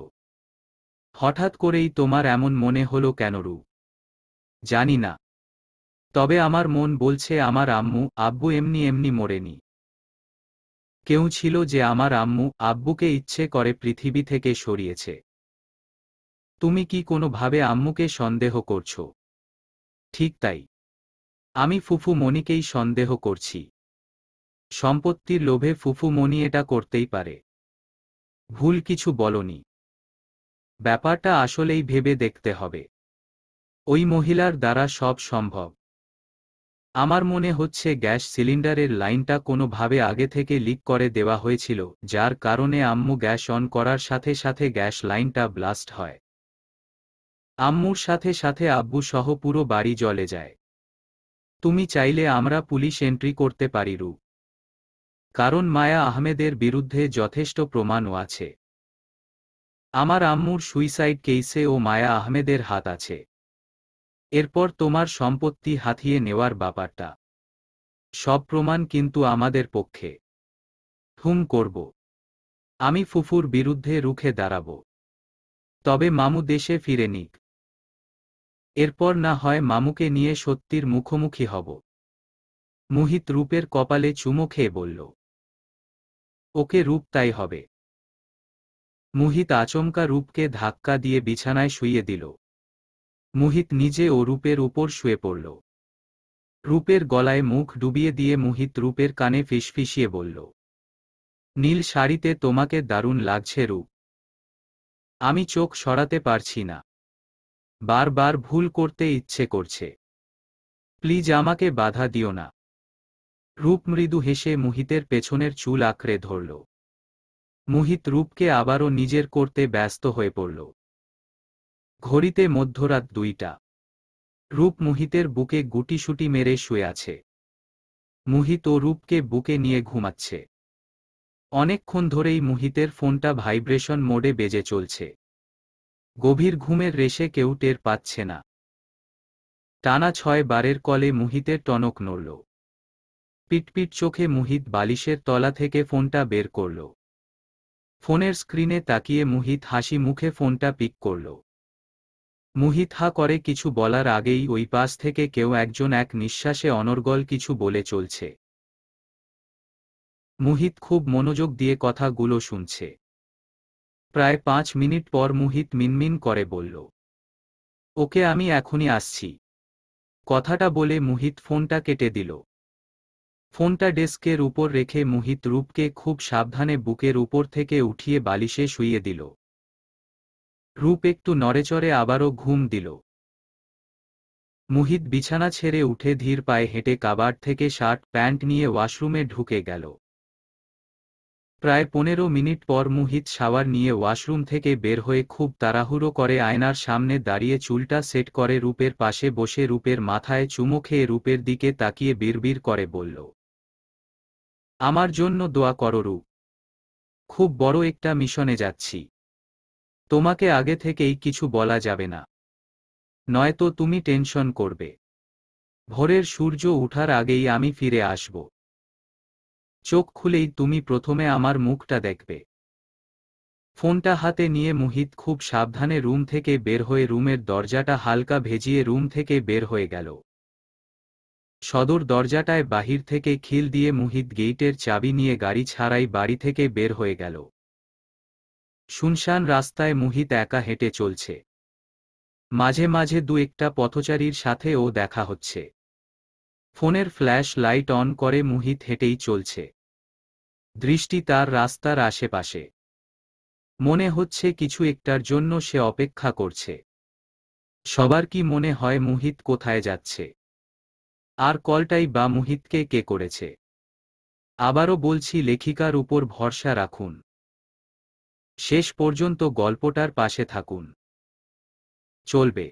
হঠাৎ করেই তোমার এমন মনে হলো কেন রূপ? জানি না। তবে আমার মন বলছে আমার আম্মু আব্বু এমনি এমনি মরেনি। কেউ ছিল যে আমার আম্মু আব্বুকে ইচ্ছে করে পৃথিবী থেকে সরিয়েছে। তুমি কি কোনোভাবে আম্মুকে সন্দেহ করছো? ঠিক তাই। আমি ফুফু মণিকেই সন্দেহ করছি। সম্পত্তির লোভে ফুফু মণি এটা করতেই পারে। ভুল কিছু বলনি। ব্যাপারটা আসলেই ভেবে দেখতে হবে। ওই মহিলার দ্বারা সব সম্ভব। আমার মনে হচ্ছে গ্যাস সিলিন্ডারের লাইনটা কোনোভাবে আগে থেকে লিক করে দেওয়া হয়েছিল, যার কারণে আম্মু গ্যাস অন করার সাথে সাথে গ্যাস লাইনটা ব্লাস্ট হয়। আম্মুর সাথে সাথে আব্বু সহ পুরো বাড়ি জ্বলে যায়। তুমি চাইলে আমরা পুলিশ এন্ট্রি করতে পারি রূপ। কারণ মায়া আহমেদের বিরুদ্ধে যথেষ্ট প্রমাণও আছে। আমার আম্মুর সুইসাইড কেসে ও মায়া আহমেদের হাত আছে। এরপর তোমার সম্পত্তি হাতিয়ে নেওয়ার ব্যাপারটা, সব প্রমাণ কিন্তু আমাদের পক্ষে। হুম করব। আমি ফুফুর বিরুদ্ধে রুখে দাঁড়াব। তবে মামু দেশে ফিরে নিক। এরপর না হয় মামুকে নিয়ে সত্যির মুখোমুখি হব। মুহিত রূপের কপালে চুমো খেয়ে বলল, ওকে রূপ, তাই হবে। মুহিত আচমকা রূপকে ধাক্কা দিয়ে বিছানায় শুইয়ে দিল। মুহিত নিজে ও রূপের উপর শুয়ে পড়ল। রূপের গলায় মুখ ডুবিয়ে দিয়ে মুহিত রূপের কানে ফিসফিসিয়ে বলল, নীল শাড়িতে তোমাকে দারুণ লাগছে রূপ। আমি চোখ সরাতে পারছি না। বারবার ভুল করতে ইচ্ছে করছে। প্লিজ আমাকে বাধা দিও না। রূপ মৃদু হেসে মুহিতের পেছনের চুল আঁকড়ে ধরল। মুহিত রূপকে আবারও নিজের করতে ব্যস্ত হয়ে পড়ল। ঘড়িতে মধ্যরাত 2টা। রূপ মুহিতের বুকে গুটিসুটি মেরে শুয়ে আছে। মুহিত ও রূপকে বুকে নিয়ে ঘুমাচ্ছে। অনেকক্ষণ ধরেই মুহিতের ফোনটা ভাইব্রেশন মোডে বেজে চলছে। গভীর ঘুমের রেশে কেউ টের পাচ্ছে না। টানা 6 বারের কলে মুহিতের টনক নড়ল। পিটপিট চোখে মুহিত বালিশের তলা থেকে ফোনটা বের করল। ফোনের স্ক্রিনে তাকিয়ে মুহিত হাসি মুখে ফোনটা পিক করল। মুহিত হা করে কিছু বলার আগেই ওই পাশ থেকে কেউ একজন এক নিঃশ্বাসে অনর্গল কিছু বলে চলছে। মুহিত খুব মনোযোগ দিয়ে কথাগুলো শুনছে। প্রায় 5 মিনিট পর মুহিত মিনমিন করে বলল, ওকে, আমি এখনই আসছি। কথাটা বলে মুহিত ফোনটা কেটে দিল। ফোনটা ডেস্কের উপর রেখে মুহিত রূপকে খুব সাবধানে বুকের উপর থেকে উঠিয়ে বালিশে শুইয়ে দিল। রূপ একটু নড়েচড়ে আবারও ঘুম দিল। মুহিত বিছানা ছেড়ে উঠে ধীর পায়ে হেঁটে কাবার্ড থেকে শার্ট প্যান্ট নিয়ে ওয়াশরুমে ঢুকে গেল। প্রায় 15 মিনিট পর মুহিত শাওয়ার নিয়ে ওয়াশরুম থেকে বের হয়ে খুব তাড়াহুড়ো করে আয়নার সামনে দাঁড়িয়ে চুলটা সেট করে রূপের পাশে বসে রূপের মাথায় চুমু খেয়ে রূপের দিকে তাকিয়ে বিড়বিড় করে বলল, আমার জন্য দোয়া করো রূপ। খুব বড় একটা মিশনে যাচ্ছি। তোমাকে আগে থেকেই কিছু বলা যাবে না, নয়তো তুমি টেনশন করবে। ভোরের সূর্য ওঠার আগেই আমি ফিরে আসব। চোখ খুলেই তুমি প্রথমে আমার মুখটা দেখবে। ফোনটা হাতে নিয়ে মুহিত খুব সাবধানে রুম থেকে বের হয়ে রুমের দরজাটা হালকা ভেজিয়ে রুম থেকে বের হয়ে গেল। সদর দরজাটায় বাহির থেকে খিল দিয়ে মুহিত গেইটের চাবি নিয়ে গাড়ি ছাড়াই বাড়ি থেকে বের হয়ে গেল। শুনশান রাস্তায় মুহিত একা হেঁটে চলছে। মাঝে মাঝে দু একটা পথচারীর সাথে ও দেখা হচ্ছে। ফোনের ফ্ল্যাশ লাইট অন করে মুহিত হেঁটেই চলছে। দৃষ্টি তার রাস্তার আশেপাশে। মনে হচ্ছে কিছু একটার জন্য সে অপেক্ষা করছে। সবার কি মনে হয় মুহিত কোথায় যাচ্ছে? আর কলটাই বা মুহিতকে কে করেছে? আবারও বলছি, লেখিকার উপর ভরসা রাখুন। শেষ পর্যন্ত গল্পটার পাশে থাকুন। চলবে।